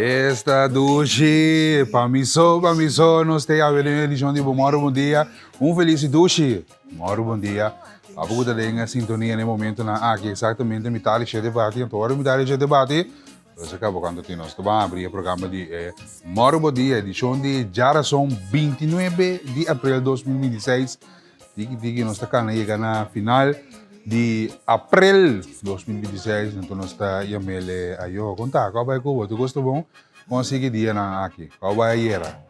Esta Dushi, para mim só, nós temos a ver a edição de Bom Dia. Feliz Dushi, bom dia. A pouco da sintonia no momento na aqui exatamente metade de debate, então agora metade de debate. Nós acabamos quando nós vamos abrir o programa de Bom Dia, edição de Jarason 29 de abril de 2026. Digi nós estamos chegando na final de abril 2026, então nós estamos aí contar, qual vai que tu gosta bom, consegui dia na aqui, qual vai aí era?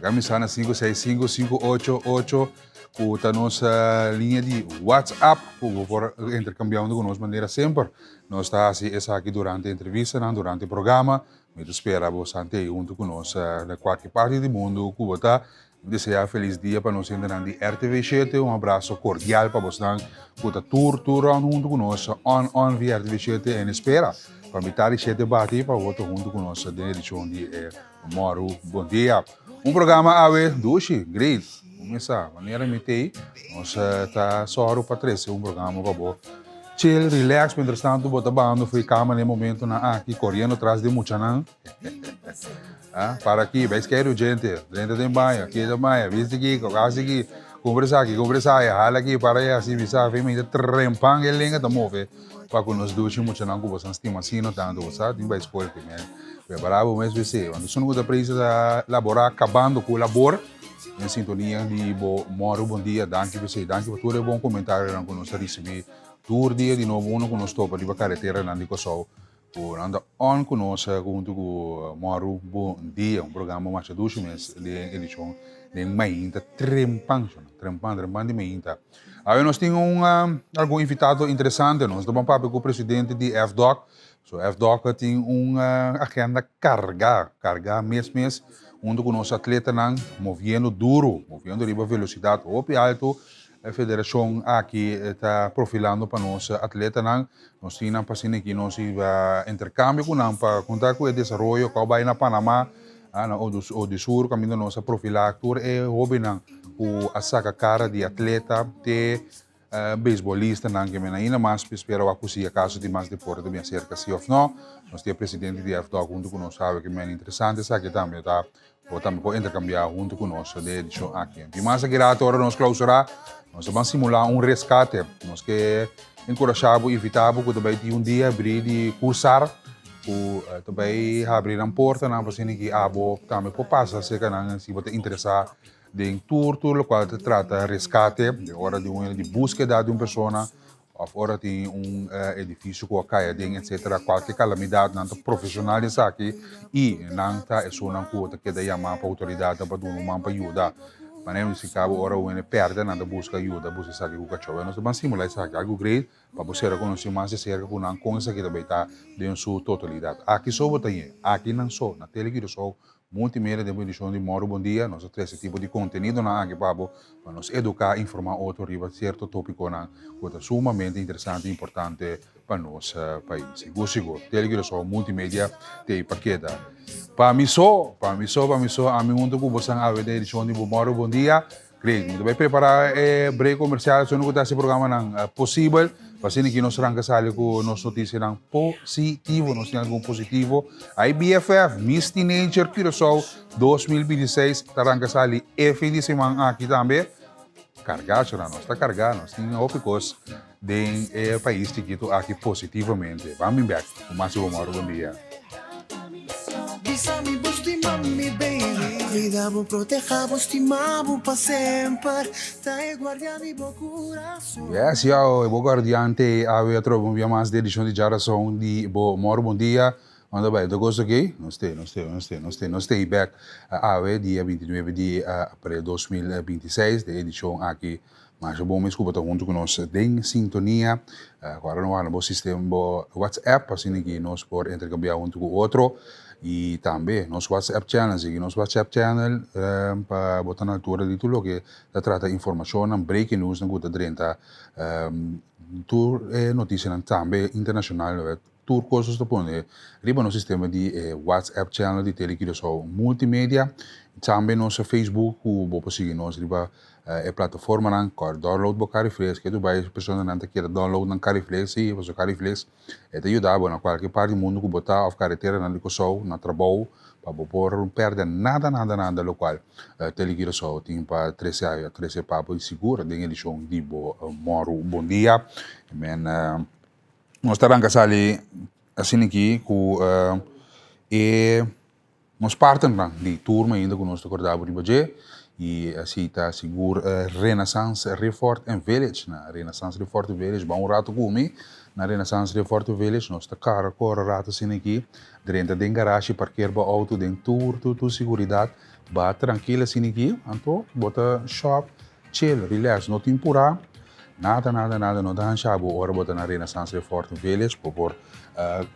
A missão 565-588, com a nossa linha de WhatsApp, por intercambiando conosco de maneira sempre. Nós estamos essa aqui durante a entrevista, durante o programa, mas espera você junto conosco de qualquer parte do mundo, que você desejar feliz dia para nós ainda de RTV7, abraço cordial para você que está tour junto conosco, on via RTV7 em espera. Para metade de debate para outro junto conosco da edição de Moro Bom Dia. Programa AWE Dushi, great. Começar, maneira metei, nós está só para três, programa para bom. Chill, relax, mientras tanto, bota bando, foi calma no momento na aqui, correndo atrás de muita não. Para aqui, vai esquecer gente de banho, aqui de banho, viste aqui, conversar, hala aqui, para aí, assim, visa, vem me trempang, ele ainda move, para que nós dois muita não, que você estima assim, não tanto, você tem vai escolher primeiro. Preparado mesmo você, quando você não precisa elaborar, acabando com o labor, em sintonia de Moro Bom Dia, danke você, danke por todo bom comentário que nós recebemos. Tour dia de novo, uno conosco para a carretera, não digo só. Por anda on conosco junto com Moro Bom Dia, programa mais de 2 meses de edição de mainta, trempang de mainta. Aí nós temos algum invitado interessante, nós estamos para com o presidente de FDOC. So FDOC tem uma agenda carga mês, junto com o nosso atleta, movendo duro, movendo riba velocidade, ou alto. A federação aqui está profilando para nós atleta, nós temos para que nós intercâmbio com para contar com o desenvolvimento que vai na Panamá, o do sul, caminho nossa profilar, é hobby o a saca cara de atleta, de beisbolista, que ainda mais espero a cozinha caso de mais deporte bem cerca se ou não, nós temos presidente de FDOC junto com nós, sabe que é interessante, sabe que também está pode intercambiar junto conosco de edição aqui. E mais aqui agora nós clausurar, nós vamos simular resgate, nós que encorajamos e evitamos que também dia abrir de cursar, que também abrir a porta, para que abo também pode passar, se você interessar em tour, qual se trata de resgate, de hora de búsqueda de uma pessoa, ou hora de edifício que cai, etc. Qualquer calamidade, não profissionalizar aqui e não é só uma coisa que dá chamar para a autoridade para dar uma ajuda. Mas não se acaba hora o perde, não busca ajuda, busca saber o que é. Nós vamos simular isso aqui, algo great, para você reconhecer mais de cerca com uma coisa que também está em sua totalidade. Aqui só botem, aqui não só, na tele que só multimédia de edição de Moro Bom Dia, nós temos esse tipo de conteúdo aqui para nos educar, informar outro riba certo tópico que é sumamente interessante e importante para nosso país. Seguro, tele que só multimédia tem paqueta. Para mim só, a mim muito que você a ver a edição de Moro Bom Dia. Great, muito bem preparar break comercial, se não que esse programa possível, para que nós arranca sair com nossa notícia positivo, nós temos algo positivo. A IBFF, Miss Teenager Curaçao 2026, arranca sair fim de semana aqui também. Cargar, nós está carregando, nós temos ópicos de país que aqui positivamente. Vamos back, o máximo Moro Bom Dia. Cuidamos, protejamos, estimamos para sempre. Tá guardião e bom coração. Yes, eu vou guardiante a outro mais de edição de Jarason de Moro Bom Dia. Anda bem, tu gosta aqui? Nós temos back a dia 29 de abril de 2026, de edição aqui. Mas o bom mês que estou junto conosco em sintonia. Agora não há no sistema WhatsApp, assim que nós podemos intercambiar junto com o outro. E também nosso WhatsApp channel, para botar na altura de tudo que trata de informação, breaking news, na guta 30, notícia também internacional, tudo coisas do ponto. Riba no sistema de WhatsApp channel de televisão multimédia, também nosso Facebook, o vou seguir nós riba e plataforma nan kor download bo Cariflex, que tu vai pessoa nan te queira download nan Cariflex, e você Cariflex e te ajuda na qualquer parte do mundo que botar of carretera nan liko show, na trabalho, para por não perder nada local. Te ligo só, tem para 13 papo seguro, tem ele show de moro bom dia, men nós estamos ali assim aqui com e nós partimos de turma ainda com nós acordava de baje e assim está seguro Renaissance Refort and Village na Renaissance Refort Village bom rato comi na Renaissance Refort Village nós está cara corre rato assim aqui dentro da garagem parquear ba auto dentro tu seguridade ba tranquila assim aqui então bota shop chill relax não tem pura nada não dá chabo ora bota na Renaissance Refort Village por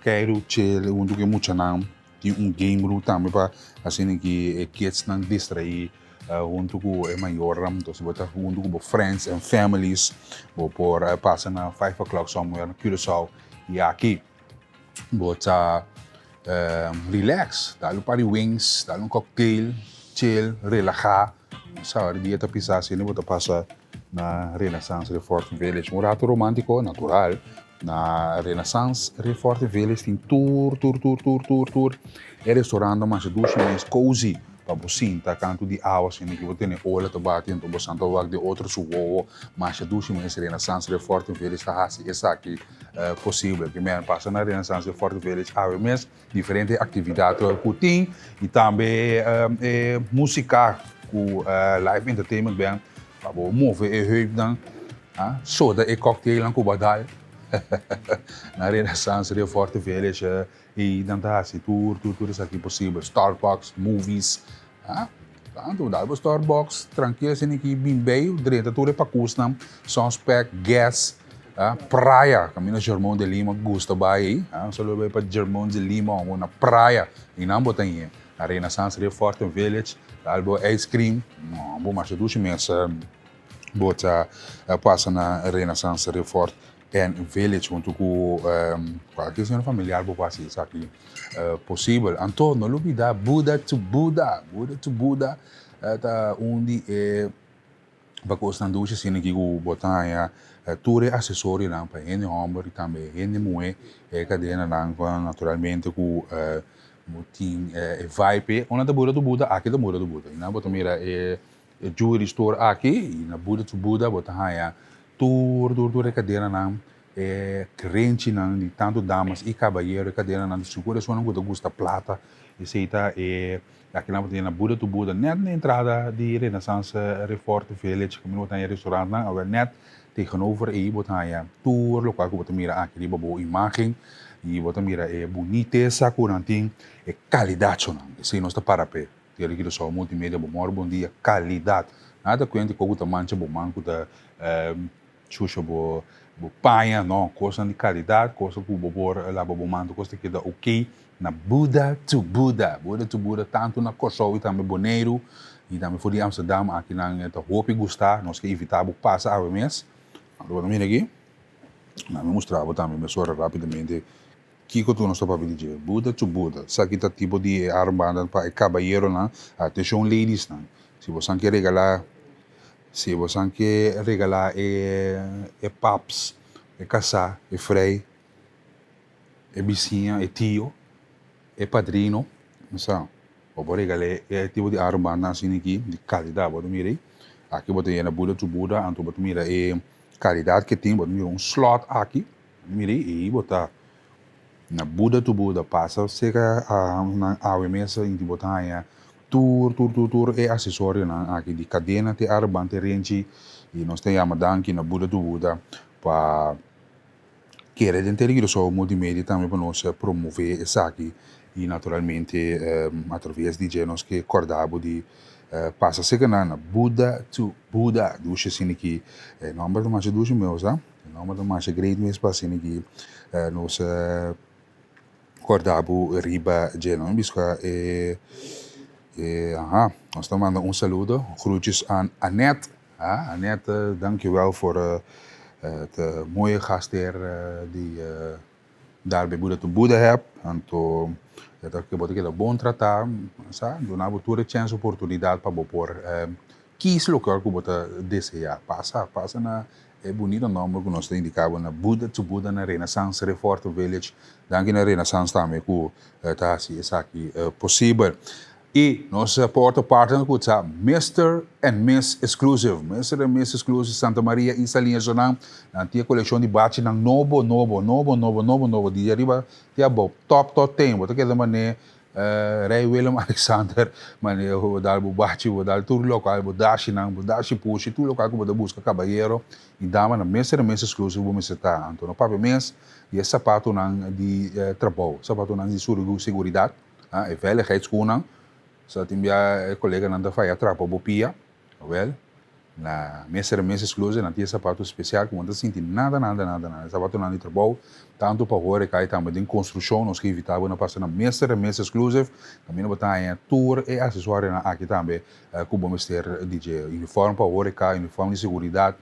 quero chill onde que muito não tem game room também para assim que kids não distrair junto com o maior então se botar junto com friends and families por passar na 5 o'clock somewhere na Curaçao e aqui botar relax dar um par de wings dar um cocktail chill relaxar sabe dia tá pisar assim botar passa na Renaissance Refort Village um rato romântico natural na Renaissance Refort Village tem tour é restaurante mas duas mais cozy para você tá canto de água assim que você tem olha to bate então você não vai de outro suor mas duas mais Renaissance Refort Village está assim essa aqui possível que mesmo passa na Renaissance Refort Village há mesmo diferentes atividades que tem e também música com live entertainment bem para mover e heup dan soda e cocktail aan kubadal na Renaissance Refort Village e dan daar se tour is aqui possível Starbucks movies tanto dá Starbucks tranquilo assim aqui bem bem direito tudo para custa Sunspec gas praia caminho Germão de Lima gosta vai só vai para Germão de Lima ou na praia e não botar aí na Renaissance Refort Village albo ice cream não vou mais duas meses bota passa na Renaissance Refort and Village junto com qualquer cena familiar vou passar isso aqui possível então não olvida Buddha to Buddha tá onde para custar duas assim que o botar tudo acessório não para gente homem e também gente mulher cadena não naturalmente com tem vibe onde da Buddha aqui da Buddha e não botar mira jewelry store aqui e na Buddha to Buddha botar aí tour cadeira não crente não de tanto damas e cavalheiro cadeira não de segura só não gosta plata e se tá aqui na botar na Buddha to Buddha net na entrada de Renaissance Refort Village como botar em restaurante não net tegenover aí botar aí tour local que botar mira aqui de boa imagem e botar mira boniteza curantim qualidade não se nós está para pé ter aqui só multimédia bom dia qualidade nada que a gente coguta mancha bom manco da chucha bo paia não coisa de qualidade coisa que o bobor lá bom manco coisa que dá ok na Buddha to Buddha tanto na Curaçao e também Bonaire e também foi de Amsterdam aqui na Hope gostar nós que evitar passar a mês agora mira aqui na me mostrar também me sora rapidamente que tu não está para dizer Buddha to Buddha sabe que tipo de armbanda para cavalheiro não atenção ladies não se você quer regalar paps casar frei vizinha tio padrino não sabe ou pode regalar tipo de armbanda assim aqui de qualidade pode mirar aqui botei na Buddha to Buddha então pode mirar qualidade que tem pode mirar slot aqui mira e botar na Buddha to Buddha passa seca a mesa em botar aí tour acessório na aqui de cadena te arban te range e nós temos danke na Buddha to Buddha para querer dentro só multimédia também para nós promover isso aqui e naturalmente através de nós que acordamos de passa seca na Buddha to Buddha duas assim aqui nome do mais duas meus nome do mais great mês para aqui nós acordamos riba de não bisca nós estamos mandando saludo, groetjes aan Annette. Annette, dankjewel voor de mooie gastheer die daar bij Buddha to Buddha hebt. En dat ik een bon tratar, donava toda chance oportunidade para por kies local que você deseja. Passa na é bonito nome que nós indicamos na Buda to Buda na Renaissance Resort Village. Danke na Renaissance também que tá assim, essa aqui possível. E nossa porta partner que está Mr. and Miss Exclusive. Mr. and Miss Exclusive Santa Maria e Salinha Zonang. Nanti coleção de bate ng novo. Di arriba tia bo top 10. Bota que da mané Ray Willem Alexander, mané o dal bate o dal tour local, o dashi push, tu local que busca caballero e dama na Mr. and Miss Exclusive vamos estar Antonio Papi Mens e sapato nang di trabalho, sapato nang di seguridade, e veiligheidsschoenen. Sa timbia colega nanda fai atrapa bopia, wel? Na Mr. and Miss Exclusive na tia sapato especial, que não senti nada. Sapato nang di trabalho, tanto para hora que também tem construção, nós que evitava na passa na Mr. and Miss Exclusive, também não botar em tour e acessório na aqui também, como Mr. DJ uniforme para hora que uniforme de segurança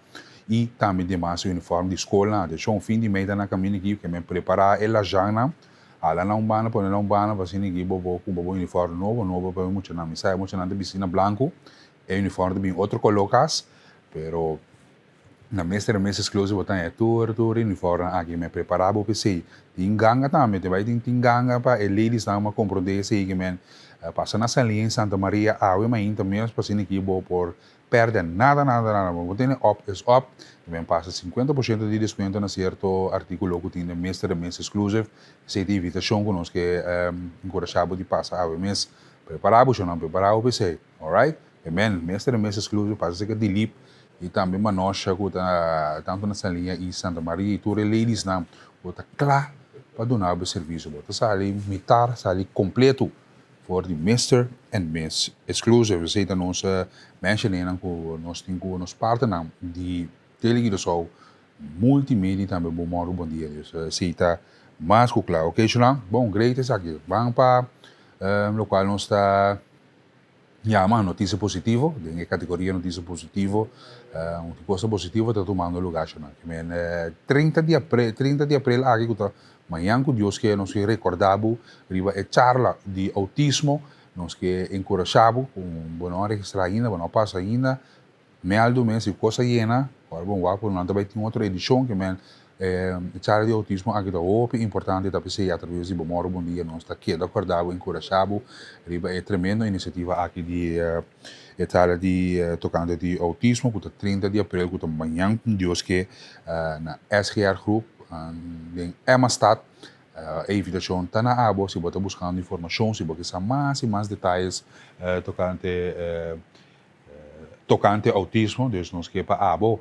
e também demais uniforme de escola, de show fim de mês na caminho aqui que me preparar ela já na ala na umbana, põe na umbana, para assim aqui bobo uniforme novo para muito na missa, muito na piscina branco, é uniforme bem outro colocas, pero na Mr. and Miss Exclusive botar é tour uniforme aqui me preparava para sei, tinganga também, tem vai tinganga para ladies não compreender sei que men passa na salinha em Santa Maria, awe mas também para assim aqui bobo por perde nada, vou ter up is up, também passa 50% de desconto na certo artigo que tem na Mr. and Miss Exclusive, sei de invitação conosco que encorajamos de passar awe mas preparado ou não preparado para sei, alright? Amen, Mr. and Miss Exclusive passa que de lip e também uma nocha que tá tanto na salinha em Santa Maria e tour ladies não, bota claro para donar o serviço, bota sali mitar, sali completo voor die Mr. and Miss Exclusive. We zitten onze mensen in ons partner die televisão multimédia também bom dia. Dus zita mais que claro. Ok, Jolan? Bom, great is aqui. Vamos para local nós está uma notícia positiva, em categoria notícia positiva, coisa positiva está tomando lugar, Jolan. 30 de abril aqui que manhã que Deus que nos recordamos riba a charla de autismo, nos que encorajamos com boa registrar ainda, boa passa ainda, meio mês e coisa llena, agora bom vai por não também tem outra edição que men charla de autismo aqui da OP importante da PC através de bom dia nós está aqui acordado encorajamos riba é tremenda iniciativa aqui de charla de tocando de autismo que 30 de abril que manhã com Deus que na SGR Group em Emma-Stad, a invitação está na abo, se você está buscando informação, se você quer mais detalhes tocante autismo, Deus nos quer para abo,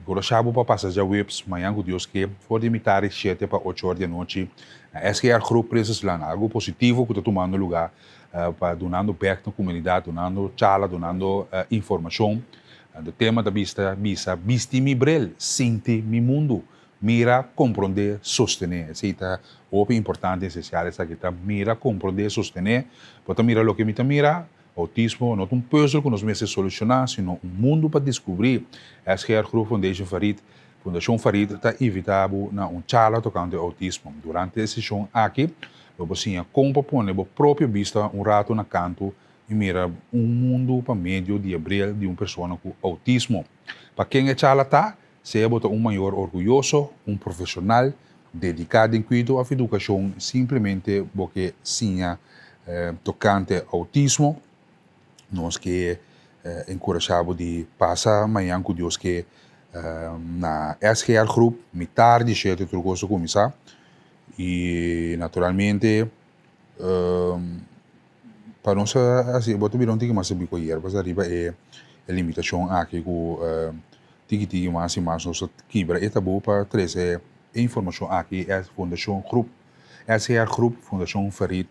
encorajamos para passar já webs, manhã com Deus que pode imitar 7 para 8 horas da noite, a SGR Group preços lá, algo positivo que está tomando lugar, para donando back na comunidade, donando charla, donando informação, do tema da vista, mi brel, sinti mi mundo. Mira, compreender, sostener. Essa é importante, essencial, essa que está mira, compreender, sostener. Porque mira o que me mira, autismo não é puzzle que nós mesmos solucionar, sino mundo para descobrir. Essa é a Group Foundation Farid está evitando na charla tocando autismo. Durante a sessão aqui, você compra põe a própria vista rato na canto e mira mundo para meio de abril de uma pessoa com autismo. Para quem é charla está, seja maior orgulhoso, profissional, dedicado em cuidado à educação, simplesmente porque sim, tocante autismo, nós que encorajamos de passar amanhã com Deus que na SGR Group, tarde, cedo, tudo coisa começar, e naturalmente, para nós, assim, botar virão tem que mais saber coisa, mas arriba é a limitação aqui com tigi mais nossa quebra eta boa para trazer informação aqui é a Fundação Group SGR Group Fundação Farid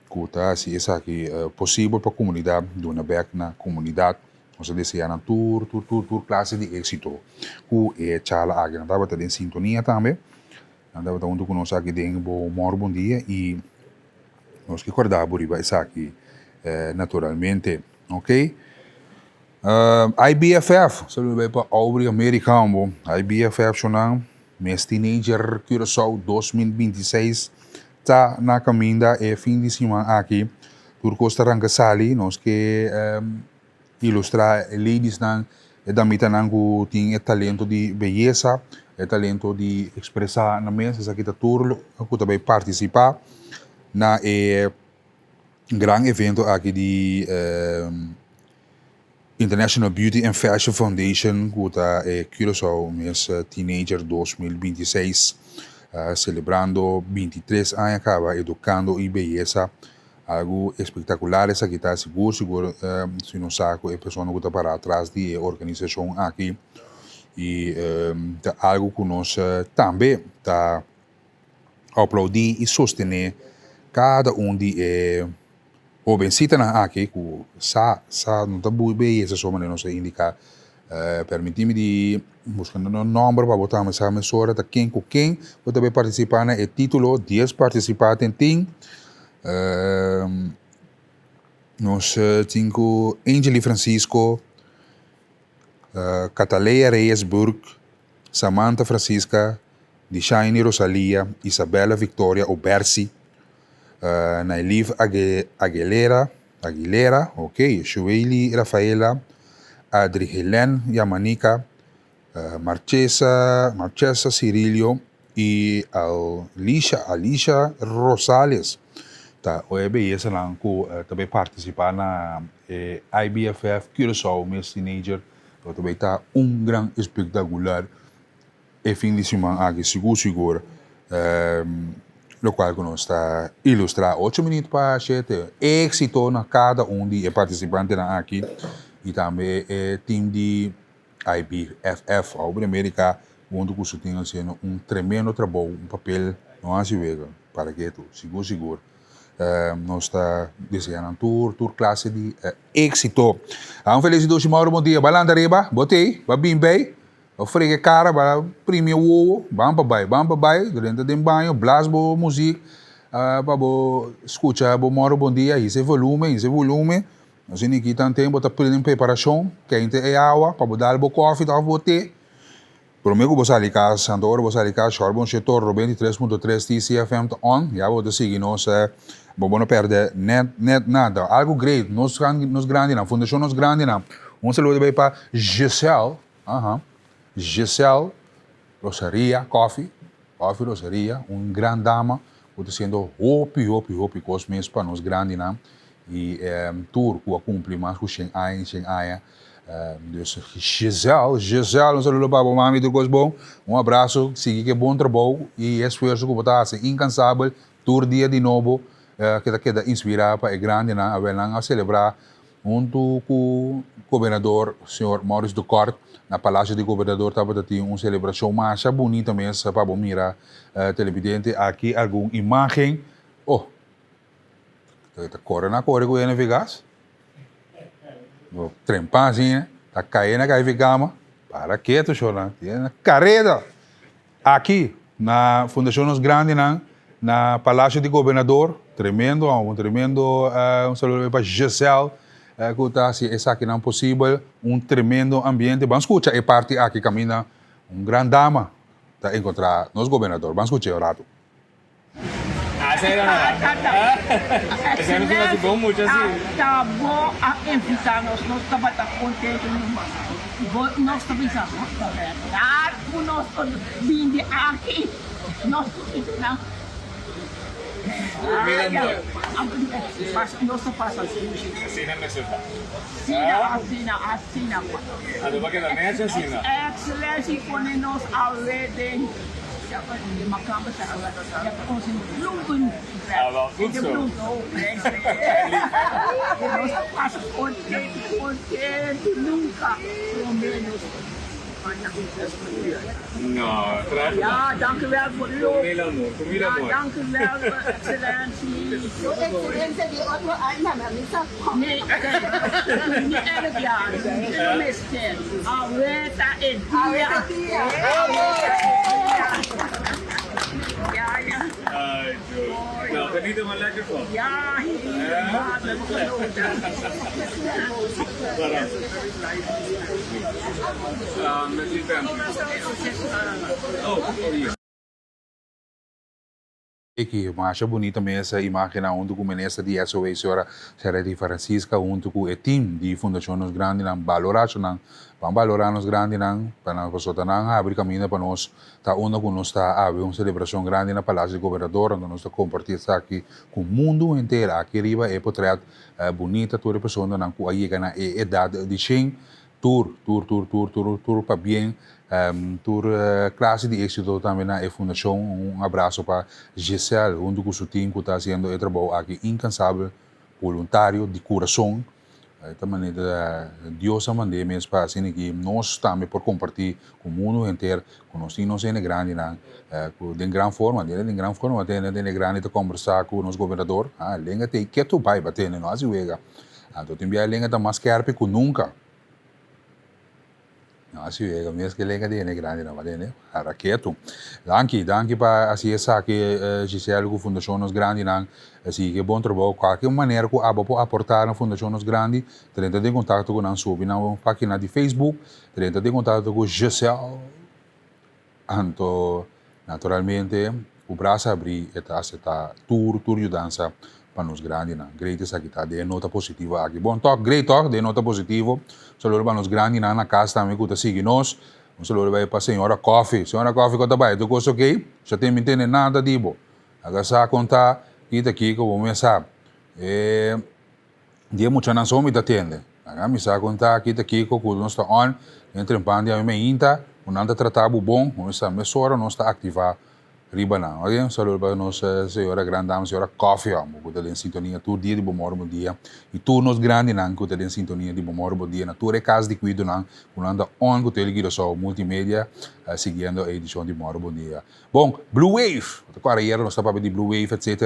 que está assim essa aqui possível para a comunidade dona back na comunidade nós desejamos tour classe de êxito que é charla aqui não estava em sintonia também não estava junto com nós aqui dentro bom dia e nós que acordar por isso aqui naturalmente ok. IBFF, saludo para Aubrey Americano, IBFF sonang, mês teenager Curaçao 2026, está na caminho e fim de semana aqui, por Costa Rangasali, nós que ilustrar ladies nan e também tanango tem talento de beleza, talento de expressar na mesa, essa aqui tá turlo, eu também participar na grande evento aqui de International Beauty and Fashion Foundation, que está Curaçao, mês Teenager 2026, celebrando 23 anos, acaba educando e beleza, algo espetacular, essa aqui está seguro, se não sabe, a pessoa que está para atrás da organização aqui, e algo que nós também está aplaudir e sostener cada de jovencita na aqui que não está muito bem essa só maneira não se indica permitir-me de buscando um número para botar essa emissora tá quem com quem vou também participar na título 10 participantes tem nós temos Angeli Francisco, Cataleia Reyes Burg, Samantha Francisca, Dishani Rosalia, Isabella Victoria Obersi, Nailiv Aguilera, ok, Shueli Rafaela, Adri Helen Yamanica, Marchesa Cirilio e Alicia Rosales. Tá, o beleza lá que também participar na IBFF Curaçao Miss Teenager, também tá grande espetacular e fim de semana aqui seguro. Lo qual que nós está ilustrar 8 minutos para 7 êxito na cada de participantes aqui e também time de IBFF a América onde que você tem sendo tremendo trabalho papel não há se vega para que tu seguro nós está desenhando tour classe de êxito felicitações Mauro bom dia balanda reba botei vai bem oferece cara para primeiro ovo, vamos para baixo, dentro do banho, blast bo música, para escutar, Mauro bom dia, esse volume, nós temos aqui tanto tempo para fazer preparação, quente é água, para dar o café, para botar. Primeiro que você ali casa, Santoro, você ali casa, Charbon, Chetor, 23.3 TCFM on, já vou seguir nós, vamos não perder net nada, algo great, nós grande na fundação nós grande na, saludo bem para Giselle, Giselle Rosaria Coffee Rosaria, grande dama, que está sendo hopi cosmes para nós grande na e tour que cumpre mais com Xengai, dus Giselle, saludo para o mami do Cosbom, abraço, siga que bom trabalho e esforço que você está incansável, tour dia de novo, que queda inspirar para a grande na a celebrar junto com o governador, senhor Maurice Ducort, na Palácio do Governador estava tendo uma celebração mais bonita mesmo para mirar televidente aqui alguma imagem corre com ele Vegas trempar assim tá caindo na cama para que tu chora tem carreta aqui na Fundação Nos Grande na Palácio do Governador tremendo um saludo para Giselle se essa aqui não é possível, tremendo ambiente. Vamos escutar a parte aqui caminha grande dama para encontrar nosso governador. Vamos escutar o rato. Esse ano foi bom muito assim. Tá bom a invitar-nos, nós estamos contentes. Nós estamos pensando, nós vindo aqui, nós estamos não se passa assim. Assim não me acerta. Assim. A do que da net assim não. Excelência quando nós already uma câmera já conseguimos blum. Goed zo. Nós passa contente nunca pelo menos. Não, graças. Ja, dank u wel voor uw Kom hier amor. dank u wel, excellentie. Excelência de outro ainda na missa. Nee, niet elk jaar. Minister, Alweta en Dia. Ja. Ai, Joe. Nou, geniet er maar lekker van. Ja, helemaal. We hebben genoten. Met die band. Oh, hier. Aqui, uma acha bonita mesmo essa imagem onde o ministro de SOE, a senhora Sereti Francisca, junto com o time de Fundação Nos Grande, não valorar nos grande, não, para nós abrir caminho para nós, tá onde com nós está a uma celebração grande na Palácio do Governador, onde nós está compartilhando aqui com o mundo inteiro, aqui arriba é portrait bonita, toda pessoa não com a na idade de 100, tour para bem. Classe de êxito também na Fundação. Abraço para Giselle, junto com o seu time que está fazendo o trabalho aqui incansável, voluntário, de coração. Também Deus a mandei mesmo para assim que nós também por compartilhar com o mundo inteiro, com nós não sendo grande, de grande forma, de grande de conversar com o nosso governador. Lenga tem que tu vai bater, não assim vega. Então tem bem lenga tá mais carpe que nunca. Assim é, mesmo que lenga de grande na verdade, era quieto. Danke para assim essa que Gisele com Fundação Nos Grande, assim que bom trabalho, qualquer maneira que abo aportar na Fundação Nos Grande, tenta de contato com nós sobre na página de Facebook, tenta de contato com Gisele. Então, naturalmente, o braço abrir está tour de dança para nos grande, great essa aqui tá de nota positiva aqui. Bom talk, great talk de nota positiva. Saludo para nos grande na casa também que tá seguindo nós. Um saludo vai para a senhora Coffee, quanto vai? Tu gosta ok? Já tem me entender nada dibo. Agora só contar kita aqui que vou começar. Dia muita nação me atende. Agora me só contar kita aqui que o nós está on, entre pande a me inta, o nada tratado bom, nós está mesora, nós está ativar. Riba na, ok? Saludo para nossa senhora grande dama, senhora Coffee, que está em sintonia todo dia de bom dia. E turnos grande não, que está em sintonia de bom dia. Na tua casa de cuido não, quando anda on com teleguido só multimédia, seguindo a edição de bom dia. Bom, Blue Wave, agora aí nós estamos de Blue Wave, etc.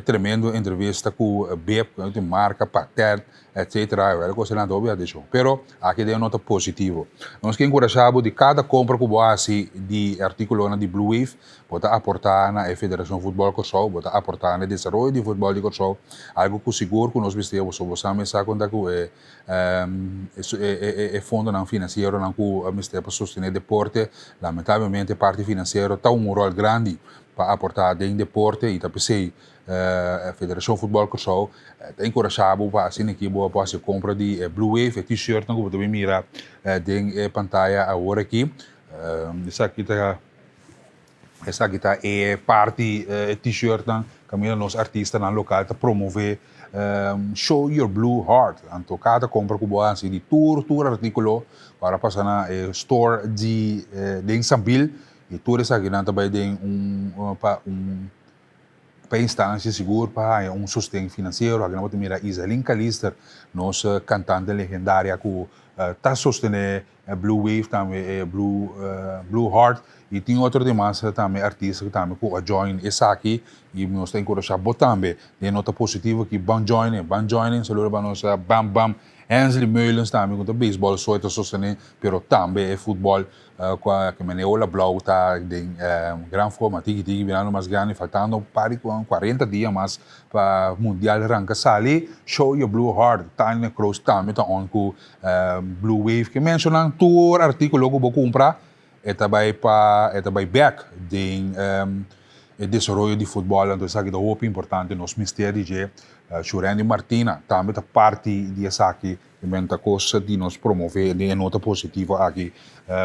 Tremendo entrevista com Beb, com marca, Pater, etc. É coisa não óbvia de show. Pero aqui tem uma nota positiva. Nós que encorajamos de cada compra que você de artigo de Blue Wave, pode aportar na Federação Futebol Corsol, pode aportar no desenvolvimento de futebol de Corsol, algo que seguro que nós vestimos, você sabe que é fundo não financeiro não que para sostener deporte, lamentavelmente parte financeira está rol grande para aportar em deporte e também a Federação Futebol Corsol está encorajado para assim que boa para compra de Blue Wave t-shirt que você mira em pantalla agora aqui. Essa aqui está é parte t-shirt que mira nos artistas no local para promover Show Your Blue Heart. Então cada compra que boa assim de tour artículo para passar na store de Sambil e tudo isso aqui também tem para instância segura para sustento financeiro. Agora vamos mirar Iselin Calister, nossa cantante legendária que está sustentando Blue Wave também, Blue Heart e tem outro demais também artista que também que join essa aqui e nós está encorajado também de nota positiva que ban joining, saludo para nós Bam Hensley Meulens também com o beisebol só está sustentando, pero também é futebol que me neola blau está em grande forma, tiki virando mais grande, faltando para 40 dias mais para mundial arranca sali, Show Your Blue Heart, Tanya Cross também está on com Blue Wave que mencionam tour artigo que vou comprar eta vai back de desenvolvimento de futebol, então isso aqui é muito importante nos mistérios de Churandi Martina também está parte dessa aqui que coisa de nos promover de nota positiva aqui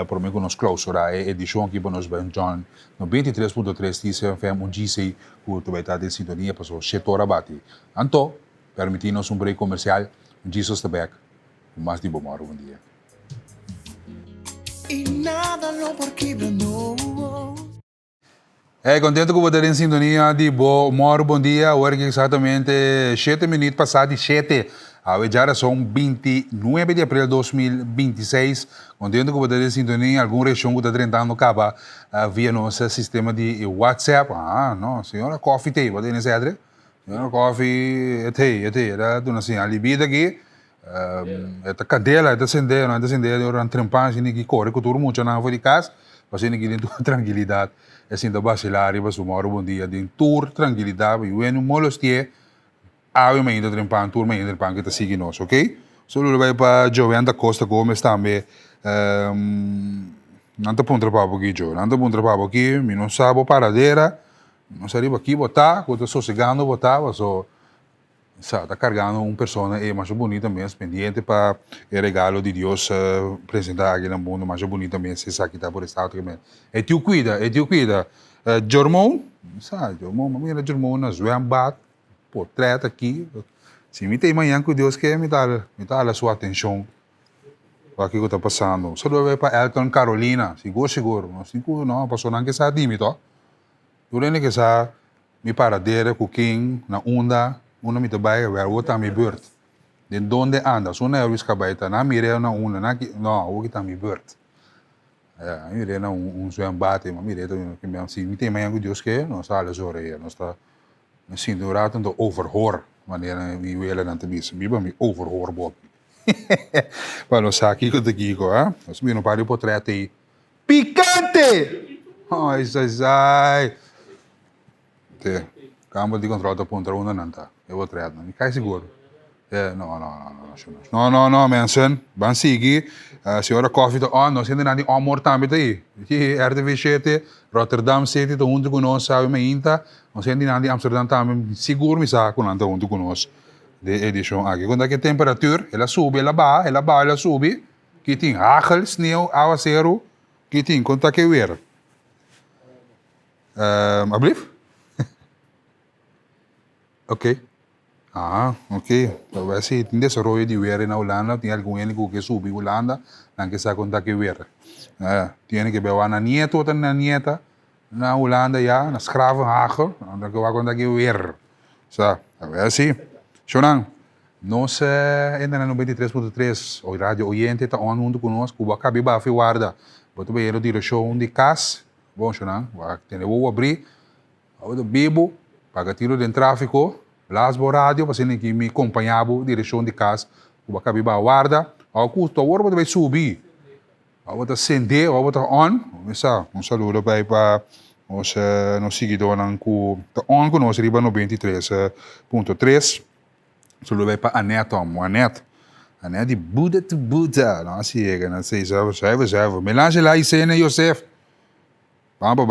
por mim que nos clausura a edição aqui para nos Ben John no 23.3 TCFM GC que vai estar em sintonia para o setor abate. Então, permitir-nos break comercial, Jesus the back, mais de bom dia. Y nada lo por quebrando. Contento que você em sintonia de bom dia. Agora que exatamente 7 minutos passados de 7. Já são 29 de abril de 2026. Contento que você em sintonia. Alguma região que está tentando acabar via nosso sistema de WhatsApp. Não, senhora Coffee tem. Você não sabe? Senhora Coffee tem. Era uma senhora libida aqui. Esta cadela, esta acender, durante trempan, assim que corre com todo mundo na de casa, assim que tem tranquilidade, assim da vacilar e para uma bom dia, tem tour tranquilidade, e o eno molestie, ave me ainda trempan, tour me ainda trempan que está seguindo nós, ok? Só vai para Joven da Costa Gomes também, não te põe trabalho aqui, Joe, não te põe trabalho aqui, me não sabe paradeira, Nós arriba aqui botar, quando eu sossegando botar, está carregando uma pessoa mais bonita mesmo, pendiente para o regalo de Deus apresentar aqui no mundo mais bonita mesmo, se sabe que está por estado também. E tu cuida. Jormão, sabe, Jormão, mira Jormão na zwembat, portret aqui. Se me tem manhã que Deus quer me dar a sua atenção. O que está passando? Só deve para Elton Carolina, seguro. Não, passou não que sabe tímido. Durante que sabe me paradeira com quem na onda me trabalha, vai outra me beurt. De onde anda? Se não é o escabaita, na mire na onda, não, o que está me beurt. Mire na zwembate, mas mire que me assim, me tem manhã que Deus quer, não está as horas, não está assim durante o overhoor, maneira me willen dan te bieden, me me overhoor bot. Maar dan sa aqui que eu te digo, nós me não para o portrait aí. Picante! Ai. Câmara de controle da ponta onda não tá. Eu vou treinar, não cai seguro. Não, mensen. Van seguir, a senhora Koffie tá on, nós ainda não tem amor também aí. Aqui RTVC, Rotterdam City, tô junto conosco, sabe me inta. Nós ainda não tem Amsterdam também, seguro me sabe quando tá junto conosco. De edição aqui. Quando a temperatura, ela sobe, ela sobe. Que tem hagel, sneeuw, aguacero. Que tem, quando tá que weer. Alsjeblieft? Ok. Ok. Talvez se tem desenvolvimento de weer na Holanda, tem algum único que sube Holanda, não que sabe quando que weer. Tem que beber na nieta ou na nieta na Holanda já, na escravo hagel, dan que vai quando que weer. Sa, talvez sim. Shonan, nós ainda no 93.3, o rádio Oriente está on junto conosco, o Bacabi Bafi guarda. Boto bem a direção de CAS. Bom, Shonan, vou abrir, vou bibo, paga tiro de tráfico, lasbo rádio, para que me acompanhava direção de CAS, o Bacabi Bafi guarda. Ao custo, agora vou subir. Vou acender, vou on. Saludo para os seguidores que estão on conosco, riba no 93.3. Saludo para Anete de Buda to Buda. Não chega, não sei, serve. Melange lá e cena, Josef. Vamos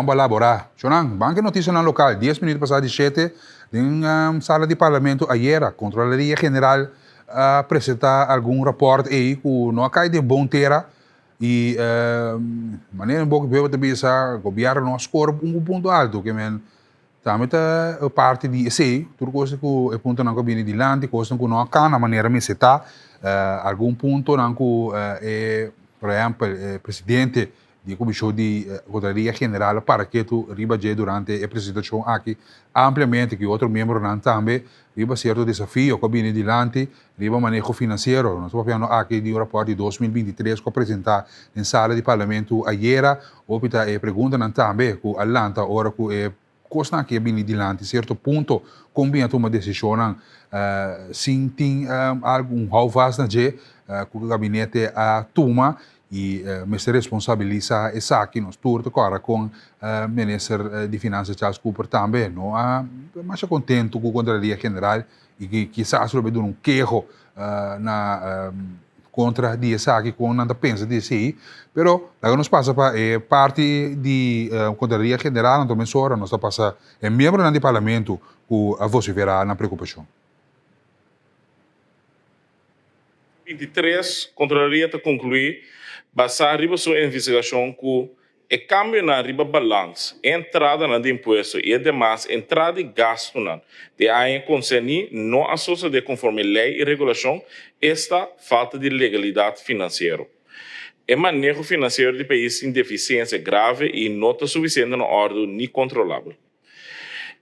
elaborar. Shonan, banca notícia no local, 10 minutos passados de 7, em sala de parlamento, ayer, a Controlaria General apresentar algum reporte aí que não cai de bom terra e maneira um pouco bem também o governo não escolhe ponto alto, que também a parte de esse, tudo coisa que ponto não cabine de lante, coisa que não cai na maneira me está, algum ponto não que por exemplo, presidente de Comissão de Controlaria General para que tu riba durante a apresentação aqui ampliamente que outro membro não também riba certo desafio cabine de lante, riba manejo financeiro. Nós estamos falando aqui de rapport de 2023 que apresentar em sala de parlamento ayer, opita pergunta não também que Atlanta ora que costa que bini de lante certo ponto combina uma decisão sim tem algum houvas na que o gabinete toma e me se responsabiliza essa aqui nós turto agora com o ministro de Finanças Charles Cooper também não mas contento com a Controlaria General e que quizás sobre um queijo na contra essa aqui com nada pensa de si, pero lá nos passa para parte de Controlaria General não também sora nós passa membro do parlamento que a voz verá na preocupação. 23, Controlaria está concluir basar riba sua investigação que é cambio na riba balanço, entrada na de imposto e demais entrada e gasto na de aí concerni não associa de conforme lei e regulação esta falta de legalidade financeira. É manejo financeiro de país em deficiência grave e não está suficiente na ordem nem controlável.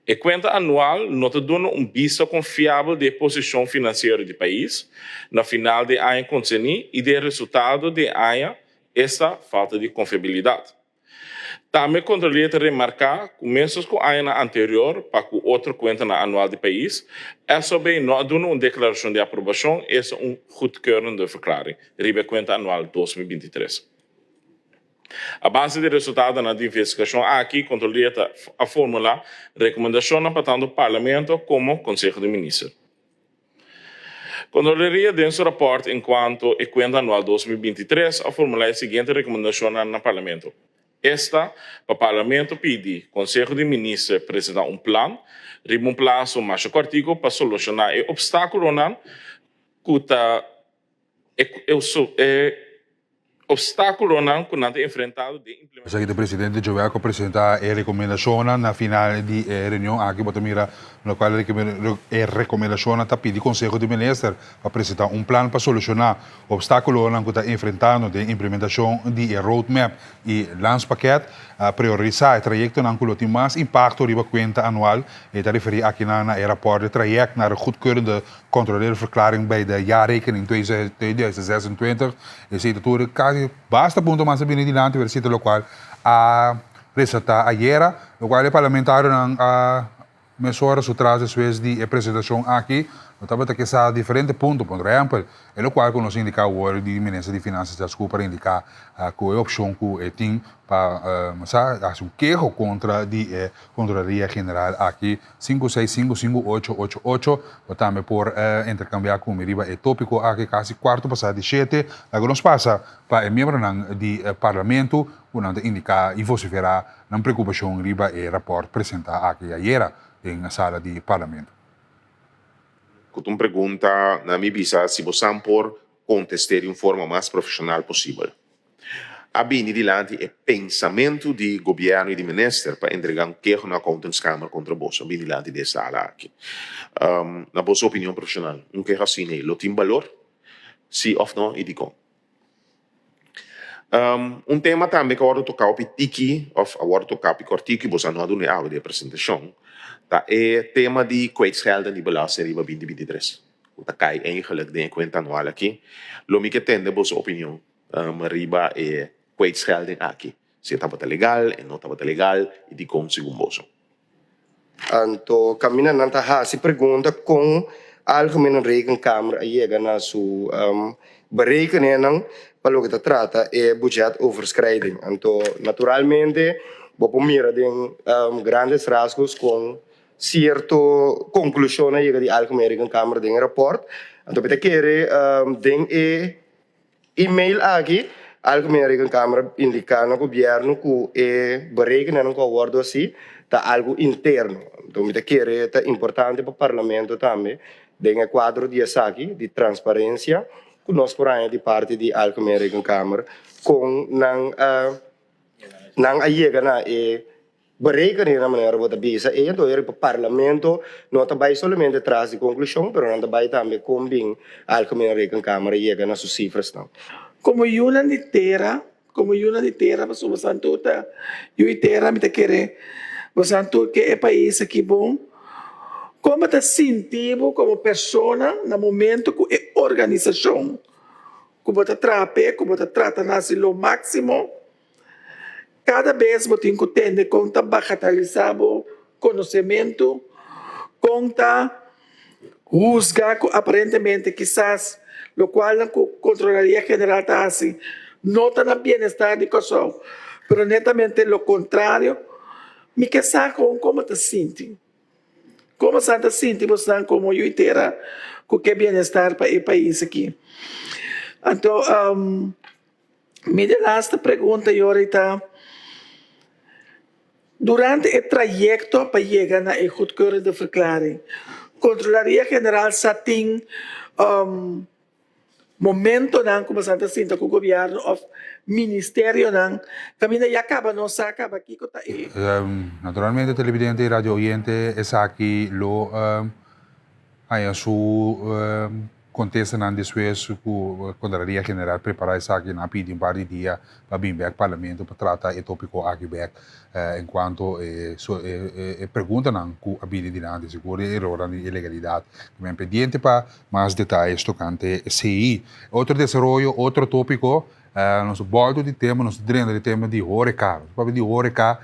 A conta anual não está dando vista confiável da posição financeira do país na final de ano concerni e do resultado de ano esta falta de confiabilidade. Também a Controlaria remarcar que, mesmo com o ano anterior, para que outra conta na anual do país, é sobre não dar uma declaração de aprovação, é goedkeurende verklaring, riba a conta anual 2023. A base de resultado na investigação aqui, a Controlaria a formular recomendação para tanto o Parlamento como o Conselho de Ministros. Controlaria dentro do rapport enquanto a conta anual 2023 a formular a seguinte recomendação no Parlamento. Esta, para o Parlamento pedir, Conselho de Ministros apresentar plano, riba prazo mais curto para solucionar o obstáculo que está obstáculo que não é enfrentado de implementação. Sa que o presidente Joel apresentar a recomendação na final de reunião aqui para mira no qual a recomendação está pedir Conselho de Ministros para apresentar plano para solucionar o obstáculo que está enfrentando de implementação de roadmap e lançamento priorizar o trajeto que tem mais impacto riba conta anual e está referir aqui na rapport de traject naar de goedkeurende controleerverklaring bij de jaarrekening 2026 e se tudo quase basta ponto mais bem de lante versito lo qual a resata ayer lo qual é parlamentar a mesoras atrás después de apresentação aqui notava que sa diferente ponto por exemplo e lo qual nos indica o de ministro de finanças da Scoop para indicar que a opção que tem para um queijo contra a Contraloria General aqui 5655888 também por intercambiar com riba e tópico aqui quase quarto passado de 7 agora nos passa para o membro do Parlamento onde indicar e vociferar na preocupação riba e rapport apresentar aqui ayer na sala de Parlamento. Uma pergunta na minha visa se você por contestar de forma mais profissional possível. A bem dilante é pensamento de governo e de ministro para entregar queijo na Accountants-Kamer contra você, bem dilante dessa sala aqui. Na vossa opinião profissional, queijo assim é, lo tem valor? Sim ou não, e digo. Tema também que eu vou tocar o pitiki, ou eu vou tocar o cortico, você não dá uma de apresentação. Dat is tema die kwijtschelden die belasting riba 2023. Dat kan je eigenlijk de conta anual aqui. Lo mi que tende boa opinião. Riba e kwijtschelden aqui. Se estava legal, e não estava legal, e de como segundo boso. Anto camina nanta ha se pergunta com a algemene rekenkamer chega na sua berekening para o que trata é budgetoverschrijding. Anto naturalmente vou mira de grandes rasgos com certo conclusione chega di algemene rekenkamer de rapport. Anto beta querer den e-mail aqui algemene rekenkamer indica no governo que berekening com acordo assim tá algo interno. Então beta querer tá importante para o parlamento também den quadro de aqui de transparência que nós porém de parte de algemene rekenkamer com nang chega na berekening na maneira bota bisa e então o parlamento não vai somente traz de conclusão, pero não vai também combin algemene rekenkamer chega nas suas cifras não. Como una de terra, mas o santuta, eu terra me te querer, o santuta que é país aqui bom, como te sentivo como pessoa no momento que é organização, como te trata nasce lo máximo. Cada vez você tem que ter conta bagatalizar o conhecimento, conta juzgar aparentemente quizás lo qual a Contraloria General está assim, não está no bem-estar de pessoa, mas netamente lo contrário, me quer saber como te sente. Como você te sente, você como eu inteira, com que bem-estar para o país aqui. Então, minha última pergunta ahorita, durante o trajeto para chegar na goedkeurende verklaring, Contraloria General já tem momento não como Santa Cinta com o governo ou ministério não caminha e acaba não se acaba aqui que está aí. Naturalmente televidente e radio oyente é aqui lo aí a sua contesta não después com a Contraloria General preparar isso aqui na pedi par de dia para vir back parlamento para tratar o tópico aqui back enquanto pergunta não com a vida de nada seguro erro de ilegalidade também pendiente para mais detalhes tocante CI outro desenvolvimento outro tópico nosso bordo de tema nosso dreno de tema de horeca para de horeca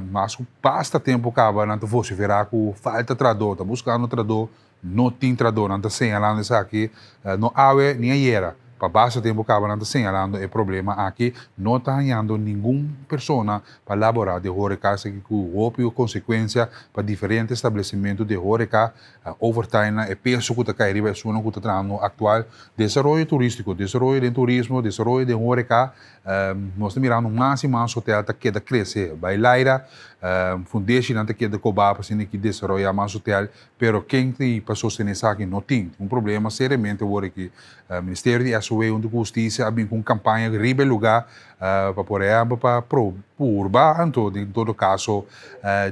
mas basta tempo acaba não você verá com falta tradutor está buscando tradutor não tem tradutor, não está señalando isso aqui, não há nem era. para base tempo acaba señalando el problema aqui, não está ganhando nenhuma pessoa para elaborar de horeca que houve consequência para diferentes estabelecimentos de horeca overtime e peso que está caindo pessoa que está trazendo atual desenvolvimento turístico, desenvolvimento de turismo, desenvolvimento de horeca, nós estamos mirando mais e mais hotel que queda crescer, bailaira, fundação que queda cobar para que desenvolver mais hotel, pero quem tem para sostener isso aqui não tem problema seriamente agora que o Ministério de SOE e Justiça abriu uma campanha em ribe lugar para por exemplo para purba em todo caso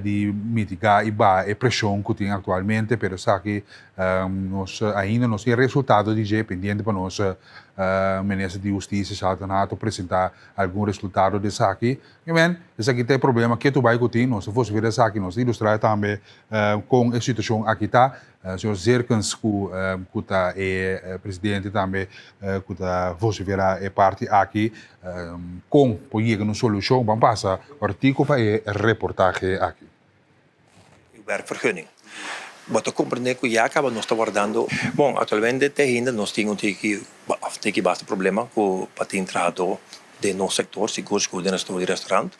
de mitigar a pressão que tem atualmente, pero isso aqui nós ainda não tem resultado de pendente para nós Ministério de Justiça já está apresentar algum resultado desse aqui. Esse aqui tem problema que tu vai ter, nós vamos ver isso aqui, nós ilustrar também com a situação aqui está. O senhor Zerkens, que está presidente também, que está vamos ver a parte aqui, com poder uma solução, vamos passar o artigo para a reportagem aqui. Werkvergunning. Wat ik compreendo que já acaba nós está guardando. Bom, atualmente ainda nós temos que bastante problema com o trabalhador de nosso sector, seguros, que estou de restaurante.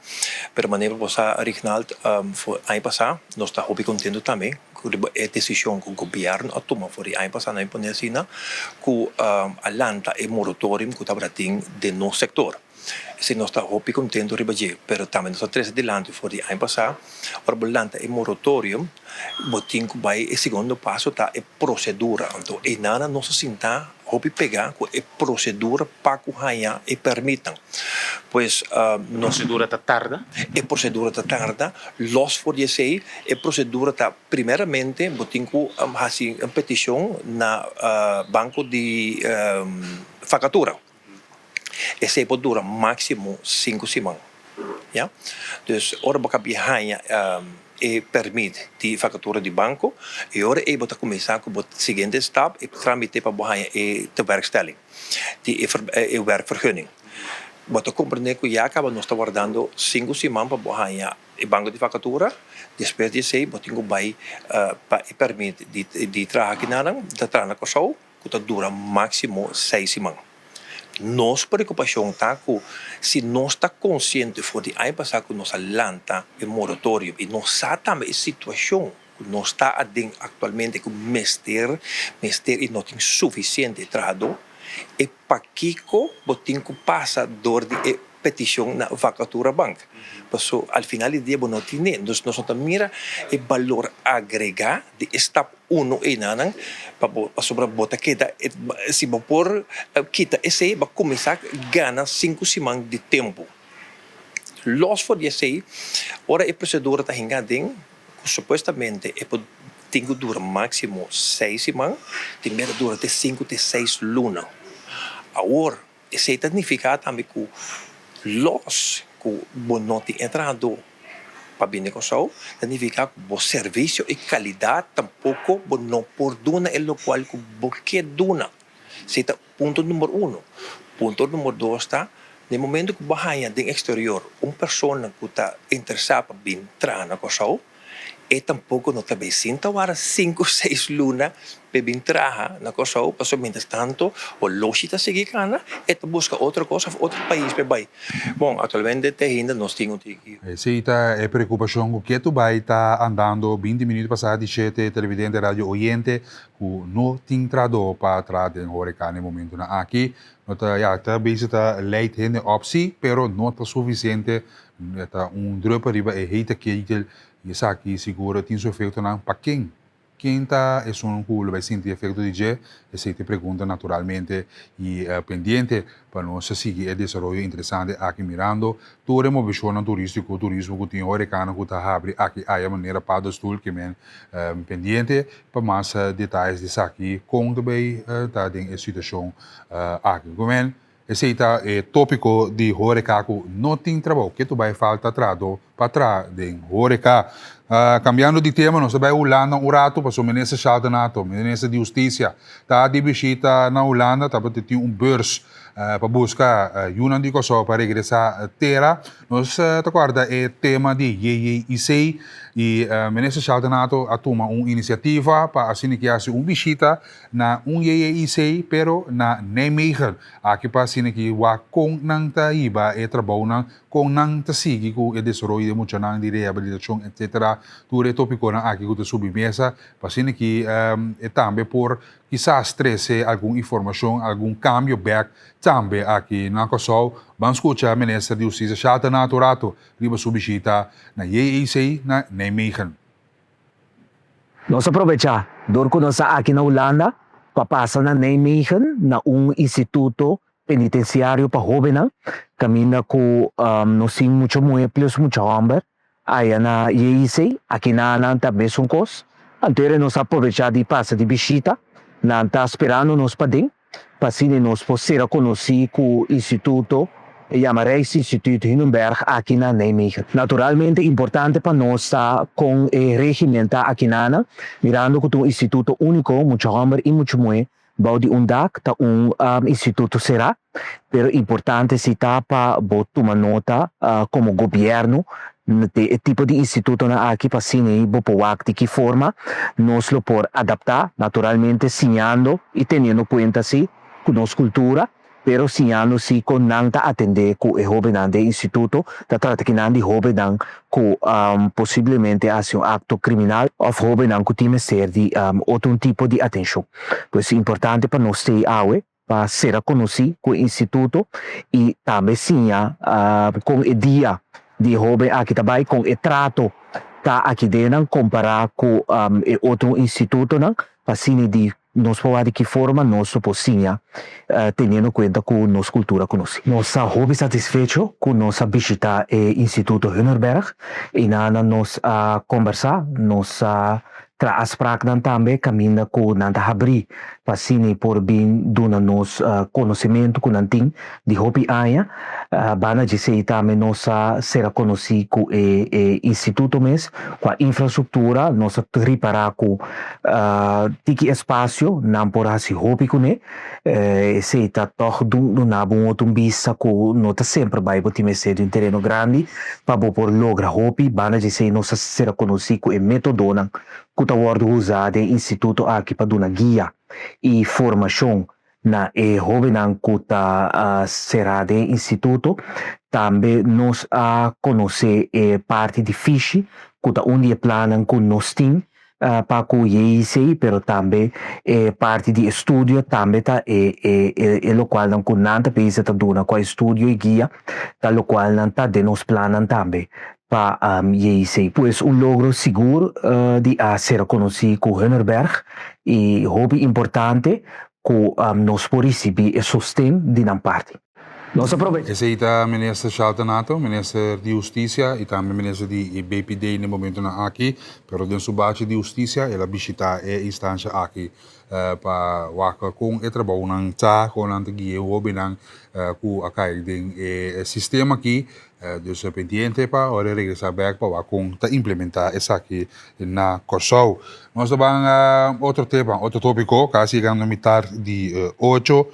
Pero maneira para original, foi ano passado, nós está muito contente também com a decisão que o governo tomou por ano passado, na Indonésia, com a lanta e moratório que está de nosso sector. Se nós estamos muito contentes, mas também nós estamos adiante por ano passado, a lanta e moratório, botinho que vai o segundo passo tá é procedura, então e nada nós sentar hopi pegar com a procedura para que haja e permitam, pois Procedura está tarda? a procedura está tarda, los for sei a procedura está primeiramente botinho assim uma petição na banco de facatura, esse pode durar máximo 5 semanas, ja, dus ora boca behanha e permite de facatura de banco e agora ele vai começar com o seguinte stap e tramite para bohanha e de werkstelling de werkvergunning. Wat ik compreendo que já acaba nós está guardando 5 semanas para bohanha e banco de facatura, depois de sei botinho vai permite de trabalhar aqui na trabalhar com show que dura máximo 6 semanas. Nossa preocupação está com se nós está consciente de ano passado que nossa lanta é moratório e nós sabemos a situação que nós está atualmente com mestre e não tem suficiente trabalhador e para que botinho passa dor de petição na vacatura banca. Então, al final do dia, não tem nós não mira o valor agregado de step 1 e nanang para sobre bota queda se por kita esse vai começar a ganhar 5 semanas de tempo. Los for esse ora a procedura está hingando supostamente tem que durar máximo 6 semanas, tem que durar de 5 a 6 lunas. Agora, isso significa também que los que não tem entrado para vir com isso, significa que o serviço e qualidade tampouco não por duna é o qual que você duna. Esse é ponto número 1. Ponto número 2 está, no momento que você do exterior, uma pessoa que está interessada para vir entrar com isso, e tampouco não está bem sinta agora 5, 6 lunas para vir entrar na coisa, porque mientras tanto, o lógica seguir cana, e busca outra coisa, outro país para vai. Bom, atualmente ainda nós temos que... Essa é a preocupação que tu vai estar andando 20 minutos passado de 7 televidente rádio oyente que não tem tradutor para trás em Horeca no momento aqui. Está bezig leidt hen optie, pero não está suficiente. Está druk arriba e heita ketel. E isso aqui seguro tem seu efeito para quem? Quem está é um que vai sentir efeito de G, essa te pergunta naturalmente e pendiente para nós seguir o desenvolvimento interessante aqui mirando todo o visão turístico, turismo que tem Horeca que está abre aqui a maneira para os que men pendiente para mais detalhes disso aqui com também tá em situação aqui como esse é o tópico de Horeca que não tem trabalho que tu vai falta trado para trás, de horeca. Cambiando de tema, nós estamos na Holanda um rato, para o ministro Chaltenato, ministro de Justiça, está de visita na Holanda, está para ter beurs para buscar Yunan de Kosovo para regressar a terra. Nós te acorda é tema de JJIC e o ministro Chaltenato a toma uma iniciativa para assim que haja visita na JJIC, pero na Nijmegen. Aqui para assim que wa com nang taiba e trabalho com nang tasigi com o desenvolvimento de muita nang de reabilitação, etc. Tudo é tópico na aqui que subir mesa para assim que é também por quizás stresse alguma informação, algum cambio back também aqui na Kosovo. Vamos escutar o ministro de Justiça Chaltenato rato riba subisita na JJIC na Nijmegen. Nós aproveitar, dorco nós aqui na Holanda, para passar na Nijmegen, na instituto penitenciário para jovens, caminha com nós temos muito muitos, muito hambre, aí na JJIC, aqui na também são coisas. Então nós aproveitar de passar de visita, não está esperando nós para dentro, para assim nós possamos conhecer o instituto, Reis Instituto Hindenberg aqui na Nijmegen. Naturalmente importante para nós estar com o regimento aqui na mirando que o instituto único, muito hambre e muito muito, bau de dag, tá instituto será, pero importante se está para tomar nota como governo de tipo de instituto na aqui para sim de que forma nós lo por adaptar naturalmente sinhando e tendo conta se com nossa cultura pero sinhando se com nanta atender com o jovem de instituto da trata que não de jovem com possivelmente assim acto criminal ou jovem que tem ser de outro tipo de atenção. Pois é importante para nós ter para ser conhecido com o instituto e também sinha com o dia de jovem aqui também com o trato tá aqui dentro comparar com outro instituto não para assim de nós podemos de que forma nós possíamos tendo conta com nossa cultura conosco. Nós estamos satisfeitos com nossa visita ao Instituto Hindenberg e nós conversar, nós as práticas também caminha com nanta abrir para assim por bem dona nos conhecimento com nantin de hobby aia bana de sei também nós será conhecido com o instituto mesmo com a infraestrutura nós reparar com tiki espaço não por assim hobby com sei tá toch do na bom outro bisa com nota sempre vai botar ser um terreno grande para por logra hobby bana de sei nós será conhecido com o método não que está usado em instituto aqui para dar guia e formação na jovem que está será de instituto também nós conhecer parte de fiche que está onde planam com nós tem para o JJIC, pero também parte de estudo também tá o qual não com nada precisa tá dando com estudo e guia tá o qual não tá de nos planos também para JJIC. Pois logro seguro de ser conhecido com Hindenberg e hobby importante que nós por receber sustento de na parte. Nós aproveitamos. Esse aí está o ministro Chaltenato, ministro de Justiça e também ministro de BPD no momento na aqui, pero dentro do bate de Justiça ela visita a instância aqui para waka com o trabalho não tá com a guia o hobby não com a cai de sistema aqui dus pendiente para hora regressar back para com ta implementar essa aqui na Kosovo. Nós vamos outro tema, outro tópico, quase chegando a metade de 8.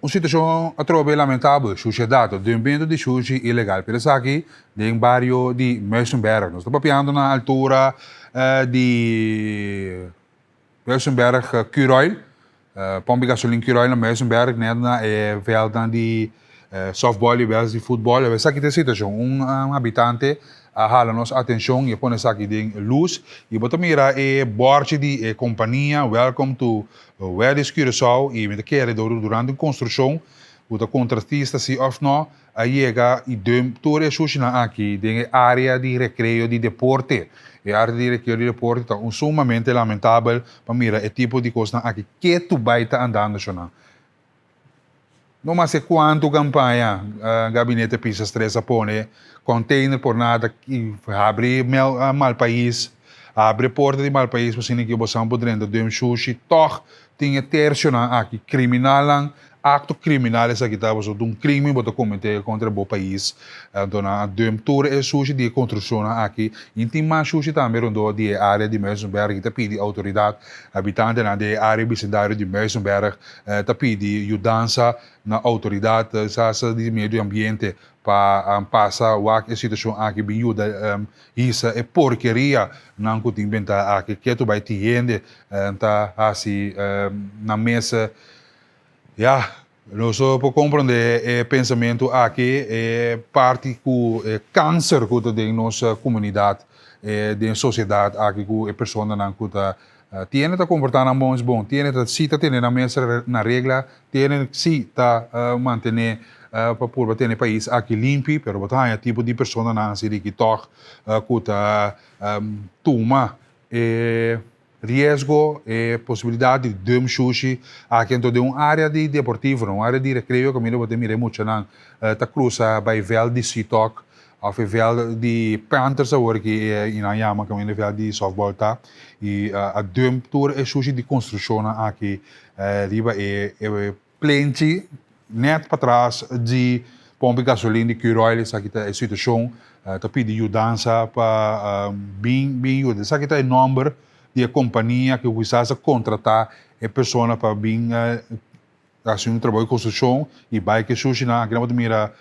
Uma situação atrobe lamentável, sociedade, de venda de sushi ilegal. Pero aqui, em bairro de Meusenberg, nós estamos papiando na altura de Meusenberg, Curoil, pompe gasolina Curoil na Meusenberg, net na veld de softball e veld de futebol. Essa aqui tem situação, habitante hala nossa atenção e põe aqui de luz e bota mira borde de companhia welcome to where is Curaçao e me quer durante a construção o contratista se of não aí chega e toda a sushina aqui de área de recreio de deporte e a área de recreio de deporte está sumamente lamentável para mira é tipo de coisa aqui que tu vai estar andando chona. Não mais é quanto campanha gabinete pisas 3 a pone container por nada que abre mal país abre porta de mal país para que você possa poder de sushi toch tinha tercio na aqui criminal actos criminais aqui estava so um crime que cometer contra o país. Então a dentro é sushi de construção aqui. Tem mais sushi também onde de área de Muizenberg que pede autoridade habitante na de área vicindária de Muizenberg pede ajudança na autoridade de meio ambiente para passar a situação aqui bem ajuda isso é porqueria não que inventa aqui que tu vai ter tá assim na mesa nós por compreender pensamento aqui é parte do câncer que tem nossa comunidade da sociedade aqui que pessoa não que tiene que comportar na bom tiene que se ter na mesa na regra tiene que se manter para ter país aqui limpo, pero botar tipo de pessoa na cidade que toca toma risco e possibilidade de sushi aqui dentro de uma área de deportivo, uma área de recreio que me botar mire muito não tá cruza by vel de Sitok of vel de Panthers agora que em Ayama que me vel de softball tá e a dentro é sushi de construção aqui riba é plenty net para trás de pompa de gasolina de Curoil, essa aqui é a situação, tá pedindo ajuda para bem ajuda. Essa aqui é o número de companhia que precisa contratar a pessoa para bem fazer um trabalho de construção e vai que sushi na aqui não mira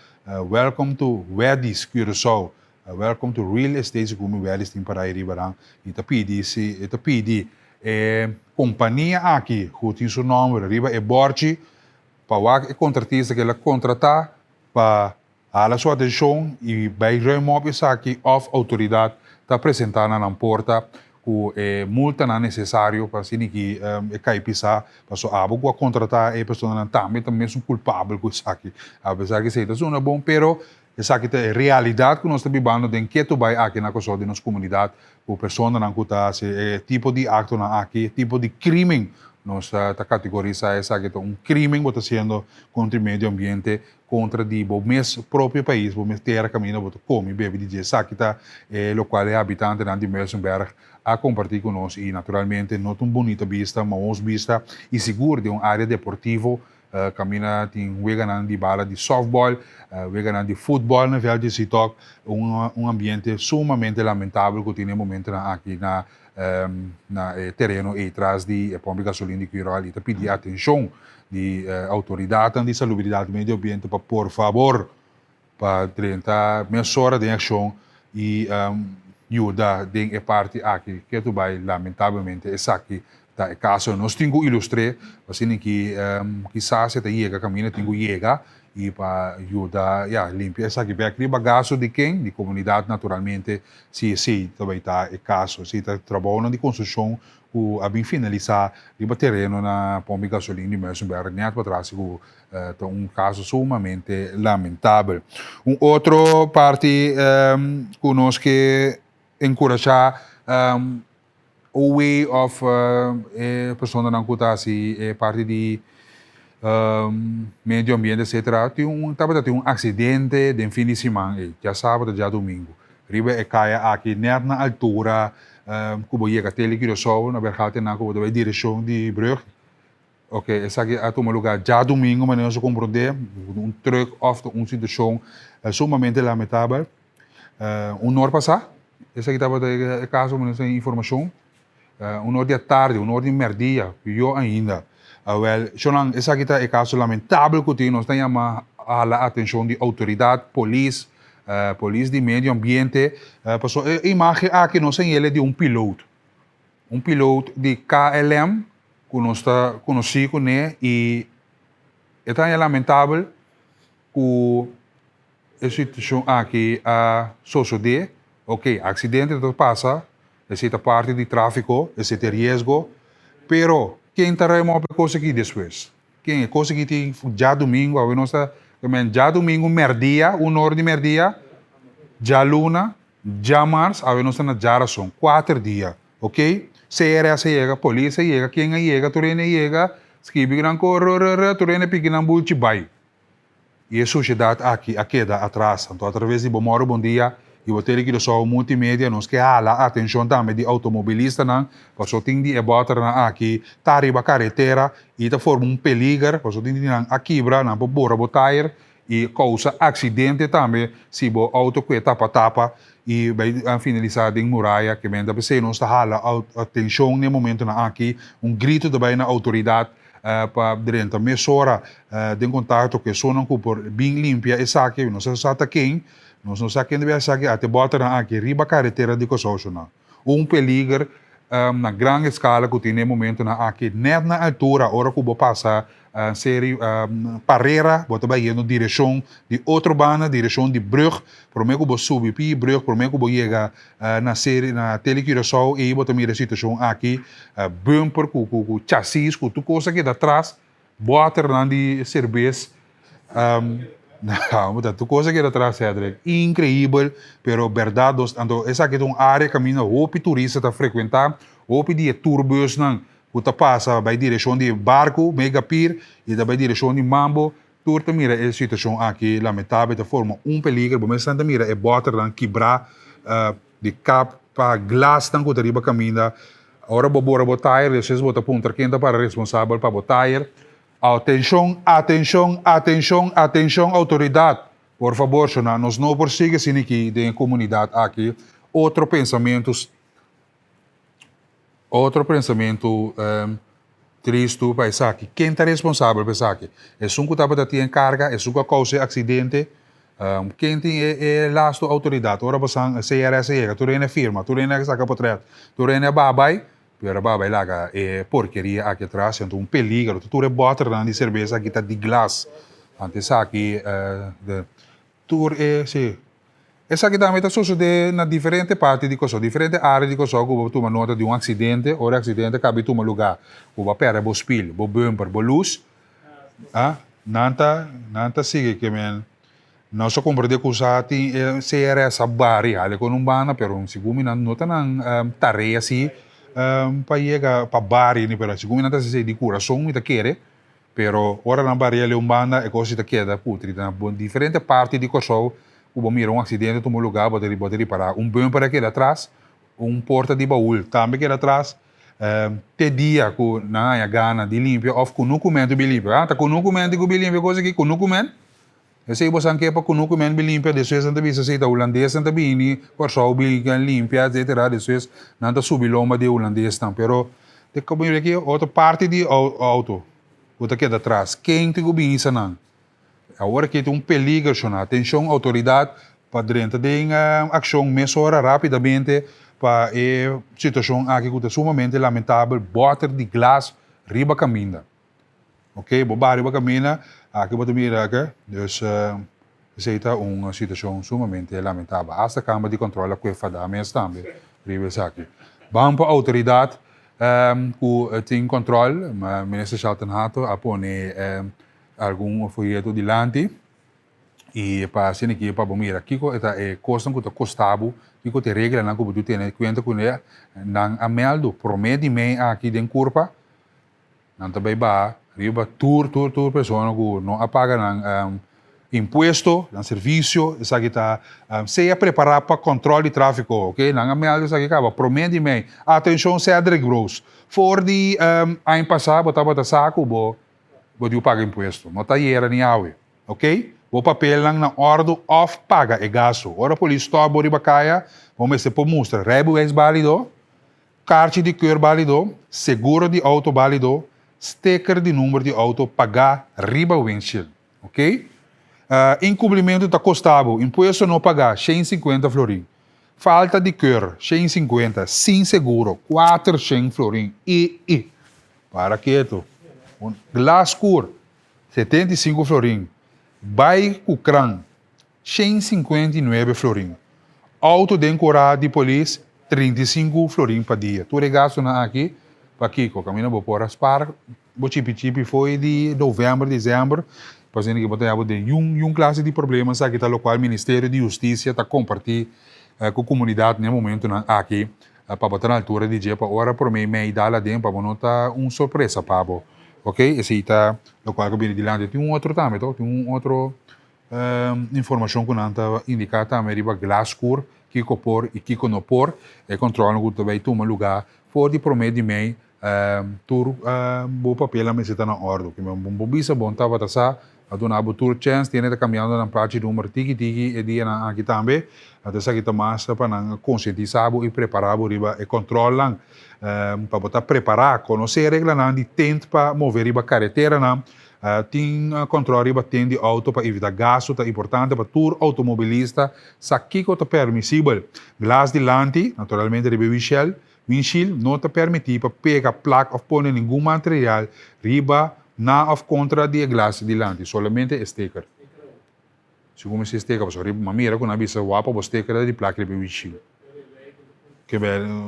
welcome to Wedis Curaçao, welcome to real estate como Wedis tem para aí ribarão e tá pedindo companhia aqui que tem seu nome riba é Borchi para o contratista que ela contratar para a sua atenção e vai remover isso aqui of autoridade está apresentando na porta com multa não necessário para se que cai pisar para só a contratar a pessoa também são culpável com isso aqui apesar que seja não é bom pero isso aqui é realidade que nós estamos vivendo de que tu vai aqui na coisa de nossa comunidade com pessoa não cuta tipo de acto na aqui tipo de crime nós categoriza essa que é crime que está sendo contra o meio ambiente, contra o mesmo próprio país, o mesmo terra caminho, que come, bebe, diz, essa que está, o qual é habitante de Muizenberg, a compartilhar conosco e naturalmente não tão bonita vista, mas vista e seguro de uma área deportiva, caminha tem vegan de bala de softball, vegan de futebol na Vel de Sitok, ambiente sumamente lamentável que tem no momento aqui na terreno e atrás de pompa de gasolina de Curoil e pedir atenção de autoridade de salubridade do meio ambiente para por favor para tentar melhorar de ação e ajudar de parte aqui que tu vai lamentavelmente essa aqui tá caso nós temos ilustrar assim que quizás se chega caminho tenho chega e para ajudar limpar essa aqui para criar bagaço de quem de comunidade naturalmente se também tá é caso se tá trabalhando de construção o a bem finalizar o terreno na pompa de gasolina de Muizenberg net para trás caso sumamente lamentável outro parte conosco que encorajar o way of pessoa não cuta assim parte de meio ambiente etc. Tem acidente de fim de semana já sábado já domingo riba caia aqui na altura como ia que tele que só na verdade na como da direção de Brugge ok essa aqui a tomar lugar já domingo mas não se compreender truck of situação sumamente lamentável hora passar essa aqui estava de caso mas sem informação hora de tarde hora de meio-dia pior ainda well, essa aqui é caso lamentável que nós temos a atenção de autoridade, polícia de meio ambiente, a imagem aqui nós temos ele de um piloto de KLM que nós está conhecido né e é tão lamentável que a situação aqui sucede, ok, acidente passa, essa é parte de tráfico, esse é risco, pero quem está removendo conseguir depois? Quem conseguir já domingo, a nós já domingo, merdia, hora de merdia, já luna, já março, a nós na já são 4 dias, ok? CRA chega, polícia chega, quem chega, turene chega, esquive gran correr, turene pequena bulti vai. E a sociedade aqui queda atrás, então através de bom dia e o televisor multimédia nos que hala a atenção também de automobilista não, porque tem de botar na aqui tá riba carretera e tá forma peligro, porque tem de a quebra na bora botar e causa acidente também se o auto que tapa e vai finalizar em muralha que vem da PC nós tá hala atenção no momento na aqui grito também na autoridade para durante a mesora de contato que sonam por bem limpia e saque nós só quem nós não sabemos deve saque até botar aqui riba carretera de coisa peligro na grande escala que tem no momento na aqui net na altura hora que vou passar série parreira bota vai na direção de outra bana direção de brug por meio que vou subir pi brug por meio que vou chegar na série na televisão e bota mira situação aqui bumper com chassis com tudo coisa que atrás bota na de cerveja não, tu coisa que atrás Cedric, incrível, pero verdade, então essa aqui é uma área que caminha, ou turista tá frequentar, ou de turbos não, o tá passa vai direção de barco, mega pier, e da vai direção de mambo, turta mira essa situação aqui lamentável, da forma peligro, mas santa mira é botar lá quebrar de capa glass não que riba caminha, agora bora botar, vocês botar ponta quente para responsável para botar. Atenção, atenção, atenção, atenção, autoridade. Por favor, nós não prosseguimos aqui da comunidade aqui. Outro pensamento triste para isso aqui. Quem está responsável por isso aqui? É um que está em carga, é um que causa acidente. Quem tem é a autoridade. Ora, você CRS, tu é firma, tu é saca potret, tu é babai. Pero babai lá é porqueria aqui atrás, então peligro. Tu é botar de cerveja aqui tá de glass. Antes aqui tour é sim. Essa aqui também está sucedendo na diferente parte de coisa, diferente área de coisa. Que tu nota de acidente, ou acidente cabe tu lugar. O papel, o spil, o bumper, o luz. Nanta sigue que men. Não só compreender que usar tem CRS a barri, ale com bana, pero segundo não nota não tarefa assim. Para chegar para barri ni para segundo não se de coração e querer pero ora na barri ali banda é coisa que queda putri na diferente parte de coração o mira acidente no lugar pode parar bumper aqui atrás porta de baú também aqui atrás te dia com na gana de limpar ou com documento de limpar tá com documento de limpar coisa que com documento esse aí você quer para com documento de limpar depois anda bisa se da holandês anda bini por só obriga limpar etc depois nada subir loma de holandês tam pero de como aqui outra parte de auto outra aqui atrás quem tem bem isso não agora que tem peligro chama atenção autoridade para dentro de ação mesura rapidamente para a situação aqui que é sumamente lamentável botar de glass riba caminha ok bobar riba caminha aqui vou mirar aqui dus essa é uma situação sumamente lamentável hasta a Câmara de Controle que faz mas também riba aqui vamos para a autoridade que tem controle mas o ministro Shelton Hato apone algum folheto dilante e para assim aqui para mira aqui é custo que custavo que te regra não que tu tem conta com ele não ameldo promete me aqui dentro curva não também ba riba tour pessoa que não apaga imposto não serviço isso aqui tá se é preparar para controle de tráfego ok não ameldo isso aqui acaba promete me atenção Cedric Gross for de ano passado botava saco vou pagar imposto não tá era nem awe ok o papel na ordem of paga é gasto. Ora polícia está a ribacaia, vamos ver se mostra rebo é válido, carta de cor válido, seguro de auto válido, sticker de número de auto pagar riba windshield, ok? Incumprimento da costavo, imposto não pagar, 150 florim. Falta de cor, 150, sem seguro, 400 florim. E para quieto, glass cor, 75 florim. Vai o crã, 159 florim. Auto decorado de polícia, 35 florim para dia. Tu regasto na aqui, para Kiko, caminho vou por aspar, o chip foi de novembro, dezembro, fazendo que botava de classe de problemas aqui tá local Ministério de Justiça tá compartilhando com a comunidade no momento aqui para botar na altura de dia para hora por mim me dá lá dentro para notar surpresa para ok? Esse está no qual que de lá tem outro também, tem outro informação que não está indicada também riba glass cor Kiko por e Kiko no por, e controlam que também toma lugar, for de promete mei, tur bo papel me seta na ordem, que meu bisa bom tava tasa, a dona tur chance tiene caminhando na parte número tiki e dia na aqui também, até sa kita massa para na conscientizar e preparar riba e controlam para botar preparar, conhecer regra na de tent para mover riba carretera na tem controle riba tem de auto para evitar gasto, tá importante para tur automobilista, sa kiko tá permissível, glass de lante, naturalmente riba windshield não está permitido para pegar placa ou pôr nenhum material riba na ou contra de glass de lante, somente sticker. Se como se sticker, você riba mamira com a bisa wapa, você sticker de placa riba windshield. Que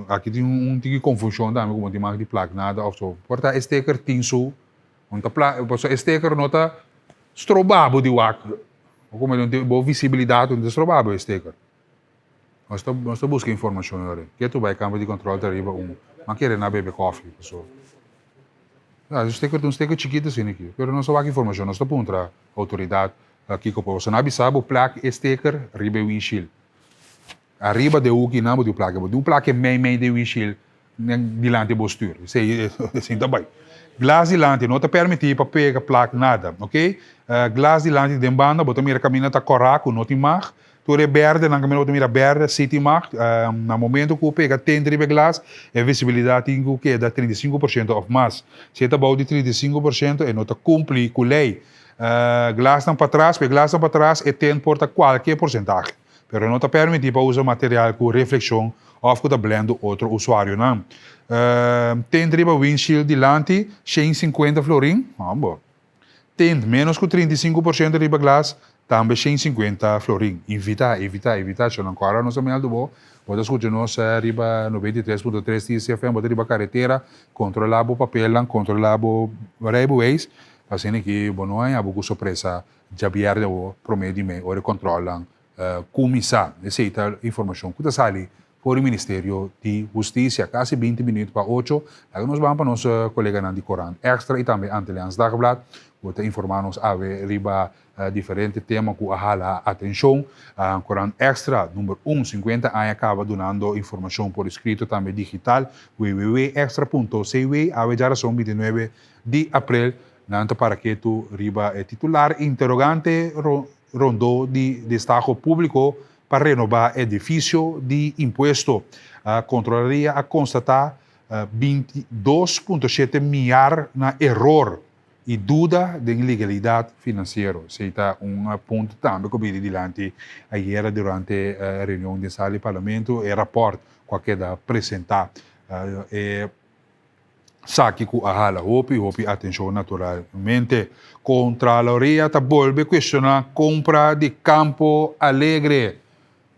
aqui tem tem confusão também com o de placa nada ou so. Porta sticker tem so, onde placa, você sticker nota strobabo de wak. Ou como não tem boa visibilidade onde strobabo sticker. Nós estamos buscando informação agora. Que tu vai campo de controle arriba mas querer na beber coffee, pessoal. Ah, um sticker chiquito assim aqui. Pero não só aqui informação, nós estamos contra a autoridade aqui que você não sabe o plaque sticker arriba windshield. Arriba de o que não de plaque, do plaque meio de windshield dilante postura. Sei assim também. Glass de lante não te permite para pegar plaque nada, ok? Glass de lante de banda, bota mira caminha tá coraco, não te mar. Tu é verde, na caminho tu mira verde, city mark, no momento que tu pega 10 ribe glass, a visibilidade tem que dá 35% of mais. Se está bom de 35% e não te cumpre com a lei. Glass não para trás, e tem porta qualquer porcentagem. Pero não te permite para usar material com reflexão ou que tá blendo outro usuário, não. Tem ribe windshield de lante, 150 florim, bom. Tem menos que 35% de ribe glass, também 150 florim. Evitar, se não corre, não se me aldo pode escutar nós riba 93.3 TCFM, pode riba carretera, controlar o papel, controlar o railways, assim que, bom, não é algo surpresa, já vier o promedio me, ou controlam, comissar, essa informação que está ali por o Ministério de Justiça, quase 20 minutos para 8, aí nós vamos para nosso colega de Coran Extra e também Antillians Dagblad, para informar-nos a riba diferente tema que a atenção. Coran Extra, número 150, aí acaba donando informação por escrito, também digital, www.extra.cw, a geração 29 de abril, nanto para que tu riba titular, interrogante, rondou de destaque público para renovar edifício de imposto. A Controlaria a constatar 22,7 milhar na erro e dúvida de ilegalidade financeira. Seita ponto também que eu dilante ayer durante a reunião de sala do parlamento e rapport que da apresentar. Saque que a hala hopi atenção naturalmente. Contraloria ta volve questionar compra de Campo Alegre.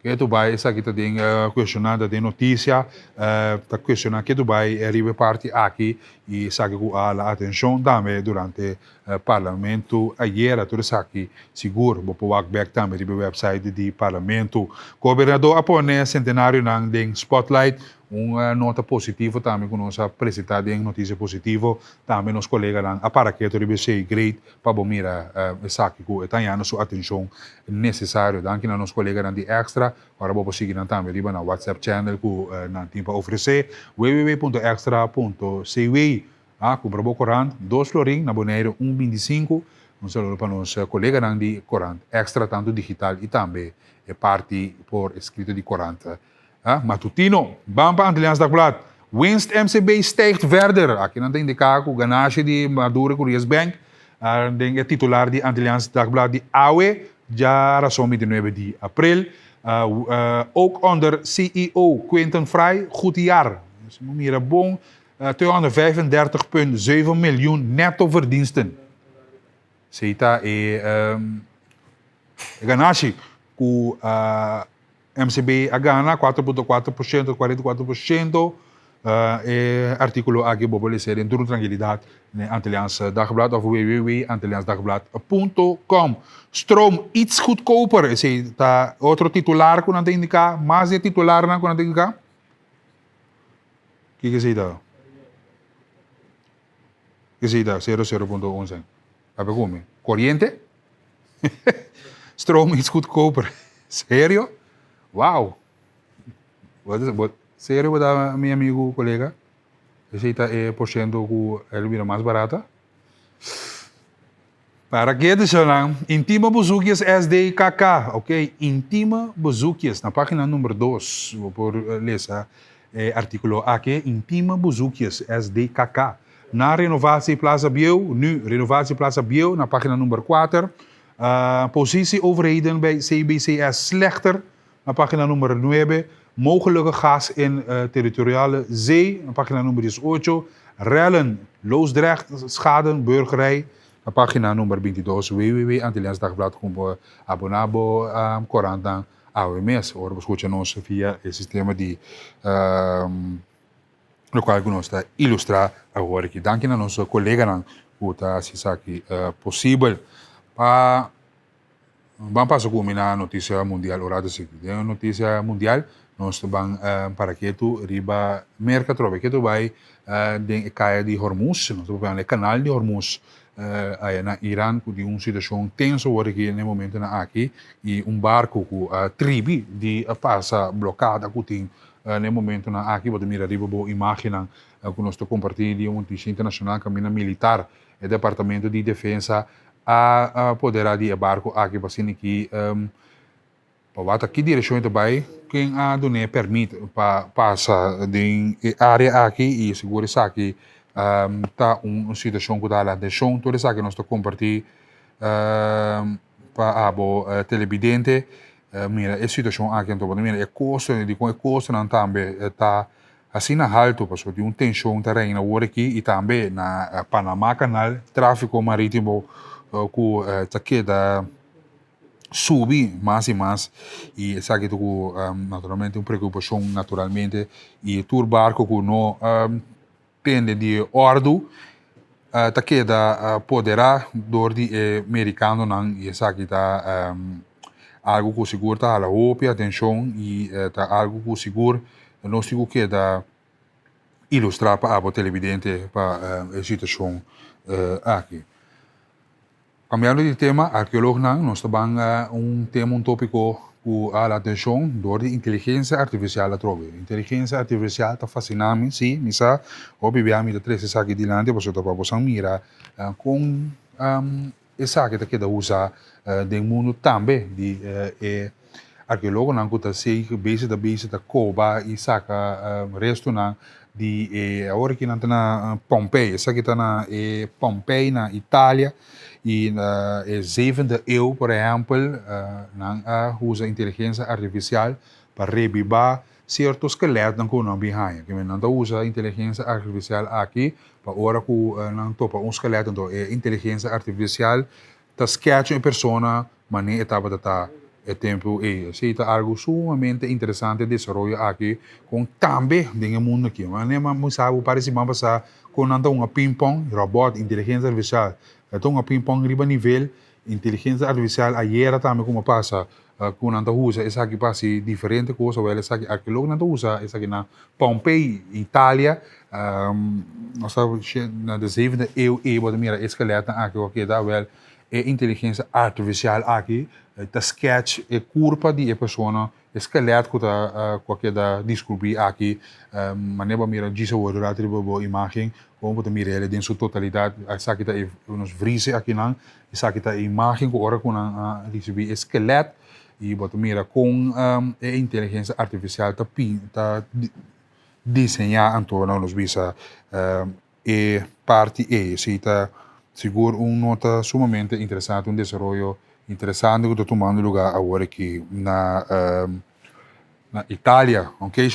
Que tu vai, essa aqui tá tem questionada de notícia, tá questionar que tu vai arriba parte aqui e sabe que a atenção também durante parlamento ayer tu sabe seguro vou pôr back também no website do parlamento. Governador apone centenário nang ding spotlight nota positiva também com nossa apresentada em notícia positiva também nos colegas nang aparaqueto de BC great para bom mira sabe que tá sua atenção necessário danke na nos colegas nang de extra agora vou seguir também riba na WhatsApp channel que nang tem para oferecer www.extra.cw compra o Coran 2 florim na Bonaire 1,25 saludo para nos colegas nang de Coran Extra tanto digital e também é parte por escrito de Coran. Matutino, Bamba Antillians Dagblad. Winst MCB stijgt verder. Aqui não tem indicado o ganasje de Maduro Curias Bank. É titular de Antillians Dagblad de AUE, já razão 29 de abril. Ook onder CEO Quentin Frey, goed jaar. Mira bom, 235,7 miljoen netto verdiensten. Seita ganasje com MCB a gana 4,4%, 44%. Artículo aqui vou publicar em toda tranquilidade na Antillians Dagblad of www.antilliansdagblad.com. Stroom iets goedkoper. Tá outro titular que não tem indicar, mais de titular não tem indicar. O que é isso? Que é isso? 00,11. Sabe como? Corriente? Stroom iets goedkoper. Sério? Wauw. Sério, meu amigo, colega? Receita é por cento que é mais barata? Para que deixa lá? Intima Bezoekjes SDKK, ok? Intima Bezoekjes, na página número 2, vou por lezer artículo aqui, Intima Bezoekjes SDKK. Na Renovatie Plaza Biel, nu Renovatie Plaza Biel, na página número 4. Positie overheden bij CBCS slechter, na página número 9. Mogelijke gas in territoriale zee, na página número 18. Rellen, Loosdrecht, schade, burgerij. Na página número 22, www.antilliansdagblad.com, abonabo, Corantan, AWMS. Ora, escucha-nos via o sistema de no qual nós está ilustrar agora aqui. Danke a nossa colega que está aqui possível para vamos passar com a notícia mundial orada seguinte. A notícia mundial nós vamos para que tu riba merca trove que tu vai den caia de Hormuz, nós vamos no canal de Hormuz aí na Irã de uma situação tensa agora aqui no momento na aqui e barco com tribo de passa blocada que tem no momento na aqui vou mirar riba boa imagem que nós estamos compartilhando de uma notícia internacional caminho militar e departamento de defesa a poder de barco aqui para assim que para que direção também quem a doné permite para passar de área aqui e segura isso aqui tá uma situação que dá lá de chão toda essa que nós estamos compartilhando para a televidente mira a situação aqui então mira é custo não também tá assim na alto passou de tensão terreno agora aqui e também na Panamá Canal tráfego marítimo que tá queda subir mais e mais e sabe que naturalmente preocupação naturalmente e tur barco que não pende de ordo tá queda poderá dor de americano não e sabe que tá algo que seguro tá a ópia atenção e tá algo que seguro não seguro que dá ilustrar para a televidente para a situação aqui. Cambiando de tema, arqueólogo nós estamos tema tópico que a atenção de inteligência artificial a trove. Inteligência artificial está fascinando, sim, misa, obviamente, três aqui dilante, você está para mira com essa que está usa do mundo também de arqueólogo não está sei que base da coba e saca resto não de agora que não está na Pompeia, essa que está na Pompeia na Itália e na 7e eeuw, por exemplo, usa inteligência artificial para reviver certos esqueletos que não behind. Que não usa inteligência artificial aqui para hora que não topa esqueleto, então inteligência artificial está sketch uma pessoa, mas nem etapa da tempo é algo sumamente interessante desenvolver aqui com também no mundo aqui. Mas nem sabe parece mais passar com uma ping-pong robot inteligência artificial. Então uma ping-pong riba nível inteligência artificial ayer também como passa com não usa essa aqui passa diferente coisa ou essa aqui arqueólogo não usa essa aqui na Pompeia Itália nós estamos na 7e eeuw bota mira esqueleto aqui dá well inteligência artificial aqui tá sketch curva de pessoa esqueleto que tá qualquer da descobrir aqui maneira mira disso o durante a imagem como pode mirar ele em sua totalidade essa aqui tá nos vrise aqui não essa aqui tá a imagem que agora com a receber esqueleto e pode mirar com inteligência artificial tá desenhar então nos visa e parte se tá seguro nota sumamente interessante desenvolvimento interessante que está tomando lugar agora aqui na Itália, ok,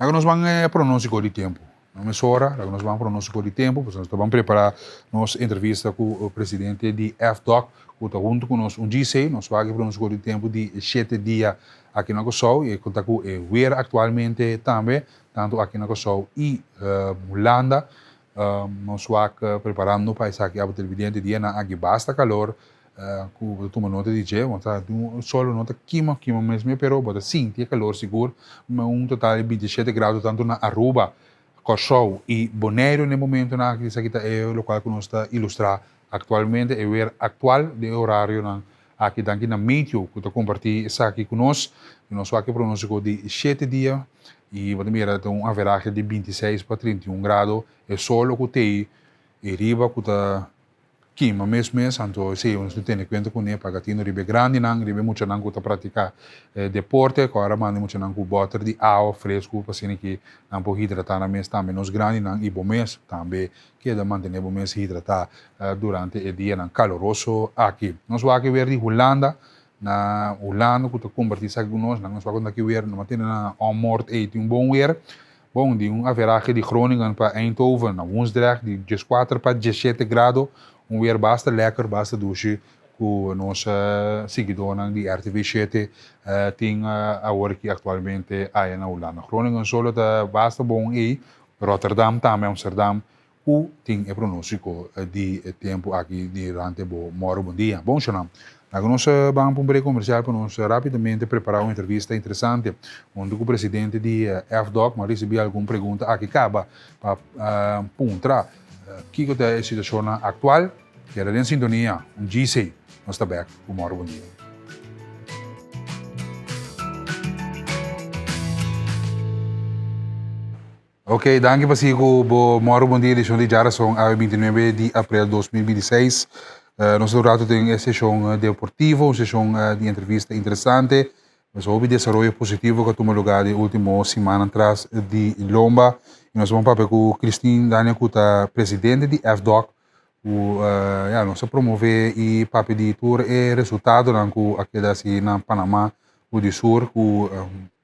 nós vamos pronóstico de tempo. Não é hora, nós vamos pronóstico de tempo, nós vamos preparar nossa entrevista com o presidente de FDOC, que está junto com nós dia, nós vamos pronóstico de tempo de 7 dias aqui na Kosovo, e conta com o ver atualmente também, tanto aqui na Kosovo e Holanda, nós vamos preparando para essa aqui a televidente dia na aqui basta calor, que toma nota de dia, solo nota quima mesmo, pero bota sim, tem calor seguro, total de 27 graus tanto na Aruba, Kosovo e Bonaire no momento na que aqui é o local que nós está ilustrar atualmente é o atual de horário aqui daqui na Meteo que está compartilhando isso aqui conosco, nós vamos pronóstico de 7 dias e wat meer dat um average de 26 para 31 graus é solo que tem e riba que tá quima mesmo então se uns não tem conta com né para tino ribe grande não ribe muito não que tá praticar deporte agora manda muito não com water de água fresco para ser que não pode hidratar na mês também nos grande não e bom mês também que da manter bom mês hidratar durante o dia não caloroso aqui nós vamos aqui ver de Holanda na Holanda que tá convertir com nós nós vamos aqui ver não tem na Amort bom weer. Bom, de average de Groningen para Eindhoven, na woensdag, de 14 para 17 graus, weer basta lekker, basta douche, com nossa seguidora de RTV7, tem a hora que atualmente aí na Holanda. Groningen solo tá basta bom e Rotterdam também, Amsterdam, que tem o pronóstico de tempo aqui durante o bom dia. Bom, Xanam. Agora nós vamos para um break comercial para nós rapidamente preparar uma entrevista interessante onde o presidente de FDOC vai receber alguma pergunta aqui acaba para pontuar que é a situação atual que era em sintonia GC nós está back bom dia. Ok, danke para si ko bom dia edição de Jarason a 29 de abril de 2026. Nós durante uma sessão deportiva, uma sessão de entrevista interessante. Nós houve desenvolvimento positivo que tomou lugar na última semana atrás de Lomba. E nós vamos para com Christine Daniel, que é presidente de FDOC, nós promover e para de tour e resultado que aqui assim na Panamá, o de Sur, o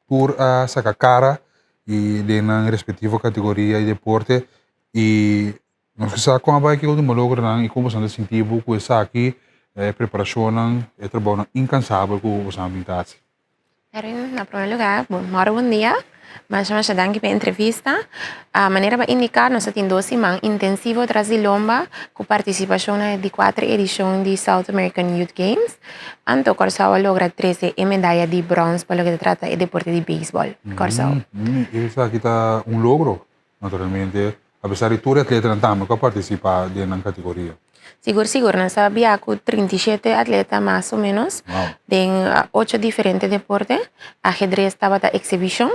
tour a Sacacara e na respectiva categoria de deporte e nós sabemos como vai que o logro e como são sensitivo com essa aqui preparação e trabalho incansável com os ambientes. Em primeiro lugar, bom dia. Mas chama danke pela entrevista. A maneira para indicar, nós temos 2 semanas intensivo atrás de Lomba, com participação de 4 edições de South American Youth Games. Anto Corsao logra 13 medalha de bronze para o que trata de deporte de beisebol. Corsao. Isso aqui está logro, naturalmente. Apesar de todo atleta também que participa na categoria. Seguro. Nós sabíamos que 37 atletas mais ou menos, de 8 diferentes deportes. Ajedrez estava na exhibition.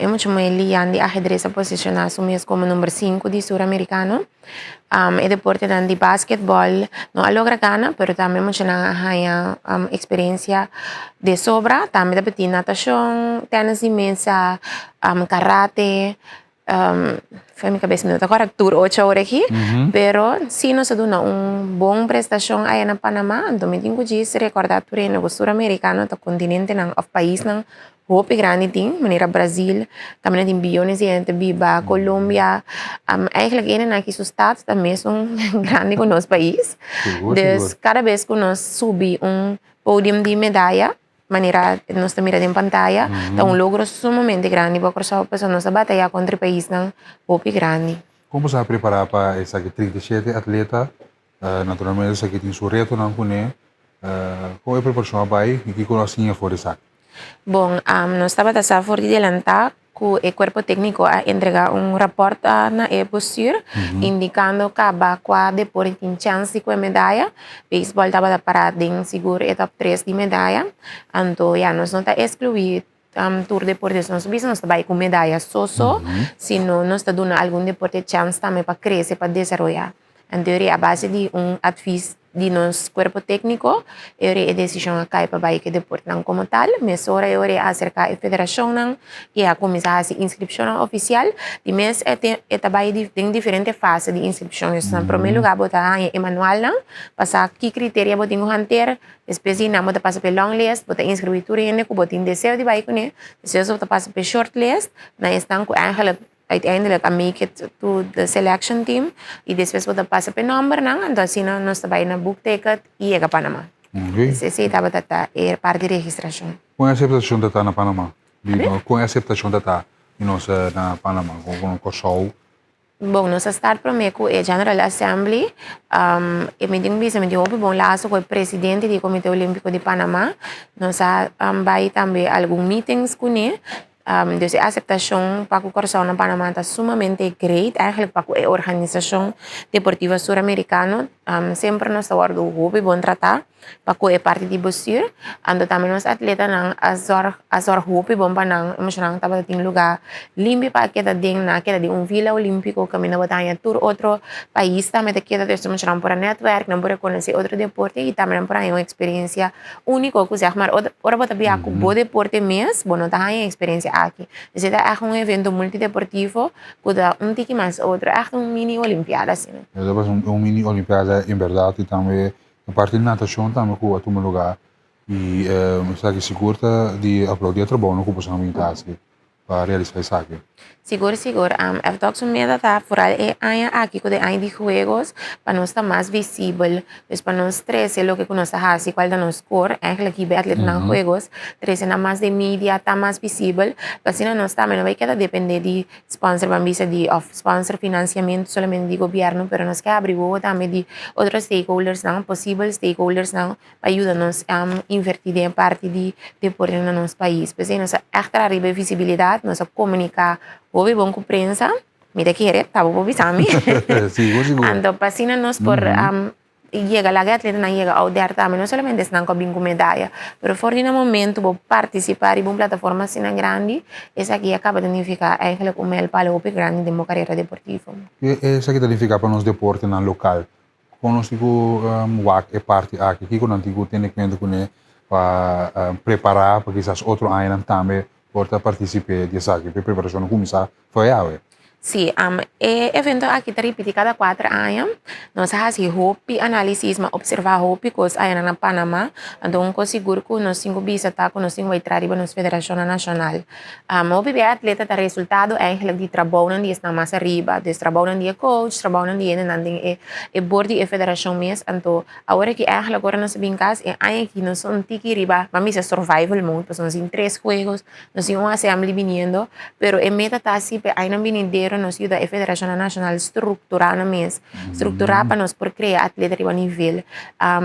É muito mais de ajedrez a posicionar-se como número 5 de sul-americano. É deporte de basquetebol, não logra ganhar, mas também muito na experiência de sobra. Também de natação, tênis de mesa, karate. Foi minha cabeça minuto agora tour 8 horas aqui, pero se nós damos boa prestação aí na Panamá, então me tenho que recordar que no sul-americano, no continente, no país, no hope grande tem, maneira Brasil, também tem bilhões de gente, Biba, Colômbia, eigenlijk aqui os estados também são grandes com nosso país. Então, cada vez que nós subimos pódio de medalha, maneira nós miramos em pantalla, então logro sumamente grande, porque nós batalhamos contra o país não pouco grande. Como você vai preparar para essa 37 atleta? Naturalmente, essa aqui tem seu reto não conhece. Qual é a preparação para aí e que conhecimento for essa? Bom, nós estamos a for de adelantar que o corpo técnico a entregar rapport na postura, indicando que qual depois tem chance de medalha. Beisebol estava parado em seguro etapa 3 de medalha. Então, nós não está excluído tour deporte nós não está com medalha só, senão nós está dando algum deporte chance também para crescer, para desenvolver. Então, a base de adviso de nosso corpo técnico, a decisão a cair para que deporte não como tal, mas agora acerca da federação e a começar a inscrição oficial, e mês tem diferentes fases de inscrição. Em primeiro lugar, botar em manual não, passar que critério botar em ter, depois não botar passar pela long list, botar inscrever tudo ainda, botar em desejo de baixo né, depois botar passar pela short list, na estão com uiteindelijk make it to the selection team e depois você passa para o número não então assim nós trabalhamos na book ticket e chega a Panamá. Esse estava a parte de registração. Com a aceitação da na Panamá, com a aceitação da na Panamá, com o Corsao. Bom, nós start primeiro é General Assembly, e me deu bom laço com o presidente do Comitê Olímpico de Panamá. Nós vai também alguns meetings com ele. Dus a aceitação para o Coração na Panamá está sumamente great. Eigenlijk para a Organização Deportiva Sul-Americana sempre nós estamos muito bom tratar para a parte de bestuur. E também os atletas não azor muito bom para não emocionar estava em lugar limpo para que da ding na que da vila olímpico caminho botar tour outro país também que da temos emocionar por network não por conhecer outro deporte e também por aí uma experiência única que zeg maar ora botar bem com bom deporte mesmo bom não tá aí experiência aqui. Dus het is echt een evento multideportivo, que tiki mais outro, echt een mini-Olimpiada, assim. Dat was mini-Olimpiada in verdade e também a parte de natação também com outro lugar e está que segura de aplaudir trabalho com posição mental para realizar isso aqui. Seguro. Eu estou com medo da furar aqui com de de juegos para nós estar mais visível. Então, para nós 13, o que nós fazemos, qual é o nosso score, eigenlijk aqui atleta na juegos, 13 na mais de mídia, está mais visível. Assim, nós também não vai quedar depender de sponsor, de sponsor financiamento somente do governo, mas nós queremos abrir também de outros stakeholders, não, possíveis stakeholders, não, para ajudar-nos a investir em parte de deporte no nosso país. Porque nós extra arriba visibilidade, nós comunicar Houve bom com prensa, me de querer, tá bom bisami. Seguro. Ando pasina nos por llega la atleta na llega ao der também não somente não com bingo medalha, pero for no momento vou participar em uma plataforma assim grande, essa aqui acaba de significar eigenlijk o meu palo grande de minha carreira deportiva. Essa que significa para nós deporte na local. Conosco WAC é parte aqui, que quando antigo tem que ver com para preparar para que essas outros ainda também porta participar dessa aqui, para preparação começar foi a Sim, evento aqui está repetido cada 4 anos. Nós fazemos hopi análise, observar hopi coisas aí na Panamá. Então, eu seguro que nós temos visita, que nós temos entrar na Federação Nacional. Hopi é atleta da resultado é de trabalho na na mais arriba, de trabalho na coach, trabalho na é board e federação mesmo. Então, agora que agora nós brincamos é aí que nós somos tiki riba, vamos a survival mode, porque nós temos 3 jogos, nós temos uma assembly vindo, pero é meta tá assim, aí não vindo nos ajuda a Federação Nacional estruturar na mesa, estruturar para nós por criar atleta de nível.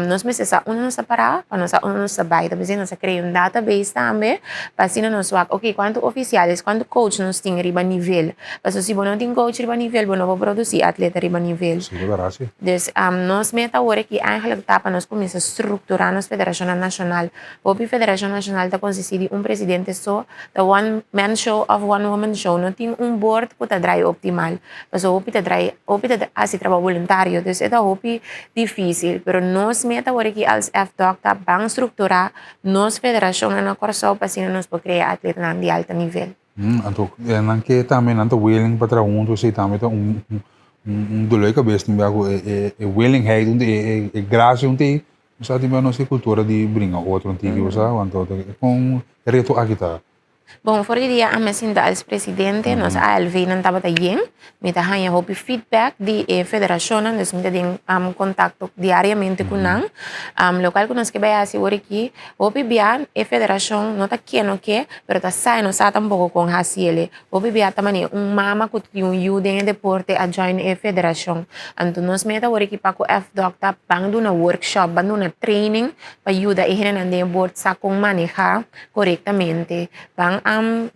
Nós precisamos nos separar, para nós nos baita, mas nós criar um database também, para assim nós ver, ok, quanto oficiais, quanto coach nós temos de nível, para se não tem coach de nível, não vou produzir atleta de nível. Sim, é verdade. Então, nós meta agora que eigenlijk tá para nós começar a estruturar nos Federação Nacional. A Federação Nacional está consiste de presidente só, the one man show of one woman show, não tem board que está optimal. Mas o hopi te assim trabalho voluntário, então é hopi difícil, pero nós meta agora que als FDOC tá bem estruturar nos federação na Coração para assim nós poder criar atleta de alto nível. Então, não que também não tô willing para trabalhar você também tá dolor cabeça também é willing é graça tem sabe também nossa cultura de brincar outro antigo sabe então com reto aqui tá. Bom, vorige dia a me sinta als presidente, nós ALV não estava bem, me tá ganhando hopi feedback de federação, nós me tem contato diariamente com nang, local que nós que vai assistir aqui, hopi bia federação não tá querendo que, pero tá sai não sabe tampouco com haciele, hopi bia também mama que tem ajuda em deporte a join federação, então nós me tá aqui para o FDOC tá bando na workshop, bando na training, para ajudar a gente a board sa com manejar corretamente, bang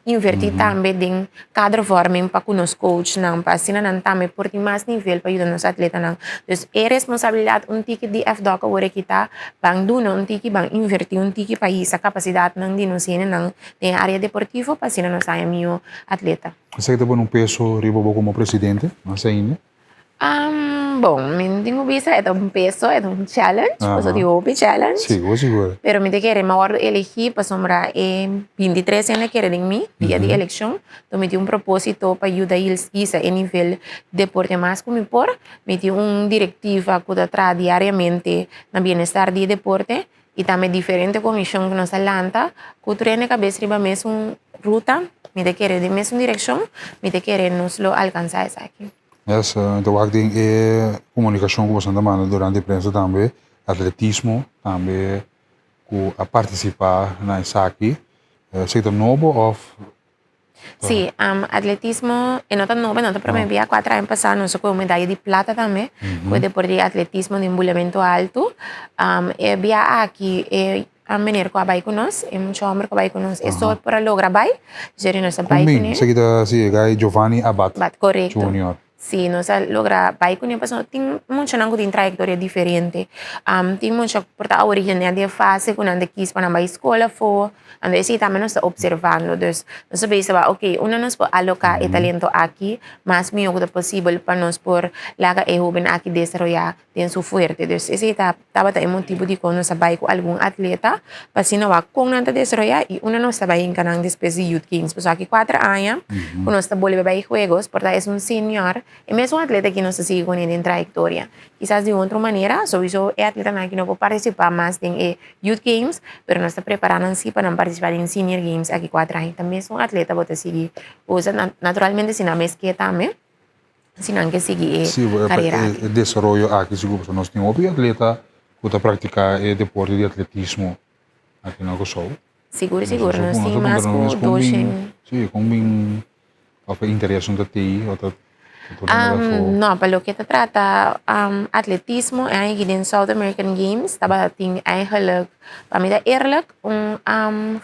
invertir também em cadro forming para que nos coach não para assim não também por mais nível para ajudar nos atletas não então é responsabilidade tiki de FDOC agora que tá bang duna tiki bang invertir tiki para essa capacidade não de nos não na área deportiva para assim não saia meu atleta. Você está bom peso riba como presidente, mas ainda? Bom, me tenho visto é peso, é challenge, pues digo challenge. Seguro. Pero me te quiere mejor elegir para sombra 23 anos quiere en mí, día de elección. Então me dio propósito para ayudar isso a nível deporte mais como por, me dio directiva que tra diariamente na bienestar de deporte e também diferente comissão que nos alanta, que treina cabeça riba mesmo ruta, me te quiere de mesma direção, me te quiere nos lo alcançar isso aqui. Então, aqui é comunicação com você também durante a prensa também, atletismo também, a participar na aqui, seja novo ou Sim, atletismo, não está novo, não está para mim, 4 anos passados, nós com medalha de plata também, com o deporte de atletismo de embulamento alto, via aqui, venir com a bai com nós, é muito homem com a bai com nós, é só para lograr bai, já nós a bai com Combin, ele. sa kita si Guy Giovanni Abad Bat, correcto. Junior. Sí, nos logra bai com ele, mas tem muito nango tem trajetória diferente. Tem muito porta a origem de fase quando ande quis para na escola for, ande esse também nós está observando, dus nós pensa, ok, uma nós pode alocar o talento aqui, mas melhor que possível para nós por laga é jovem aqui desarrollar tem su fuerte, dus esse está um motivo de quando nós bai com algum atleta, para se não há com nada desarrollar e uma nós está bai em canang depois de youth games, pues aqui 4 anos, quando nós está volver bai juegos, porta é um senior. É mesmo um atleta que não se sigue com ele em trajetória. Quizás de outra maneira, só isso é atleta que não pode participar mais em Youth Games, mas nós estamos preparando-se para participar em Senior Games aqui 4 anos. Também é um atleta que pode seguir. Usa naturalmente, se não é que também, se não quer seguir a carreira. O desenvolvimento aqui, segundo nós temos um atleta que está praticando o deporte de atletismo aqui na Kosovo. Seguro, nós temos mais com dois. Sim, com interesse da TI, no, para lo que te trata atletismo eigenlijk in South American Games, dat ting eigenlijk para mim eerlijk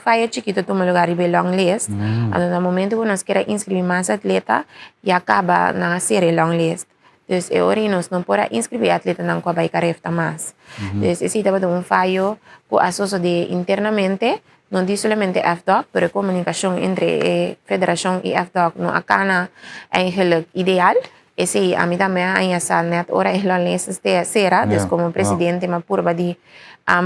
fire chiquito tu lugar e long list. No momento que nós queremos inscrever mais atleta e acaba na série long list. Dus agora nós não podemos inscrever atleta não com a baica refta mais. Dus esse é fallo que associa de internamente. Não diz somente FDOC, mas a comunicação entre a federação e FDOC não acaba eigenlijk ideal. Esse a mim também a sal net ora é lá nesses terceira, des como presidente mas por de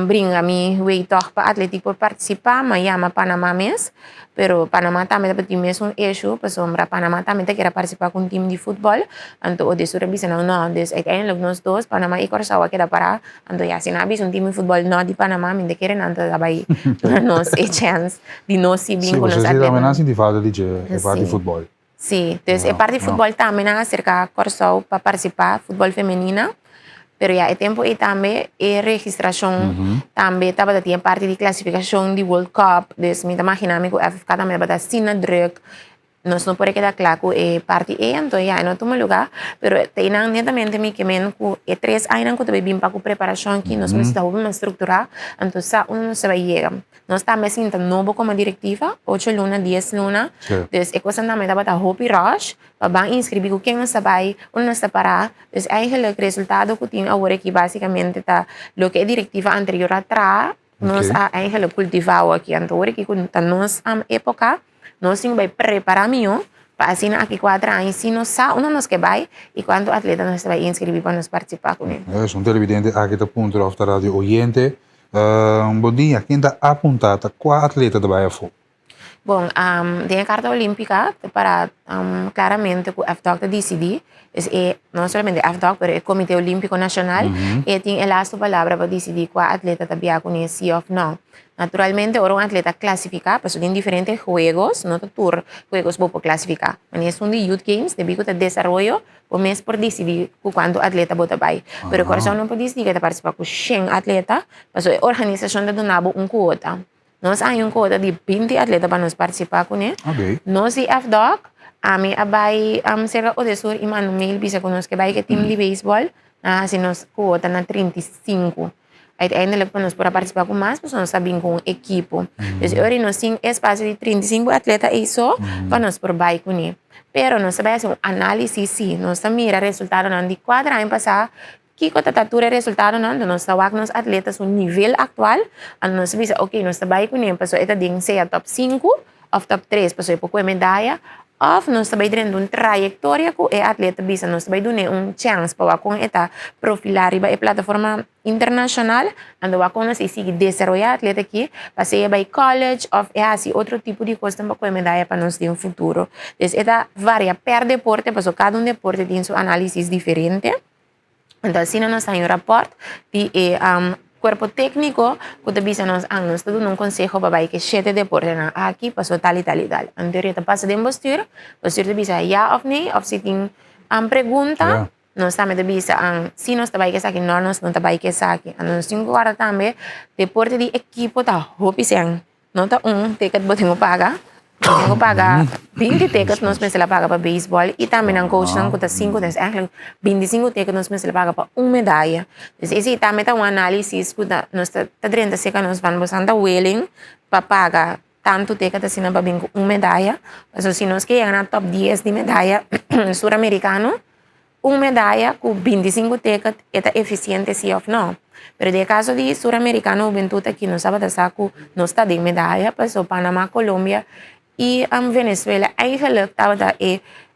brinca mi way toch para atlético por participar, mas chama Panamá mes, pero Panamá também tem mesmo issue, para sombra Panamá também quer participar com um time de futebol, então o desura bisa não, des eigenlijk nós dois Panamá e Curaçao quer para, então já se nabis um time de futebol não de Panamá, me querem então daí nós a chance de nós se bem com os atletas. Sim, você também não sente falta de parte de futebol. Sim, então a parte de futebol também acerca Curaçao para participar futebol feminina. Pero ya el tiempo y también registración también estaba de parte de clasificación de World Cup, dus me imagino que FK también va a sin druk. Nós não pode quedar claro que parte é então já não toma lugar, pero tem netamente me que men que é 3 anos que também bem para a preparação que nós precisamos uma estrutura, então só não se vai chegar. Nós também sinta novo como diretiva, 8 lunas, 10 lunas, dus é coisa também dá para hope rush, para inscrever quem não sabe, onde não está para, dus eigenlijk resultado que tem agora que basicamente tá lo que é diretiva anterior atrás, nós eigenlijk cultivado aqui, então agora que tá nós época nós temos que preparar melhor para assim aqui 4 anos, se nós sabemos onde nós que vai e quanto atleta nós vai inscrever para nós participar com ele. É um televidente aqui da ponto da rádio Oriente. Bom dia, quem está apontado, qual atleta vai a for? Bom, tem a carta olímpica para claramente que o FDOC decide, não somente o FDOC, mas o Comitê Olímpico Nacional, e tem a lasta palavra para decidir qual atleta está com esse ou não. Naturalmente, ahora un atleta clasifica, pues en diferentes juegos, no todos juegos puedo clasificar. Es un de Youth Games, de bico de desarrollo, o mes por decidir cuánto atleta bota vai. Pero corazón no puede decidir que participa con 100 atleta, pues la organización de donabo un cuota. Nos hay un cuota de 20 atletas para nos participar con él. Nos y FDOC, a mí abay cerca o de sur y mando mail bisa con nos que vai que team de béisbol, así nos cuota na 35. Uiteindelijk para nós para participar com mais, nós sabem com um equipo. Então, agora nós temos espaço de 35 atletas e só para nós por vai com ele. Pero nós sabemos um análise sim, nós mira resultado de 4 anos passados, que a tatura resultado nós sabemos nos atletas um nível atual, e nós sabemos, ok, nós vai com ele, pessoal, está dentro ser top 5 ou top 3, pessoal, pouco medalha, of nós também dentro de uma trajetória que o atleta bisa nós também dando chance para com esta profilar e a plataforma internacional ando va con nós e seguir desenvolver atleta aqui para ser by college of assim outro tipo de coisa para com medalha para nós ter um futuro. Então esta varia per deporte, porque cada deporte tem sua análise diferente. Então assim nós tem um rapport de cuerpo técnico que te bisa nos anos todo un consejo para que 7 deportes aqui pasó tal y tal y tal. Anteriormente pasa de postura te bisa ya of nee of sitting pregunta nós também te bisa si nos trabalha que aqui não nos não trabalha que aqui. Nós temos agora também deporte de equipo tá hopi sen não tá ticket boteng paga Tengo paga 20 tickets, nós meses paga para beisebol e também ang coach não custa 5, então eigenlijk 25 tickets nós meses paga para uma medalha. Então esse também tá análise que nós tá 30 seca nós vamos bastante willing para pagar tanto ticket assim para vir com uma medalha. Então se nós queremos na top 10 de medalha sul-americano, uma medalha com 25 tickets é eficiente sim ou não. Pero de caso de sul-americano, o Bentuta aqui no sábado saco não está de medalha, passou Panamá, Colômbia e Venezuela. Eigenlijk estava da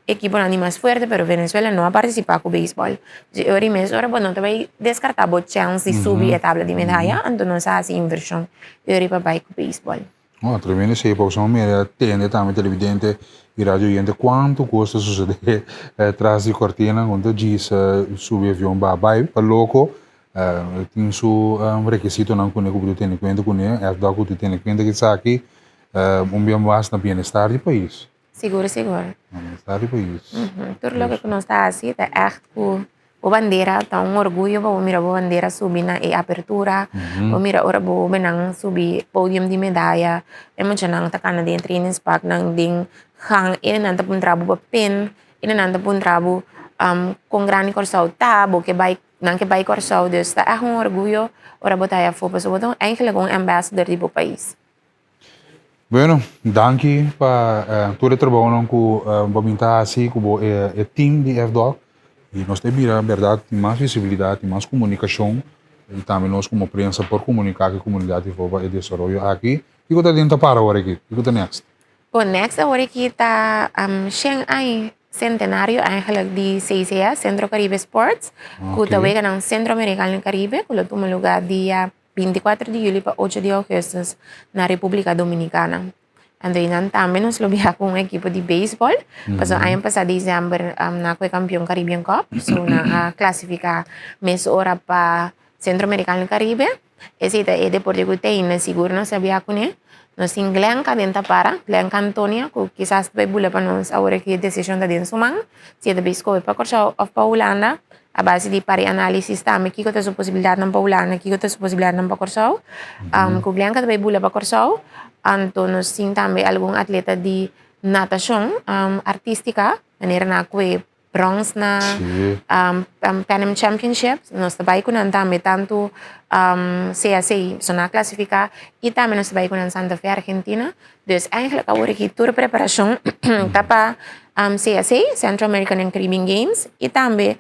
equipe não mais forte, pero Venezuela não participa com o beisebol. Eu mesmo agora não vai descartar a chance de subir a tabela de medalha, então não faz inversão. Eu vai com o beisebol. Oh, tremendo sei, porque são meio tende também televidente e radio gente quanto custa suceder atrás de cortina quando diz subir avião para louco. Tem su requisito não com o que tem em conta com ele, é do que tem em conta que está aqui bem basta bem-estar do país. Seguro. Bem-estar do país. Tudo o que nós está assim, é echt com a bandeira, tá orgulho para mira a bandeira subir na abertura, para mira ora bo benang subir podium de medalha, emocional tá kana de training park nang ding hang nanta pun trabu pa pen, nanta pun trabu com grande corsau tá, bo que vai não que vai corsau, dus tá é orgulho ora botar a fopa, so então eigenlijk um ambassador do país. Bueno, danke para todo o trabalho que vamos assim com o time de F-Dog e nós temos a verdade mais visibilidade, mais comunicação e também nós como prensa por comunicar com a comunidade e desenvolver aqui. E o que está dentro para agora aqui? E o que está next? O next agora aqui está Shanghai centenário eigenlijk de CCA, Centro Caribe Sports, que também é um Centro Americano Caribe, que toma lugar dia 24 de julho para 8 de agosto na República Dominicana. Então, também nós lobbyamos com uma equipe de beisebol, passou ano passado dezembro na campeão Caribbean Cup, so na classificar mês hora para Centro Americano Caribe. Esse é deporte que tem, seguro não sabia com ele. Nós temos Glenca dentro para, Glenca Antônia, que quizás vai bular para nós agora que a decisão da dentro sumang, se é de beisebol para Corchal of Paulana, a base de pare análise também, que tem a possibilidade não para Paulana, que tem a possibilidade não para Corchal, que Glenca vai bular para Corchal, então nós temos também algum atleta de natação artística, maneira na que bronze na Pan Am Championships, nós também também tanto CAC, so na classificar, e também nós também com Santa Fe, Argentina. Então, eigenlijk agora aqui toda a preparação está para CAC, Central American and Caribbean Games, e também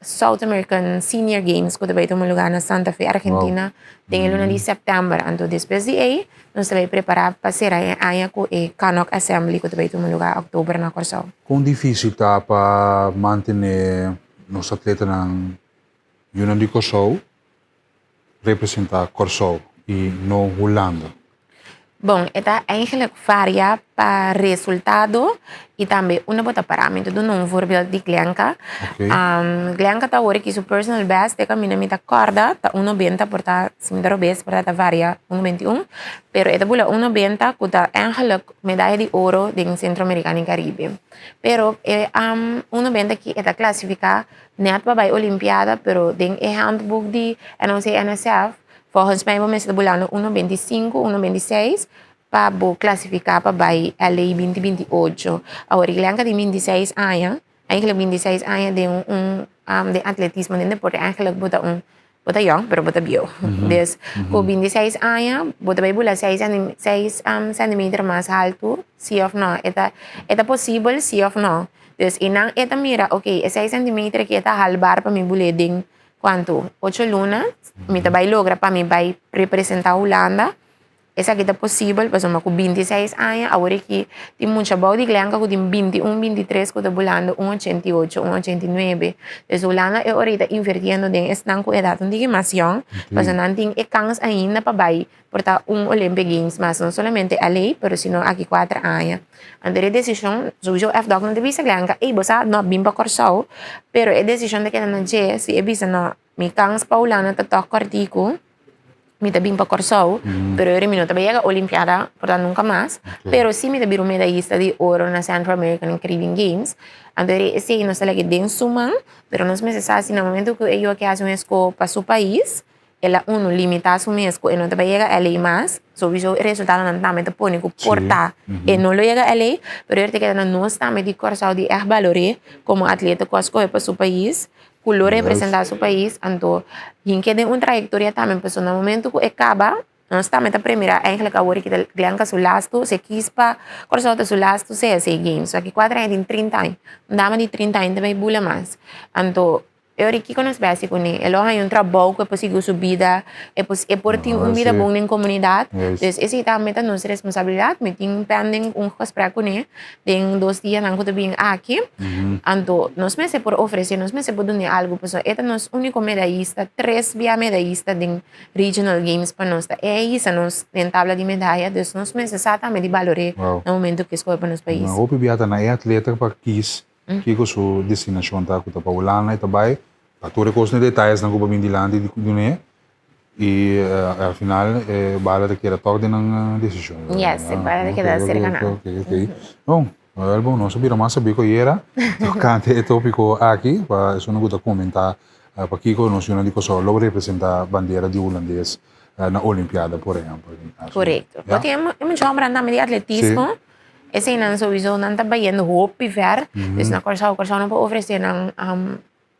South American Senior Games, que também toma lugar na Santa Fe, Argentina, tem luna de setembro. Então, depois de aí, nós também preparar para ser a com o Canok Assembly, que também toma lugar em outubro na Corsau. Quão difícil está para manter os atletas na União de Corsau representar Corsau e não Holanda? Bom, esta eigenlijk varia para resultado e também uma bota parâmetro do novo voorbeeld de Glenca. Glenca está agora que seu personal best é caminho mita corda, tá 1.90 por tá similar best por tá varia 1.21, pero esta bula 1.90 que tá eigenlijk medalha de ouro do Centro Americano e Caribe. Pero 1.90 que esta classifica net para a Olimpiada, pero den handbook de NOC-NSF. Volgens mij vamos estar bulando 1.25, 1.26 para classificar para a LA 2028. Agora, Glenca de 26 anos, eigenlijk 26 anos de atletismo, de deporte, eigenlijk bota young, pero bota bio. Dus, com 26 anos, bota vai bular 6 cm mais alto, sim ou não. É possível, sim ou não. Dus, inang eta mira, ok, 6 cm que está halbar para mim buleding. Quanto? 8 lunas, me vai logra para mim vai representar a Holanda. Essa aqui é possível, mas eu com 26 anos, agora que tem muita boa de Glenca, que tem 21, 23, que está bolando 1,88, 1,89. Então, a Holanda é ahorita invertindo em esta idade de mais young, mas não tem chance ainda para vai portar Olympic Games, mas não somente a lei, mas sino aqui 4 anos. Então, a decisão, sujo F-Dog não deve ser Glenca, e você não bem para Corsau, mas a decisão de que não é, se é bisa não, me chance para Holanda está tocar artigo, me também para Corsau, pero eu não também a Olimpiada, portanto nunca mais. Pero sim me também medalhista de ouro na Central American and Caribbean Games. Então esse não se lhe deu suma, pero nós precisamos no momento que eu que fazem isso para seu país, ela uno limita su mes ko no te va llega a lei mas sowieso resultado nan tame te pone ko porta e no lo llega a lei pero er te queda na no está me di Curaçao di echt valore como atleta ko escolhe para su país lo representar su país anto yin que de un trayectoria também pessoa no momento que acaba nós também a primeira eigenlijk agora que de glanca su lasto se quispa Curaçao te su lasto se games so aqui 4 anos em 30 anos dama de 30 anos também bula mais anto eu aqui conheço básico né ele tem um trabalho que é possível sua vida é por ter uma vida boa na comunidade então esse também é nossa responsabilidade me tem pending gesprek né tem 2 dias não que bem aqui então nós mesmos por oferecer nós mesmos por dar algo pessoal é nosso único medalhista 3 via medalhista de regional games para nós é isso nós em tabla de medalha então nós mesmos exatamente valorar no momento que escolhe para nosso país eu hope biata na atleta para quis que com sua destinação tá com a Holanda e também a tour com os detalhes não com de lá de né e ao final bala de que era toque na decisão yes bala de que era ser ganado bom nós sabíamos mais saber que era tocante é tópico aqui para isso não vou comentar para Kiko nós não digo só logo representar a bandeira de holandês na Olimpiada por exemplo correto porque eu já lembrando de atletismo esse não sowieso não está bayando hope ver dus na Curaçao não pode oferecer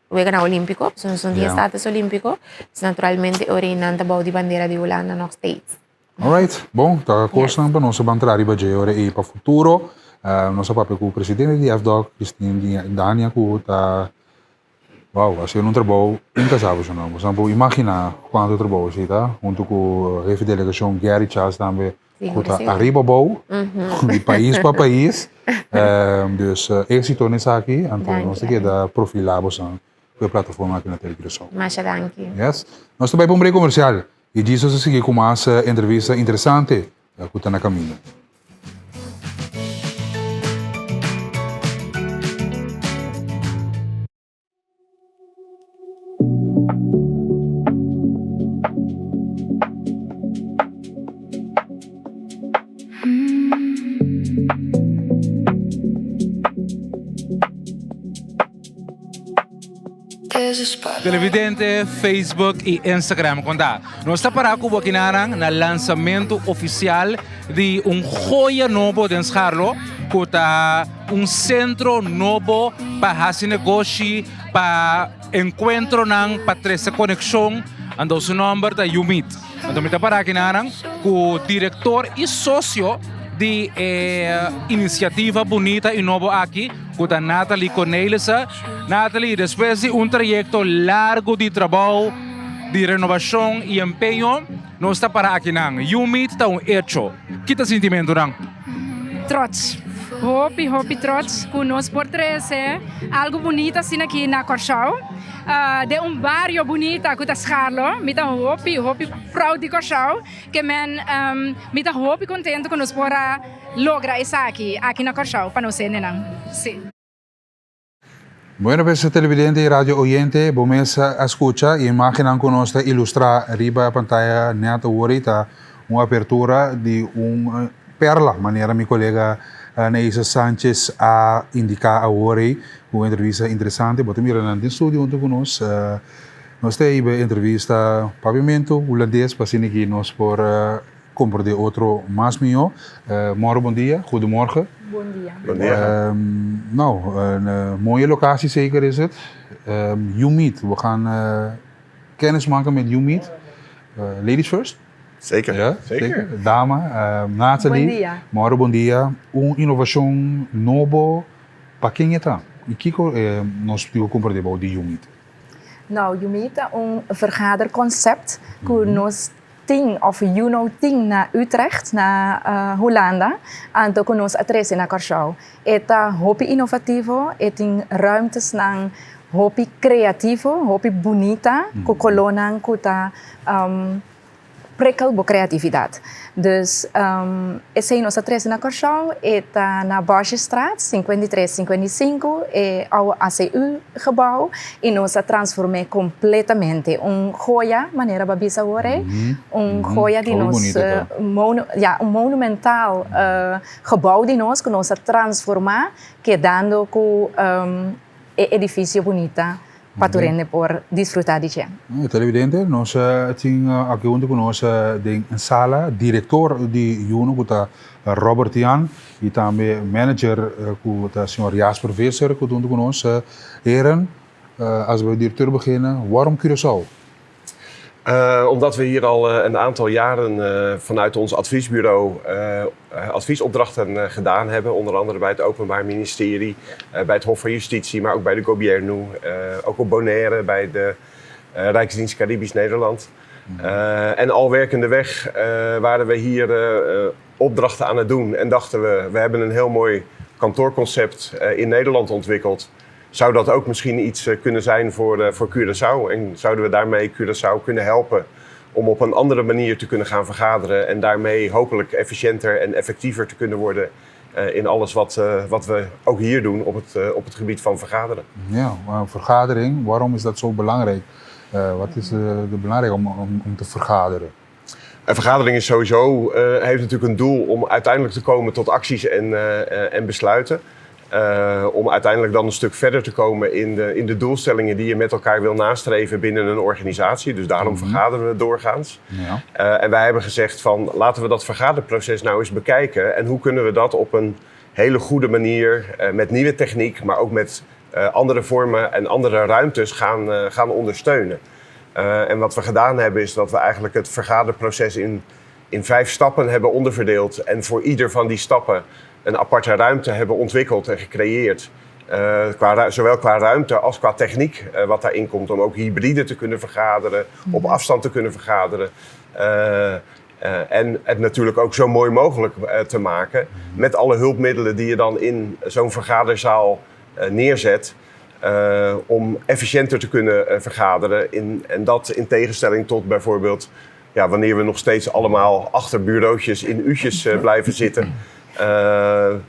o ganhar olímpico são dia status olímpico naturalmente ora não está bom de bandeira de Holanda nos States alright bom tá coisa para nós bandeira riba de ora e para futuro nosso papel com o presidente de FDOC Christine Dania que tá wow assim um trabalho incansável não você pode imaginar quanto trabalho você tá junto com a chefe de delegação Gary Charles também que arriba bom de país para país dus êxito nessa aqui então nós temos que profilar você com a plataforma aqui na televisão mas danke yes nós também vamos break comercial e disso se seguir com mais entrevista interessante que está na caminho. Televidente, Facebook e Instagram. Conta. Nós estamos para Cuba Kinarang na lançamento oficial de joia novo de Charlo, que está centro novo para fazer negócio, para encontro para trazer conexão. Então, o nome é Yumit. Então, estamos para Kinarang, o diretor e sócio de iniciativa bonita e nova aqui, com a Nathalie Cornelissen. Nathalie, depois de trajeto largo de trabalho, de renovação e empenho, nós estamos para aqui. Yumit está hecho. Que é o sentimento? Trots. Hope trots. Que nós por trazer algo bonito assim aqui na Curaçao. De barrio bonito que está Charlo. Me está hope proud de Curaçao. Que me está hope contento que nós podemos lograr isso aqui na Curaçao para nós sim. Bueno, pues televidente y radio oyente, vamos a escuchar y imaginan que nos ilustra arriba de la pantalla neta ahorita una apertura de una perla, manera mi colega Neisa Sánchez a indicar ahora una entrevista interesante. Vamos a mirar en el estudio junto con nosotros. Nos tenemos entrevista pavimento holandês para que nos por compartir outro mais mío. Morgen, bom dia. Goedemorgen. Bom dia. Bom dia. Een mooie locatie zeker is het. Yumit. We gaan kennis maken met Yumit. Ladies first. Zeker. Ja, zeker. Dame, Nathalie. Bom dia. Morgen, bom dia. Inovação novo. Para quem é tá? E que nós podemos compartilhar de Yumit? Nou, Yumit is vergaderconcept que nós tien of Juno 10 na Utrecht, na Holanda, en ook ons adres na Curaçao. Eta hopi innovativo, etin ruimtes nang hopi creativo, hopi bonita, que colonang kuta prikkel bo creatividade. Dus esse é nosso adres na Curaçao, eta na Borgestraat 5355 é ao ACU gebouw e nós transformamos completamente joia, maneira babisa agora, joia de nós monumental gebouw de nós que nós transformar, quedando com edifício bonita paturende por disfrutar de che. Televidente, nós temos aqui onde conosco em sala diretor de Juno, que está Robert Jan, e também manager, que está o senhor Jasper Visser, que está conosco. Heren, als we directeur beginnen, waarom Curaçao? Omdat we hier al een aantal jaren vanuit ons adviesbureau adviesopdrachten gedaan hebben. Onder andere bij het Openbaar Ministerie, bij het Hof van Justitie, maar ook bij de Gobierno. Ook op Bonaire, bij de Rijksdienst Caribisch Nederland. En al werkende weg waren we hier opdrachten aan het doen. En dachten we hebben een heel mooi kantoorconcept in Nederland ontwikkeld. Zou dat ook misschien iets kunnen zijn voor Curaçao? En zouden we daarmee Curaçao kunnen helpen om op een andere manier te kunnen gaan vergaderen en daarmee hopelijk efficiënter en effectiever te kunnen worden in alles wat we ook hier doen op het gebied van vergaderen? Ja, vergadering, waarom is dat zo belangrijk? Wat is belangrijk om te vergaderen? Een vergadering is sowieso, heeft natuurlijk een doel om uiteindelijk te komen tot acties en besluiten. Om uiteindelijk dan een stuk verder te komen in de doelstellingen die je met elkaar wil nastreven binnen een organisatie. Dus daarom vergaderen we doorgaans. Ja. En wij hebben gezegd van laten we dat vergaderproces nou eens bekijken. En hoe kunnen we dat op een hele goede manier met nieuwe techniek, maar ook met andere vormen en andere ruimtes gaan ondersteunen. En wat we gedaan hebben is dat we eigenlijk het vergaderproces in 5 stappen hebben onderverdeeld. En voor ieder van die stappen een aparte ruimte hebben ontwikkeld en gecreëerd. Zowel qua ruimte als qua techniek wat daarin komt. Om ook hybride te kunnen vergaderen, op afstand te kunnen vergaderen. En het natuurlijk ook zo mooi mogelijk te maken. Met alle hulpmiddelen die je dan in zo'n vergaderzaal neerzet. Om efficiënter te kunnen vergaderen. En dat in tegenstelling tot bijvoorbeeld wanneer we nog steeds allemaal achter bureautjes in u'tjes blijven zitten.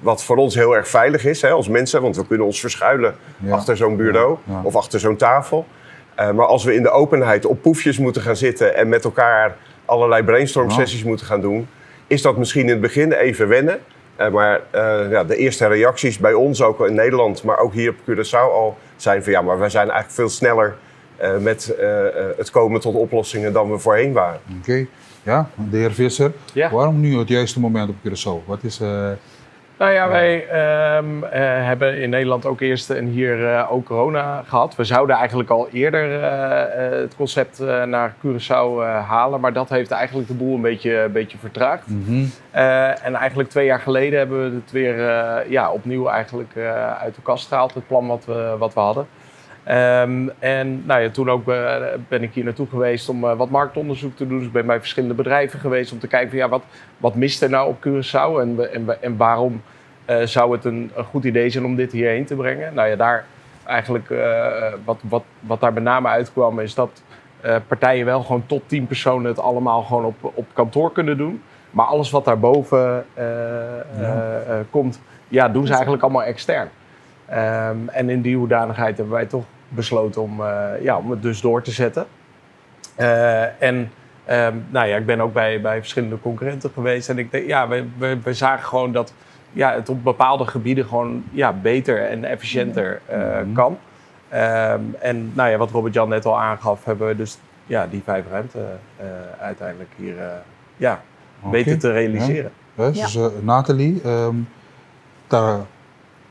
Wat voor ons heel erg veilig is als mensen, want we kunnen ons verschuilen achter zo'n bureau of achter zo'n tafel. Maar als we in de openheid op poefjes moeten gaan zitten en met elkaar allerlei brainstorm sessies moeten gaan doen, is dat misschien in het begin even wennen. Maar de eerste reacties bij ons, ook in Nederland, maar ook hier op Curaçao al, zijn van maar wij zijn eigenlijk veel sneller met het komen tot oplossingen dan we voorheen waren. Oké. Ja, de heer Visser, waarom nu het juiste moment op Curaçao? Wat is... Nou ja, wij hebben in Nederland ook eerst en hier ook corona gehad. We zouden eigenlijk al eerder het concept naar Curaçao halen, maar dat heeft eigenlijk de boel een beetje vertraagd. En eigenlijk 2 jaar geleden hebben we het weer opnieuw eigenlijk uit de kast gehaald, het plan wat we hadden. En toen ook ben ik hier naartoe geweest om wat marktonderzoek te doen. Dus ik ben bij verschillende bedrijven geweest om te kijken van wat mist er nou op Curaçao en waarom zou het een goed idee zijn om dit hierheen te brengen. Daar eigenlijk wat daar met name uitkwam is dat partijen wel gewoon tot 10 personen het allemaal gewoon op kantoor kunnen doen. Maar alles wat daarboven komt, doen ze eigenlijk allemaal extern. En in die hoedanigheid hebben wij toch besloten om het dus door te zetten. Ik ben ook bij verschillende concurrenten geweest. En ik denk, we zagen gewoon dat het op bepaalde gebieden gewoon beter en efficiënter kan. Wat Robert-Jan net al aangaf, hebben we dus die 5 ruimten uiteindelijk hier weten te realiseren. Ja. Dus Nathalie, de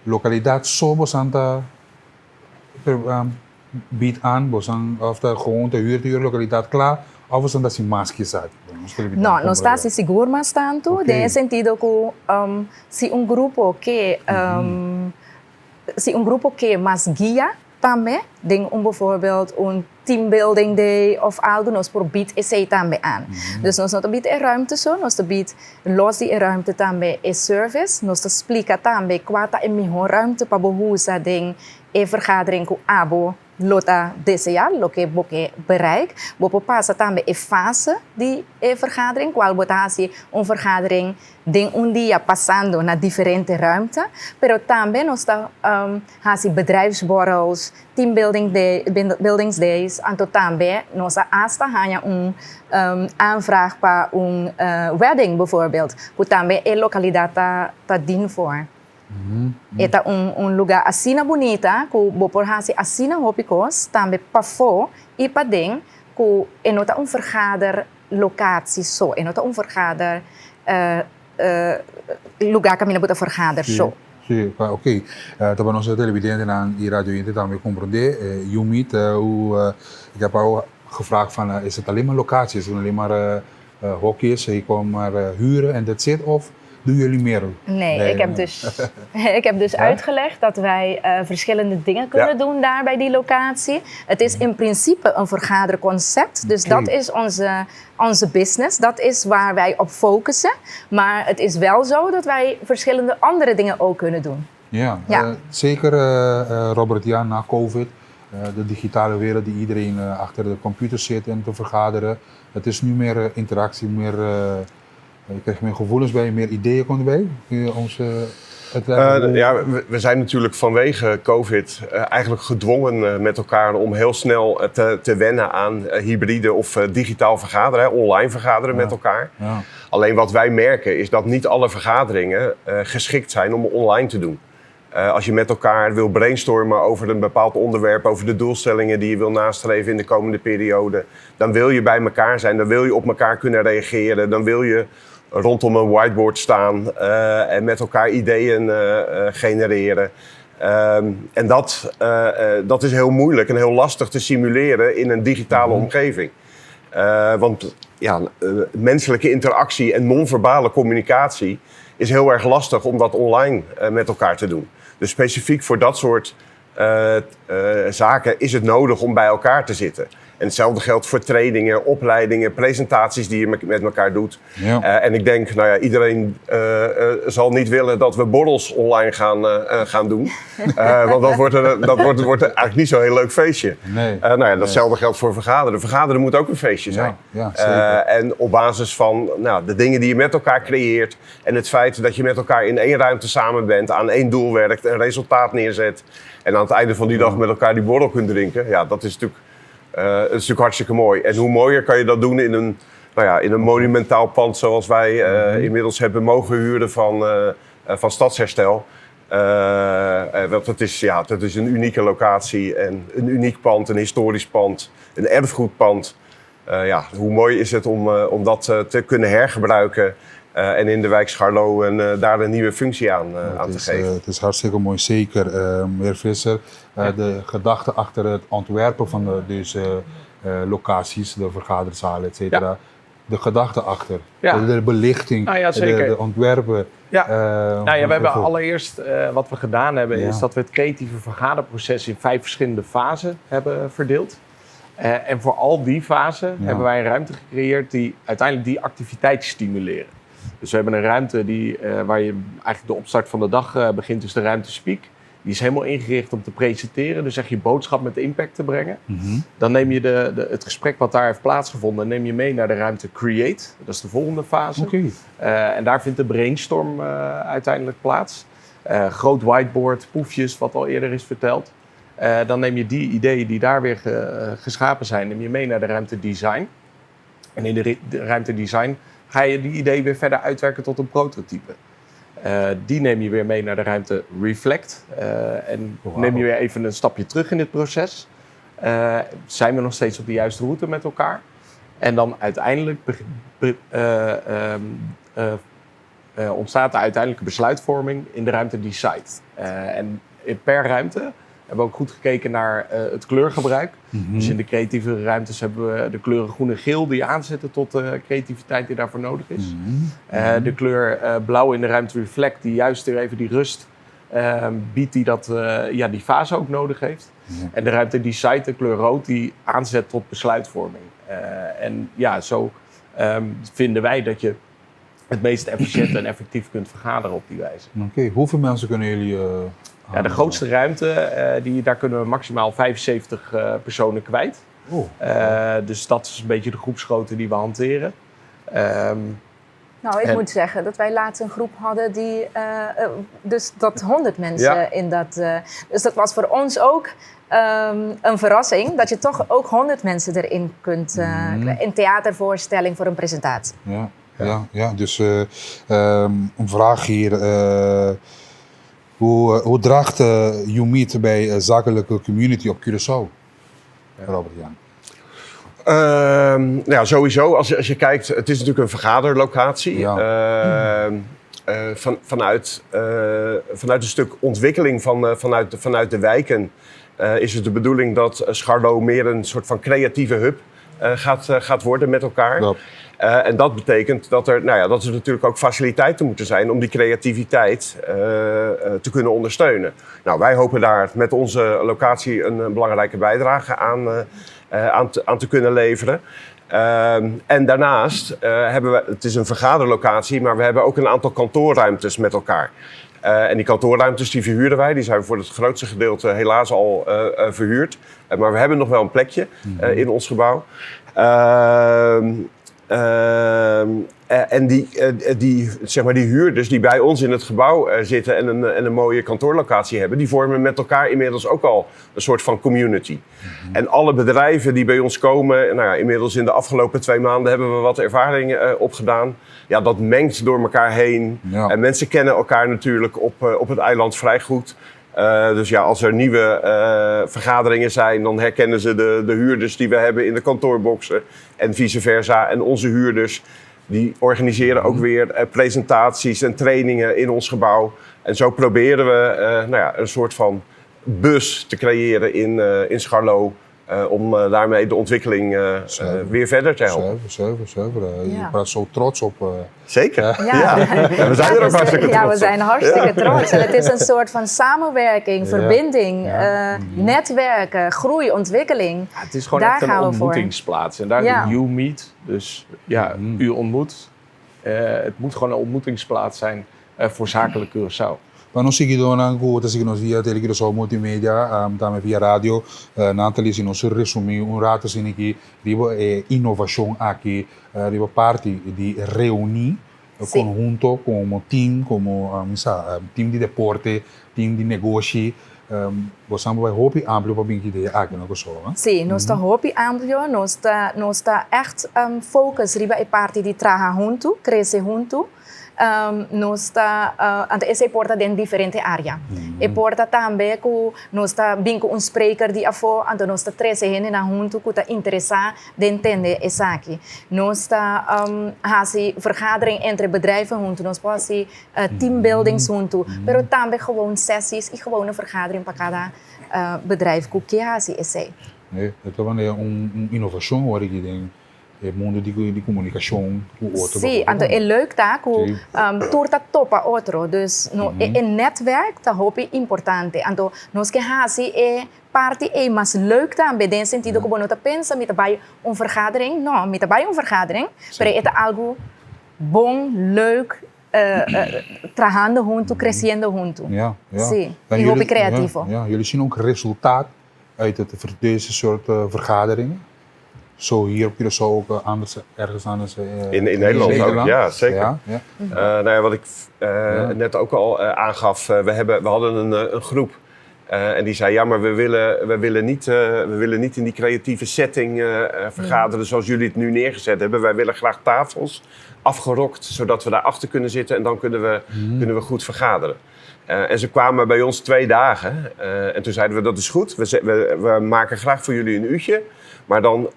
lokaliteit zo Santa biedt aan, of de gewoon de huurlokaliteit klaar, of is dat más quizás? No, no está así seguro más tanto, en el sentido que si un grupo que más guía también, denk bijvoorbeeld een teambuilding day of algo, nos biedt esse também aan. Dus nos não biedt ruimte zo, nos biedt los die ruimte também é service, nos explica também qual é a melhor ruimte para behoeften ding e vergadering com abo lota desejar, lo que você bereik. Você passa também a fase de vergadering, qual você assim vergadering de dia passando na diferente ruimte, pero também nós está assim bedrijfsborrels, buildings days, então também nós hasta ganha aanvraag para wedding bijvoorbeeld, que também é localidade tá din voor. Eta un lugar asina bonita, ku boporhasi asina hopikos, tambe pafo, ipading, ku enota un vergaderlocatie so, enota un vergader lugar que mina buta vergader so. Sim, ok. Também nós televidenten aan die radio Inter daarmee compreender. Jumit, ik heb al gevraagd van, is het alleen maar locaties, is het alleen maar hokjes, je komt maar huren en that's it, of doen jullie meer? Nee, ik heb dus uitgelegd dat wij verschillende dingen kunnen doen daar bij die locatie. Het is in principe een vergaderconcept, dus dat is onze business. Dat is waar wij op focussen. Maar het is wel zo dat wij verschillende andere dingen ook kunnen doen. Ja, zeker Robert, ja, na COVID. De digitale wereld die iedereen achter de computer zit en te vergaderen. Het is nu meer interactie, meer... Je krijgt meer gevoelens bij, meer ideeën komt erbij. Kun je ons we zijn natuurlijk vanwege COVID eigenlijk gedwongen met elkaar om heel snel te wennen aan hybride of digitaal vergaderen, online vergaderen met elkaar. Ja. Alleen wat wij merken is dat niet alle vergaderingen geschikt zijn om online te doen. Als je met elkaar wil brainstormen over een bepaald onderwerp, over de doelstellingen die je wil nastreven in de komende periode, dan wil je bij elkaar zijn, dan wil je op elkaar kunnen reageren, dan wil je rondom een whiteboard staan en met elkaar ideeën genereren. En dat is heel moeilijk en heel lastig te simuleren in een digitale omgeving. Want menselijke interactie en non-verbale communicatie is heel erg lastig om dat online met elkaar te doen. Dus specifiek voor dat soort zaken is het nodig om bij elkaar te zitten. En hetzelfde geldt voor trainingen, opleidingen, presentaties die je met elkaar doet. Ja. En ik denk, iedereen zal niet willen dat we borrels online gaan doen. Want dat wordt eigenlijk niet zo'n heel leuk feestje. Nee. Datzelfde geldt voor vergaderen. Vergaderen moet ook een feestje zijn. Ja, zeker. En op basis van de dingen die je met elkaar creëert en het feit dat je met elkaar in één ruimte samen bent, aan één doel werkt, een resultaat neerzet en aan het einde van die dag met elkaar die borrel kunt drinken. Ja, dat is natuurlijk hartstikke mooi. En hoe mooier kan je dat doen in een monumentaal pand zoals wij inmiddels hebben mogen huren van Stadsherstel. Want het is een unieke locatie en een uniek pand, een historisch pand, een erfgoedpand. Hoe mooi is het om dat te kunnen hergebruiken en in de wijk Scharlo daar een nieuwe functie aan te geven. Het is hartstikke mooi, zeker. Meneer Visser, de gedachte achter het ontwerpen van deze locaties, de vergaderzalen, et cetera. De gedachte achter, de belichting, de ontwerpen. We hebben allereerst wat we gedaan hebben, is dat we het creatieve vergaderproces in 5 verschillende fasen hebben verdeeld. En voor al die fasen hebben wij een ruimte gecreëerd die uiteindelijk die activiteit stimuleren. Dus we hebben een ruimte waar je eigenlijk de opstart van de dag begint, dus de ruimte Speak. Die is helemaal ingericht om te presenteren, dus echt je boodschap met impact te brengen. Dan neem je het gesprek wat daar heeft plaatsgevonden, neem je mee naar de ruimte Create. Dat is de volgende fase. En daar vindt de brainstorm uiteindelijk plaats. Groot whiteboard, poefjes, wat al eerder is verteld. Dan neem je die ideeën die daar weer geschapen zijn, neem je mee naar de ruimte Design. En in de ruimte Design ga je die ideeën weer verder uitwerken tot een prototype. Die neem je weer mee naar de ruimte Reflect. En neem je weer even een stapje terug in dit proces. Zijn we nog steeds op de juiste route met elkaar? En dan uiteindelijk ontstaat de uiteindelijke besluitvorming in de ruimte Decide. En per ruimte hebben we ook goed gekeken naar het kleurgebruik. Dus in de creatieve ruimtes hebben we de kleuren groen en geel die aanzetten tot de creativiteit die daarvoor nodig is. De kleur blauw in de ruimte Reflect die juist weer even die rust biedt die die fase ook nodig heeft. En de ruimte Decide, de kleur rood, die aanzet tot besluitvorming. Zo vinden wij dat je het meest efficiënt en effectief kunt vergaderen op die wijze. Oké, hoeveel mensen kunnen jullie... de grootste ruimte, daar kunnen we maximaal 75 personen kwijt. Dus dat is een beetje de groepsgrootte die we hanteren. Ik moet zeggen dat wij laatst een groep hadden die... dus dat 100 mensen in dat... dus dat was voor ons ook een verrassing. Dat je toch ook 100 mensen erin kunt... een theatervoorstelling voor een presentatie. Ja, dus een vraag hier... Hoe draagt UMeet bij zakelijke community op Curaçao? Robert-Jan. Ja, sowieso. Als je kijkt, het is natuurlijk een vergaderlocatie. Ja. Vanuit een stuk ontwikkeling vanuit de wijken is het de bedoeling dat Scharlo meer een soort van creatieve hub gaat worden met elkaar. Ja. En dat betekent dat er natuurlijk ook faciliteiten moeten zijn om die creativiteit te kunnen ondersteunen. Nou, wij hopen daar met onze locatie een belangrijke bijdrage aan te kunnen leveren. En daarnaast hebben we, het is een vergaderlocatie, maar we hebben ook een aantal kantoorruimtes met elkaar. En die kantoorruimtes die verhuurden wij, die zijn voor het grootste gedeelte helaas al verhuurd. Maar we hebben nog wel een plekje in ons gebouw. En die huurders die bij ons in het gebouw zitten en een mooie kantoorlocatie hebben, die vormen met elkaar inmiddels ook al een soort van community. En alle bedrijven die bij ons komen, nou ja, inmiddels in de afgelopen 2 maanden hebben we wat ervaring opgedaan. Ja, dat mengt door elkaar heen. Ja. En mensen kennen elkaar natuurlijk op het eiland vrij goed. Dus ja, als er nieuwe vergaderingen zijn, dan herkennen ze de huurders die we hebben in de kantoorboxen en vice versa. En onze huurders die organiseren ook weer presentaties en trainingen in ons gebouw. En zo proberen we een soort van bus te creëren in Scharlo. Om daarmee de ontwikkeling weer verder te helpen. Zuiver. Je praat zo trots op. Zeker. Ja. Ja, we zijn er ook hartstikke trots op. Ja, we zijn hartstikke trots. En het is een soort van samenwerking, verbinding, netwerken, groei, ontwikkeling. Ja, het is gewoon daar echt een gaan we ontmoetingsplaats. En daar Ja. de UMeet. Dus ja, u ontmoet. Het moet gewoon een ontmoetingsplaats zijn voor zakelijk Curaçao. Maar nog zie je dan aan via Televisie Multimedia, também via radio, Nathalie in onze resume, un rato sin aqui, ribo innovação aqui, ribo parte de reunir conjunto como team, como team de deporte, team de negócio. Você vai hopi amplo para bem ideia aqui na Kosovo. Sim, nós estamos hopi amplo, nós está echt focus riba e parte de trabalhar junto, crescer junto. Nós está essa porta em diferente área. E porta também que nós está bem com spreker die afo, então nós está trazendo na junto que está interessado de entender essa aqui. Nós está assim vergadering entre bedrijven junto, nós pode teambuildings junto, pero também gewoon sessies e gewoon vergadering para cada bedrijf que assim esse. É também inovação hoor ik denk. Het mundo de comunicação com outro. Sim, então é leuk daar que turta topa outro, dus een netwerk dat hoop ik importante. Então nós que assim é parte é mais leuk também, in sentido que não tá pensa met bij een vergadering, não, met bij een vergadering, maar é algo bom, leuk. Trabajando junto, crescendo junto. Ja. Sim, e hoop ik creativo. Ja, jullie zien ook resultaat uit deze soort vergaderingen. Zo hier op Curaçao ook ergens anders. In Nederland ook, ja, zeker. Ja. Wat ik net ook al aangaf, we hadden een groep en die zei, ja, maar we willen niet in die creatieve setting vergaderen zoals jullie het nu neergezet hebben. Wij willen graag tafels afgerokt, zodat we daarachter kunnen zitten en dan kunnen we goed vergaderen. En ze kwamen bij ons 2 dagen en toen zeiden we, dat is goed, we maken graag voor jullie een uurtje. Maar dan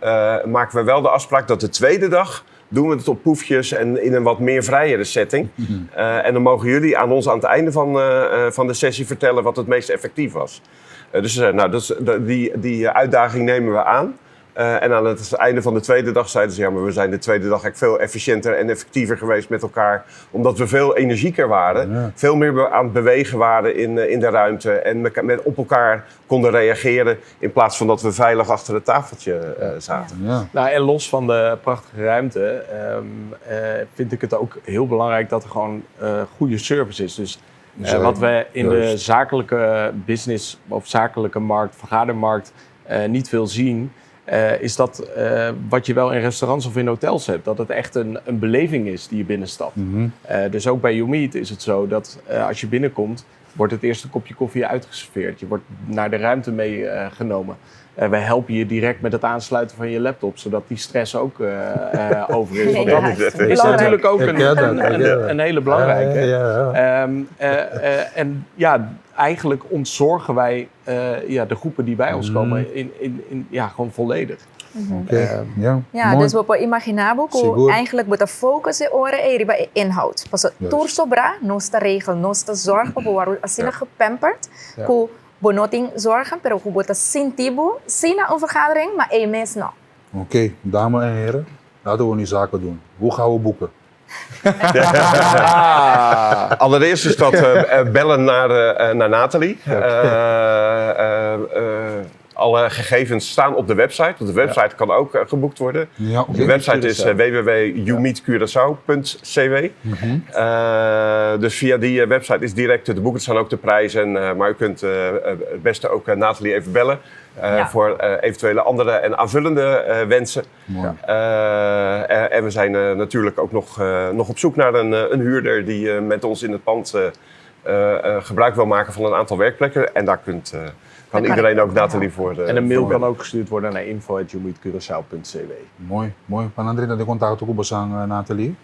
maken we wel de afspraak dat de tweede dag doen we het op proefjes en in een wat meer vrijere setting. En dan mogen jullie aan ons aan het einde van de sessie vertellen wat het meest effectief was. Die uitdaging nemen we aan. En aan het einde van de tweede dag zeiden ze, ja, maar we zijn de tweede dag eigenlijk veel efficiënter en effectiever geweest met elkaar. Omdat we veel energieker waren, veel meer aan het bewegen waren in de ruimte en op elkaar konden reageren in plaats van dat we veilig achter het tafeltje zaten. Ja. Nou, en los van de prachtige ruimte vind ik het ook heel belangrijk dat er gewoon goede service is. Dus wat we in de zakelijke business of zakelijke markt, vergadermarkt niet veel zien, is dat wat je wel in restaurants of in hotels hebt. Dat het echt een beleving is die je binnenstapt. Dus ook bij YouMeet is het zo dat als je binnenkomt, wordt het eerste kopje koffie uitgeserveerd. Je wordt naar de ruimte meegenomen. Wij helpen je direct met het aansluiten van je laptop, zodat die stress ook over is. Want dat is natuurlijk ook een hele belangrijke. En ja, eigenlijk ontzorgen wij de groepen die bij ons komen gewoon volledig. Dus we moeten imagineren hoe eigenlijk moeten focussen op de inhoud. Pas toer sobra, nostra regel, nostra zorg, we worden asinig gepamperd. We moeten zorgen, maar we moeten sintibo, na een vergadering, maar één mens nog. Oké, dames en heren, laten we nu zaken doen. Hoe gaan we boeken? Allereerst is dat bellen naar Nathalie. Alle gegevens staan op de website. Op de website kan ook geboekt worden. Ja, de website is www.youmeetcuraçao.cw. Dus via die website is direct te boeken. Er staan ook de prijzen. Maar u kunt het beste ook Nathalie even bellen. Voor eventuele andere en aanvullende wensen. En we zijn natuurlijk ook nog op zoek naar een huurder die met ons in het pand gebruik wil maken van een aantal werkplekken. En daar kan iedereen ook Nathalie voor. En een mail kan ook gestuurd worden naar info@youmeetcuraçao.cw. Mooi. Panandre dat de contato com Bosang Nathalie.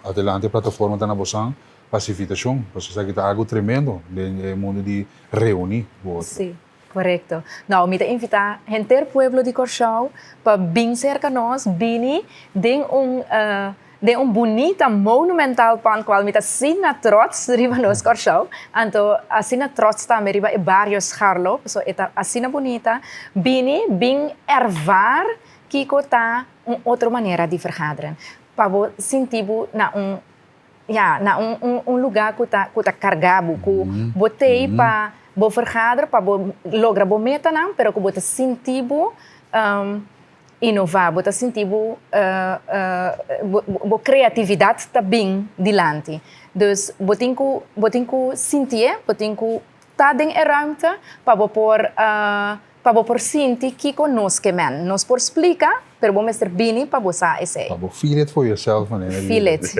Adelante plataforma da na Bosang. Pacificação. Você sabe que tá algo tremendo. De mundo de reunir. Sim. Correcto. Nou, me invitar gente pueblo de Curaçao para bem cerca nós, bini, de bonita, monumental pan qual me sina trots riba nos Curaçao. Então, a sina trots também riba e barrio Scharlo, so eta a sina bonita, bini, bem ervar que tá outra maneira de vergaderen. Para sentir na lugar que tá cargado, que botei para bo vergaderen, para bo logra bo meta não, pero que bota sentido inovar, bota sentido bo criatividade também dilante. Dus botinco sentir, botinco tá den ruimte para por sentir que conosco men, nos por explicar, pero bo meester bini para bo sa esse. Para bo feel it for yourself, man. Feel it,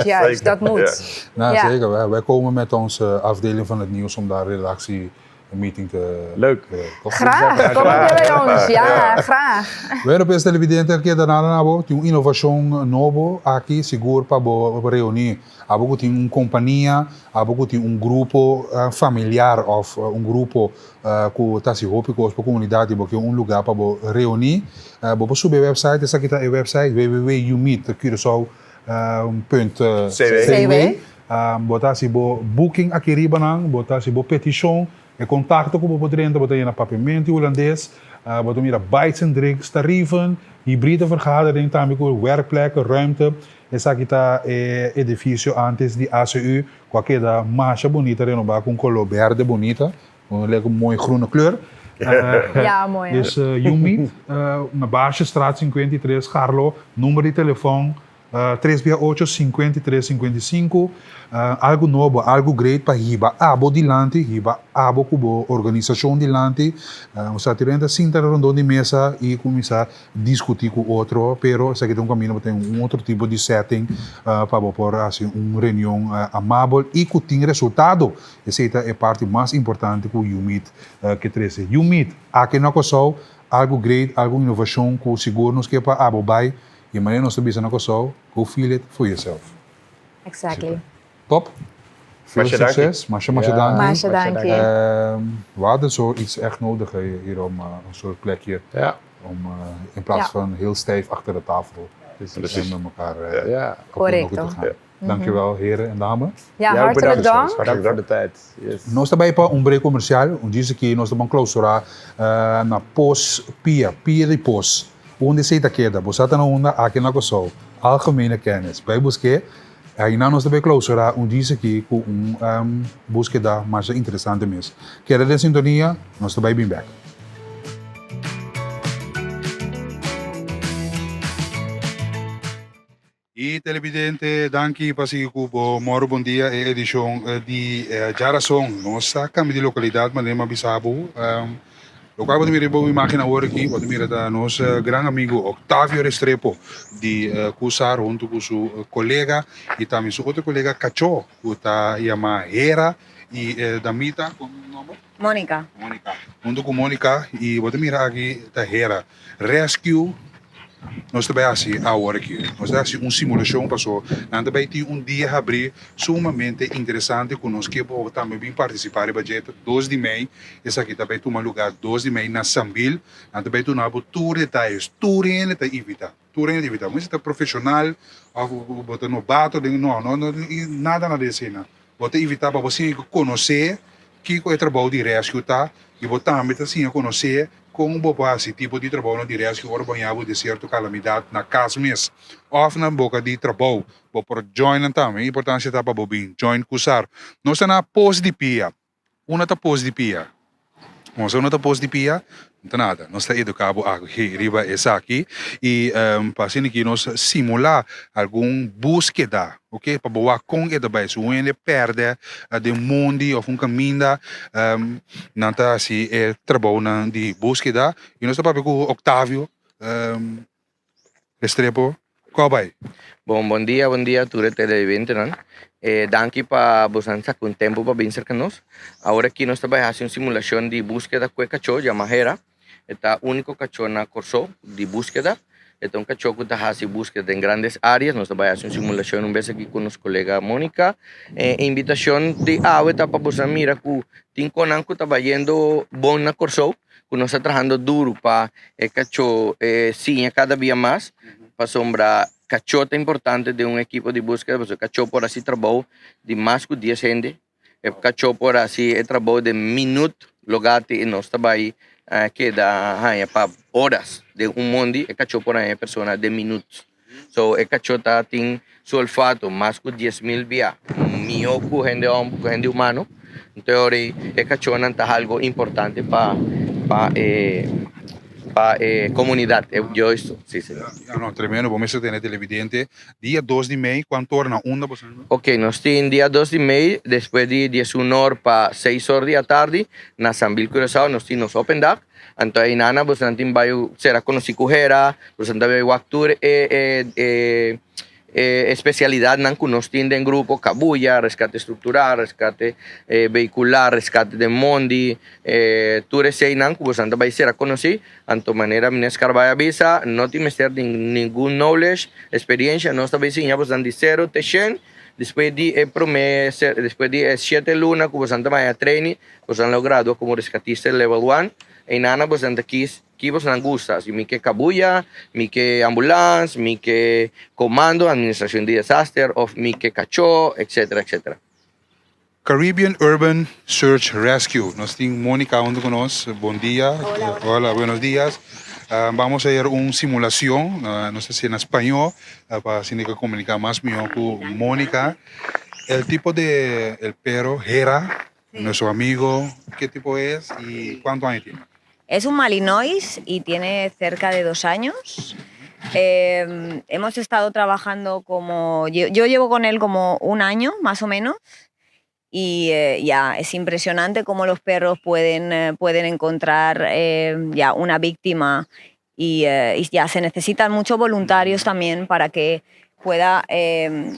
juist, dat moet. Nou, zeker. Wij komen met onze afdeling van het nieuws om daar redactie een meeting te... Leuk. Graag, kom je bij ons. Ja, graag. Bueno, pues televidente aqui da Nabo, tem inovação novo aqui, seguro para reunir. Abo tem companhia, abo tem grupo familiar of grupo que está se roupa com a comunidade, porque lugar para reunir. Bo subir a website, essa aqui tá a website www.youmeet.curaçao.cw. Botar se bo booking aqui ribanang, botar se bo petição. E contato com o podrente, botar je naar papimento holandês, botar je bites en drinks, tarieven, hybride vergadering, também com werkplekken, ruimte. Essa aqui está edifício antes de ACU, qualquer da marcha bonita, renovar com color verde bonita, com lekker mooi groene kleur. Ja, mooi. Dus YouMeet, na Baasjestraat 53, Scharlo, número de telefone 368-5355. Algo novo, algo great para riba abo dilante, riba abo como organização dilante. Você tem sinta rondão de mesa e começar a discutir com outro, pero se que tem caminho tem outro tipo de setting para por assim reunião amável e que tem resultado. Essa é a parte mais importante que o YouMeet que traz. YouMeet, aqui na Curaçao, algo great, algo inovação que seguro nos que para abo vai. Je manier ons te bieden naar Kosovo, go feel it for yourself. Exactly. Super. Top. Veel Masha succes. Masha dank. Masha dank. We hadden zoiets echt nodig hier om een soort plekje. Om in plaats van heel stijf achter de tafel. Dus met elkaar correct te gaan. Dankjewel heren en dames. Ja, hartelijk dank. Dank voor de tijd. Nós também para break comercial, diz que nós estamos clausurar na pos Pia de pos. Onde zit dat queda? Você está na onda aqui na Kosovo. Algemene kennis. Bij busque, aí na nós também clausura diz aqui com busque da mais interessante mesmo. Queda de sintonia, nós também bem back. E televidente, danke pasi kubo moro bom dia e edição de Jarason. Nossa câmara de localidade, Manema Bissau. Lo cual você pode imaginar agora aqui, você mira da nosso grande amigo Octavio Restrepo, de Cusar, junto com seu colega e também seu outro colega Cacho, que está chamado Hera e Damita, como nome? Mónica. Mônica. Junto com Mônica e você mira aqui da Hera Rescue. Nós também assim agora aqui. Nós temos uma simulação passou. Nós também tem dia abrir sumamente interessante que nós que também bem participar do projeto 2 de maio. Esse aqui também toma lugar 2 de maio na Sambil. Nós também temos tour detalhes, tour em está evita. Tour em evita. Mas está profissional, ou botar no bato, não, nada na cena. Botar evitar para você conhecer que é o trabalho de rescue tá e botar também assim conhecer com esse tipo de trabalho de rescue ora banhado de certa calamidade na casa mesmo. Of na boca de trabalho, por join também, importância está para bobin, join kusar. Nós estamos na pós de pia, uma tá pós de pia. Nós não tá pós de pia, não nada. Nós está educado aqui, riba essa aqui e para assim que nós simular algum búsqueda, ok? Para boa com que também se ele perde de mundo ou caminho, não tá assim trabalho de búsqueda e nós está com Octavio Restrepo, qual vai? Bom dia, tudo televidente, não? Danke para vocês com um tempo para vir cerca nós. Agora aqui nós estamos fazendo uma simulação de búsqueda com o cachorro, chamado Hera. Este único cachorro na Corso de búsqueda. Este um cachorro que está fazendo búsqueda em grandes áreas. Nós estamos fazendo uma simulação vez aqui com nossa colega Mônica. Invitação de ave para vocês mirar que tem conan que está fazendo bom na Corso. Que nós estamos trabalhando duro para o cachorro sim cada dia mais. Para sombra cachorro é importante de um equipo de búsqueda, porque o cachorro por assim trabalho de mais que 10 gente, o cachorro por assim é trabalho de minuto, logo que nós trabalhamos que dá para horas de mundo, o cachorro por aí é pessoa de minutos. So o cachorro tem seu olfato mais que 10.000 via, melhor que o gente humano, então o cachorro é algo importante para comunidade, eu estou, sim. Não, tremendo, vamos ter televidente. Dia 2 de maio, quanto hora na onda? Ok, nós temos dia 2 de maio, depois de 11 horas para 6 horas da tarde, na Sambil Curaçao, nós temos Open Deck. Então, aí, nana, você não tem será conhecido correra, você não tem actor especialidade que nós temos em grupo, cabulla, resgate estrutural, resgate vehicular, resgate de mundi, tudo isso aí que você vai ser conhecido, de maneira que vai avisar, não tem que ter nenhum knowledge, experiência, nós também ensinamos de 0 até 100, depois de promessa, depois de 7 lunas que você vai a treinar, você logrado como rescatista level 1, e nada você aqui que você gusta, mi que cabulla, mi que ambulância, mi que comando, administração de desastre, ou mi que cachorro, etc, etc. Caribbean Urban Search Rescue. Nós temos Mônica junto conosco. Bom dia. Hola, buenos días. Vamos a hacer una simulación, no sé si en español, para así que comunicar más mejor con Mónica. El tipo de el perro, Hera, nuestro amigo, ¿qué tipo es y cuántos años tiene? Es un Malinois y tiene cerca de 2 años. Hemos estado trabajando como... Yo llevo con él como 1 año, más o menos. Y ya es impresionante cómo los perros pueden encontrar ya una víctima y ya se necesitan muchos voluntarios también para que pueda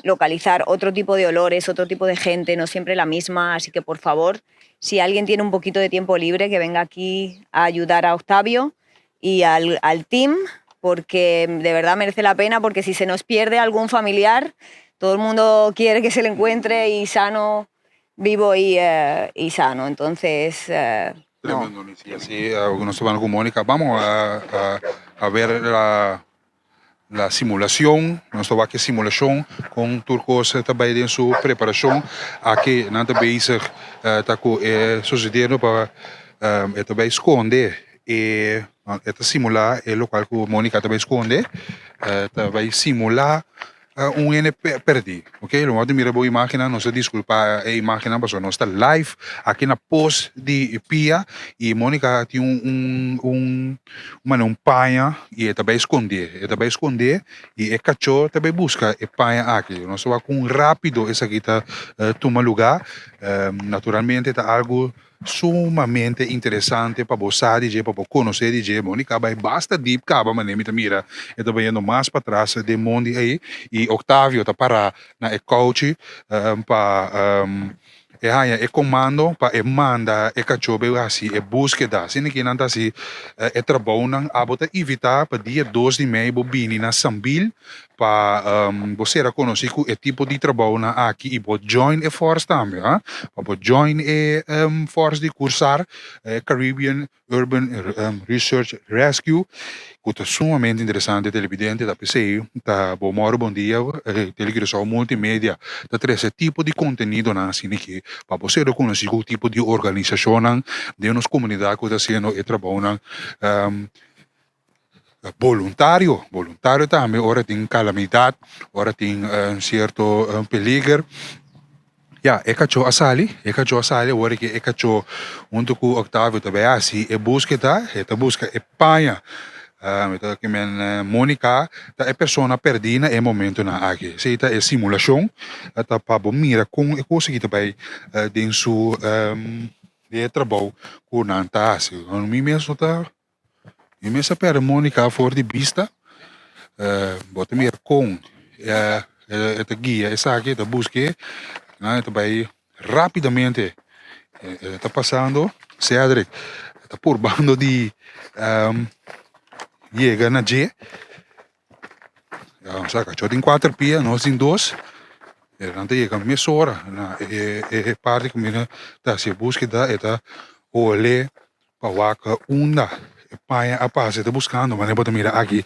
localizar otro tipo de olores, otro tipo de gente, no siempre la misma. Así que, por favor, si alguien tiene un poquito de tiempo libre, que venga aquí a ayudar a Octavio y al team, porque de verdad merece la pena, porque si se nos pierde algún familiar, todo el mundo quiere que se le encuentre y sano, vivo y sano. Entonces, no. Y así, nos van con Mónica. Vamos a ver la simulación, nuestra vaca simulación con turcos también en su preparación. Aquí nada bezig está sucediendo para também esconder esta simular el local que Mónica também esconde, também simular un perdi, ok? Lo vamos a mirar a imagen, no se disculpa a imagen, pero no está live aquí en la post de Pia y Mónica tiene un paña y también esconde y el cachorro también busca el paña aquí. No se va con rápido esa quita toma lugar Naturalmente, é algo sumamente interessante para você DJ, para conhecer DJ. Mônica, basta deep caba, mas nem me mira. Eu estou vendo mais para trás de Mondi aí. E Octavio está para na coach para comando para manda cachobe assim búsqueda. Sem que não assim trabalho não abota evitar para dia 2 de maio bobini na Sambil para você reconhecer que o tipo de trabalho na aqui e pode join a force também, para join a force de cursar Caribbean Urban Research Rescue, que é sumamente interessante, televidente da PCI, tá bom dia, televisão multimédia, tá esse tipo de conteúdo na assim que para você reconhecer o tipo de organização de uma comunidade que está sendo e trabalho voluntário também, ora tem calamidade, ora tem certo peligro. Ja, ik had jou asali, hoor ik had jou junto com Octavio também assim, e busca e panha. Então que men Mônica, tá é pessoa perdida em momento na aqui. Se tá é simulação, tá para mira com e conseguir também dentro de trabalho com nanta assim. No mim mesmo tá e mesmo para Mônica for de vista, bota mira com esta guia, essa aqui da busca. Também rapidamente está passando, Cedric está por bando de chega na G, saca, só tem 4 pias, nós tem 2, não tem chega meia hora, é parte que mina tá se busca da eta olhe para vaca unda, pai a paz está buscando, mas não pode mirar aqui,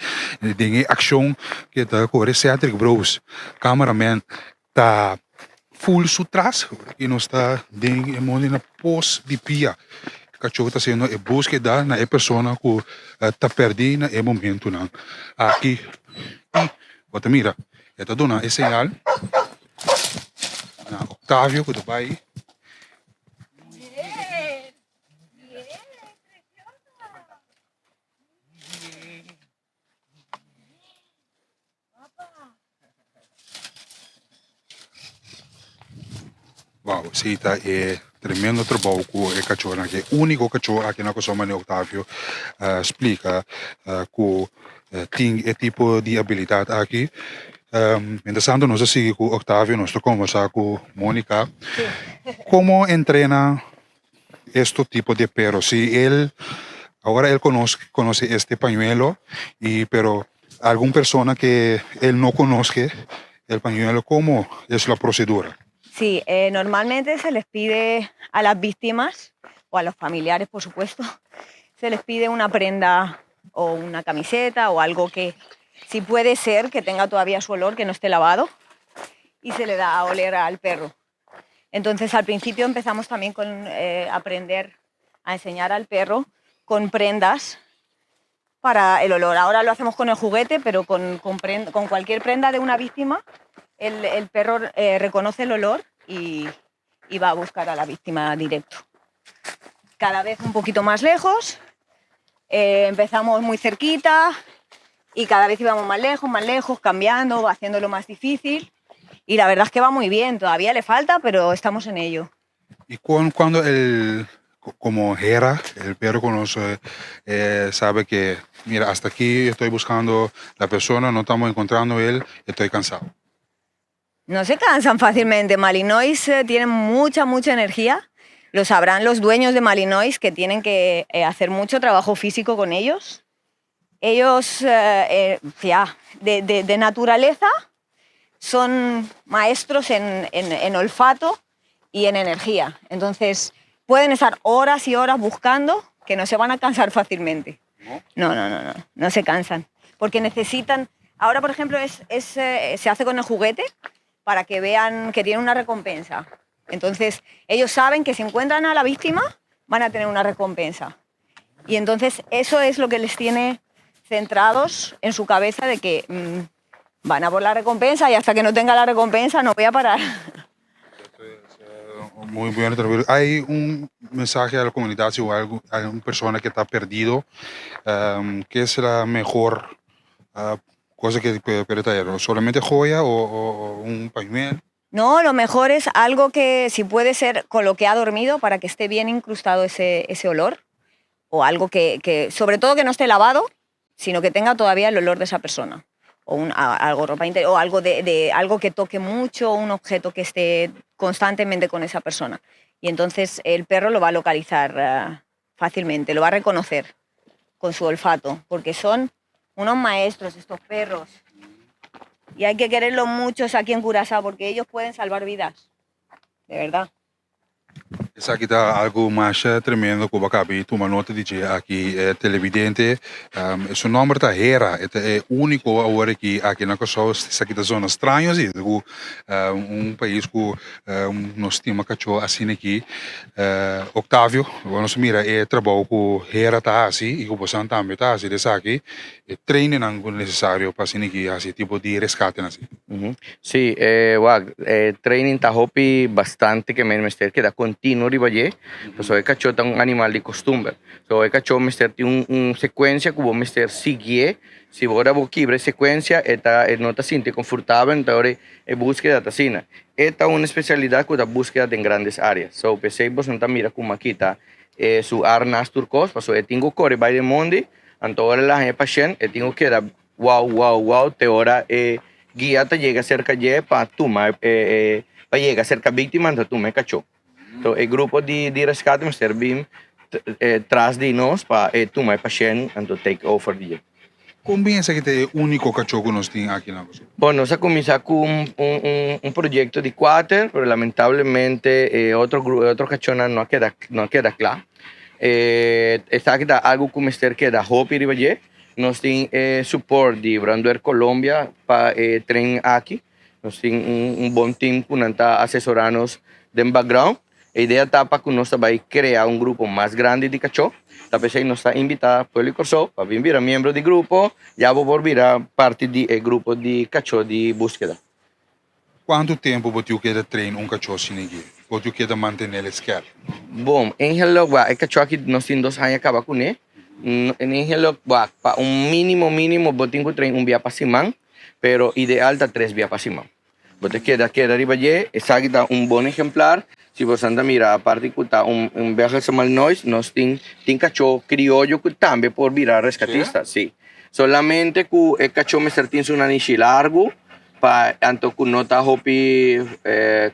tem ação que está corre Cedric Bros, cameraman tá full sutras e não está dentro na pós de pia. O cachorro está sendo a búsqueda na pessoa que está perdida no momento não. Aqui, e bota mira, está dando esse sinal na Octavio que está aí. Wow, sim, tá tremendo trabalho com o cachorro, que é o único cachorro aqui na Cossoma de Octavio explica que tem esse tipo de habilidade aqui. Interessante, nós seguimos com o Octavio, nós estamos conversando com Mônica. Como entrena este tipo de perro? Si él, ahora él conoce este pañuelo, pero alguna persona que él no conozca el pañuelo, ¿cómo es la procedura? Sí, normalmente se les pide a las víctimas o a los familiares, por supuesto, se les pide una prenda o una camiseta o algo que, si puede ser, que tenga todavía su olor, que no esté lavado, y se le da a oler al perro. Entonces, al principio empezamos también con aprender a enseñar al perro con prendas para el olor. Ahora lo hacemos con el juguete, pero con cualquier prenda de una víctima, el perro reconoce el olor y va a buscar a la víctima directo. Cada vez un poquito más lejos, empezamos muy cerquita y cada vez íbamos más lejos, cambiando, haciéndolo más difícil. Y la verdad es que va muy bien, todavía le falta, pero estamos en ello. Y cuando como Hera, el perro conoce, sabe que, mira, hasta aquí estoy buscando la persona, no estamos encontrando él, estoy cansado. No se cansan fácilmente. Malinois tienen mucha de lo sabrán los dueños de Malinois, que tienen que hacer mucho trabajo físico con ellos. Ellos, de naturaleza, son maestros en olfato y en energía. Entonces, pueden estar horas y horas buscando, que no se van a cansar fácilmente. No se cansan. Porque necesitan... Ahora, por ejemplo, se hace con el juguete para que vean que tiene una recompensa. Entonces, ellos saben que si encuentran a la víctima, van a tener una recompensa. Y entonces, eso es lo que les tiene centrados en su cabeza de que van a por la recompensa y hasta que no tenga la recompensa no voy a parar. Muy bueno. Hay un mensaje a la comunidad o a alguna persona que está perdido, ¿qué es la mejor cosa que puede traer? ¿Solamente joya o un pañuelo? No, lo mejor es algo que, si puede ser con lo que ha dormido, para que esté bien incrustado ese olor. O algo que, sobre todo que no esté lavado, sino que tenga todavía el olor de esa persona. O algo ropa interior, o algo de algo que toque mucho, un objeto que esté constantemente con esa persona. Y entonces el perro lo va a localizar fácilmente, lo va a reconocer con su olfato, porque son unos maestros estos perros. Y hay que quererlos muchos aquí en Curazao, porque ellos pueden salvar vidas, de verdad. Essa aqui tá algo mais tremendo que eu acabei de tomar nota de dizer aqui, televidente. Esse nome tá Hera, é único agora aqui na Kosovo, essa aqui da zona estranha, assim, país que nós temos cachorro assim aqui. Octávio, vamos mira, trabalho com Hera tá assim, e com você também tá assim, dessa aqui, treino não é necessário para assim aqui, assim, tipo de resgate, assim. Sí, training tahopi bastante que me mester que da continuo ribaye, pues hoy cachorro es un animal de costumbre. So hoy cachorro mester tiene un secuencia que vos mester sigue, si vos boquibre secuencia, esta no te siente confortable, entonces búsqueda tasina. Esta es una especialidad que da búsqueda en grandes áreas. So pensé vos no mira como aquí está su arnas turcos, pues hoy tengo core by the Monday, entonces la gente paciente, tengo que dar wow, te hora guía te llega cerca de para tomar para llegar cerca víctima de tomar cachorro. So, el grupo de rescate me serve tras de nós para tomar paciente and to take over the. Como pensa que é o único cachorro que nós temos aqui na Kosovo? Bom, nós começamos com um projeto de 4, mas lamentavelmente outro cachorro não queda claro. Está aqui algo como este que da Hopi Ribaye. Nós temos suporte de Brandoer Colômbia para treinar aqui. Nós temos bom time que está assessorando-nos de background. A ideia está para que nós também criar grupo mais grande de cachorro. Talvez aí nós está invitado para o Corso para vir a membro do grupo, já vou vir a parte do grupo de cachorro de búsqueda. Quanto tempo você quer treinar cachorro assim aqui? Você quer manter ele esquerdo? Bom, em relógio, o cachorro aqui nós temos 2 anos acaba com ele. Em relógio, para mínimo, você tem que treinar dia para semana, pero ideal está 3 dias para semana. Você queda arriba allí, esa está bom exemplar. Se você anda mira, a parte que está viaje semanal nós tem cachorro criollo que também pode virar rescatista, sim. Solamente que o cachorro me tem uma niche largo, para anto que não está hopi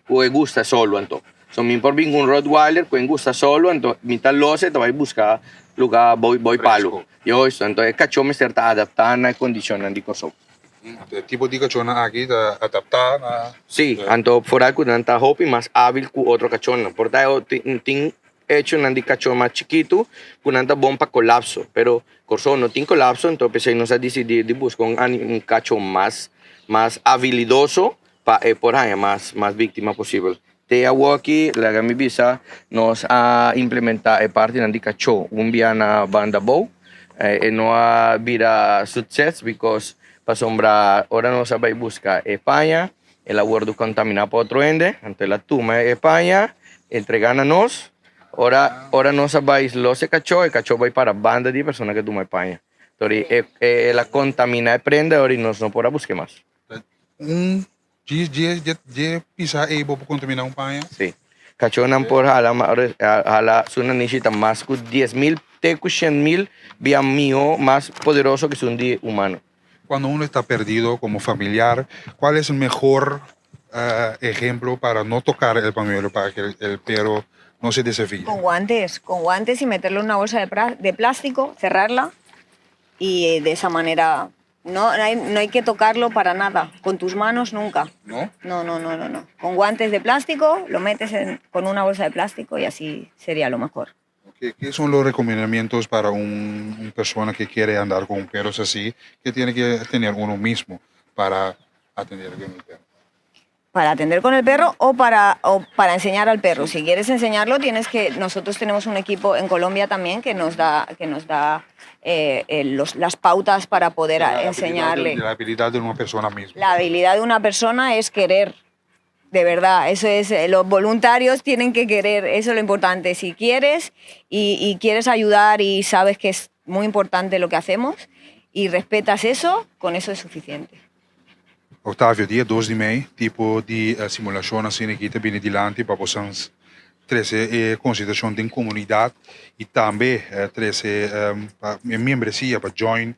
que gusta solo anto. So me por vir Rottweiler que gusta solo, anto mitad lose te vai buscar lugar boy palo. Yo isso, então o cachorro me está adaptando na condição de Kosovo. O tipo de cachorro aqui está adaptado a... Sim, então fora que não está hopi mais hábil que outro cachorro. Portanto, tem hecho um cachorro mais chiquito que não está bom para colapso. Pero Kosovo não tem colapso, então pensei nós a decidir de buscar cachorro mais habilidoso para por aí mais víctima possível. Te aqui, la gami visa nos a implementar a parte de cachorro dia na banda bow e não a vira success because para sombra ahora nos vai buscar Espanha, el aguardo contaminar para outro ende, ante la toma Espanha, entregar a nós, ahora nos vai los cachorro, el cachorro vai para a banda de personas que toma Espanha. Então, ela contamina e prende, ahora nós não podemos buscar mais. De pisar able para contaminar Espanha? Sim. Cachorro não por hala sua nichita mais que 10,000, até 100,000, via mio mais poderoso que um de humano. Cuando uno está perdido como familiar, ¿cuál es el mejor ejemplo para no tocar el pañuelo, para que el perro no se desafíe? Con guantes y meterlo en una bolsa de plástico, cerrarla y de esa manera no hay que tocarlo para nada, con tus manos nunca. ¿No? No. Con guantes de plástico, lo metes con una bolsa de plástico y así sería lo mejor. ¿Qué son los recomendamientos para una persona que quiere andar con perros así, que tiene que tener uno mismo para atender con el perro? Para atender con el perro o para enseñar al perro. Si quieres enseñarlo, nosotros tenemos un equipo en Colombia también que nos da las pautas para poder enseñarle. La habilidad de una persona misma. La habilidad de una persona es querer. De verdad, eso es, los voluntarios tienen que querer, eso es lo importante. Si quieres y quieres ayudar y sabes que es muy importante lo que hacemos y respetas eso, con eso es suficiente. Octavio, dia 2 de mei, tipo de simulação assim aqui também adiante para vocês trazer consideração de comunidade e também trazer membresia para join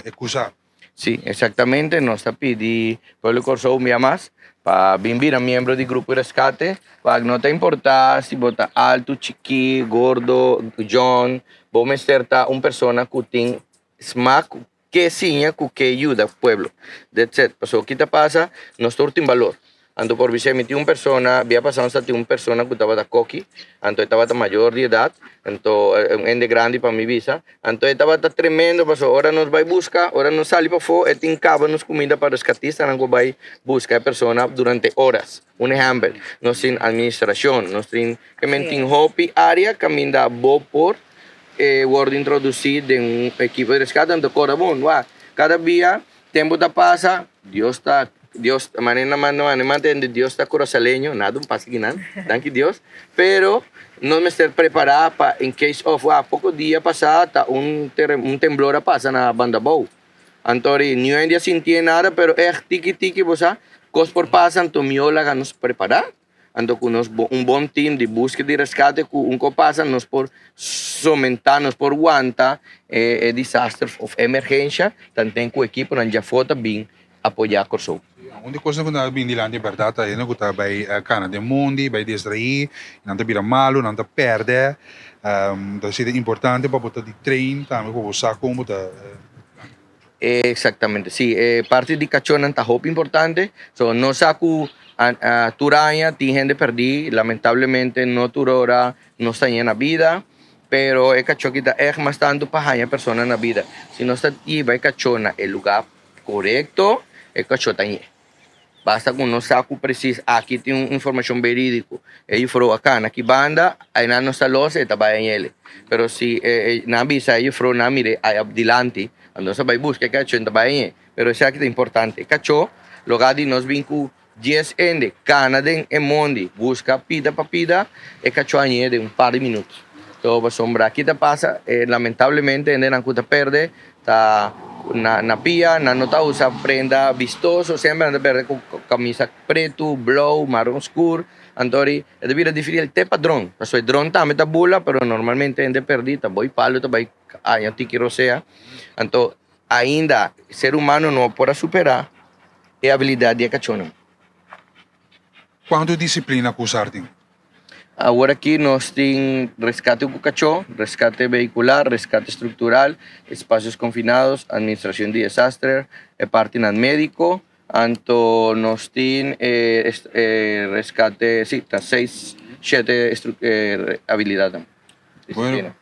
e coisa. Sí, exactamente. Nos está pidiendo Pueblo Corso un día más para bimbir a miembro del grupo de rescate, para no te importa si vota alto, chiqui, gordo, John, vos me certa una persona que tiene smack que siña que ayuda al pueblo. That's it. Pasó, ¿qué te pasa? Nos torta en valor. Ando por Vicente, una persona, había pasado hasta una persona que estaba de coqui, entonces estaba mayor de edad, entonces en de grande para mi visa, entonces estaba tremendo, pasó, ahora nos va a buscar, ahora nos sale para fuera, y tincaba nos comida para rescatistas, nos va a buscar a persona durante horas. Un ejemplo, nos tiene administración, nos tiene que mentir hobby área, camina bo por, word introducir de un equipo de rescate, entonces cada día, tiempo te pasa, Dios, manera de Dios está corozaleño, nada, un pasa aquí nada, thank you Dios, pero no me estoy preparado para, en case of, poco día pasado, un temblor pasa en la banda bow. Entonces, ni hoy en día sentí nada, pero es tiki, vos sabes, cosas por pasan, entonces mi hola nos preparar. Entonces, un buen team de búsqueda y rescate, un copasa, nos por somentar, nos por guanta, desastre of emergencia, también con equipo, nos ya foto bien apoiar Corso. Uma coisa que nós bem dilante verdade é que está bei Canada Mundi, bei distrair, não está bira malo, não está perde, então é importante para botar de treino, também para você como tá. Exactamente, sí. Parte de cachona está muy importante. So, no saco a turaña, tiene gente perdí, lamentablemente no turora, no está en la vida, pero el cachoquita es más tanto para la persona en la vida. Si no está ahí, va cachona el lugar correcto, el cachota ahí. Basta con no saco preciso, aquí tiene información verídica. Ellos fueron acá, aquí banda, ahí no está los, está en él. Pero si no avisa, ellos fueron a mire, ahí adelante. Entonces va a buscar cacho en Tabañe, pero eso es importante. Cacho, luego de nos vincu 10 ende, Canadá en Mondi, busca pida para pida, y cacho añe de un par de minutos. Todo sombra, aquí te pasa, lamentablemente, en el te perde, está na pia, na nota usa prenda vistoso, siempre anda verde con camisa preto, blow, marrón oscuro. Entonces, es debido a diferir el padrón. El dron también está bula, pero normalmente ende perdida, voy palo, voy a tiki rosea. Entonces, ainda ser humano não pode superar a habilidade de cachona. Quanto disciplina que usar tem? Agora aqui nós temos resgate com cachorro, resgate vehicular, resgate estrutural, espaços confinados, administração de desastre, parte no médico. Então, nós temos resgate, sim, 6, 7 habilidades.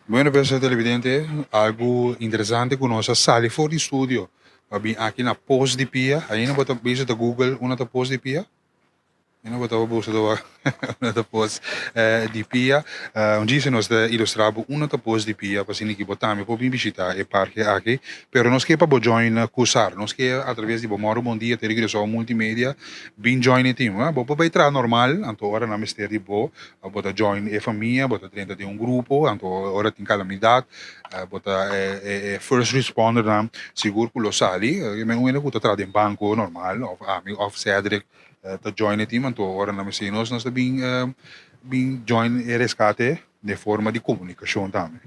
Bueno, pues televidente, algo interesante que nós sale fora de estúdio. Aqui na post de pia, aí não bota bisa da Google, uma da post de pia. Não bota a bolsa uma da post de pia. Onde se nós ilustramos uma da post de pia, para que botamos para visitar o parque aqui. Pero nós que para join cursar, nós que através de Bomoro Bom Dia, ter regresso ao multimédia, bem join o team. Bopa para entrar normal, então agora na mistério de bo, bota join a família, bota 30 de grupo, então agora tem calamidade, bota first responder, seguro que lo sali, mas não é que está em banco normal, of Cedric, tá join o team, então agora na mistério nós está bem join e resgate de forma de comunicação também.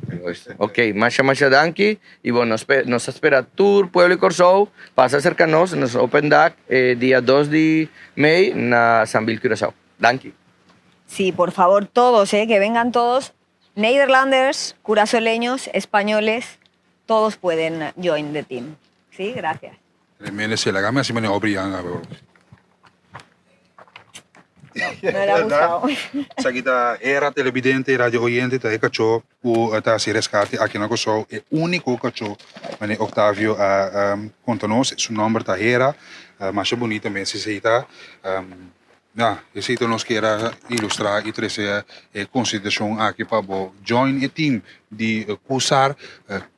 Ok, muchas danke. Y bueno, nos espera Tour Pueblo y Corso, pasa cerca nos Open Deck, día 2 de May, na San Bill Curaçao. Danke. Sí, por favor, todos, que vengan todos, Nederlanders, curazoleños, españoles, todos pueden join the team. Sí, gracias. Tremendo, se la gama así me obrigan a ver. No le ha gustado. Sa kita era televidente, radio oyente, ta cacho, o ta si rescate aqui na Corso, é único cacho, mane Octavio conta-nos, su nome ta era, mas bonita mesmo se está. Esse nos quer ilustrar e trazer consideração aqui para o join a team de CUSAR,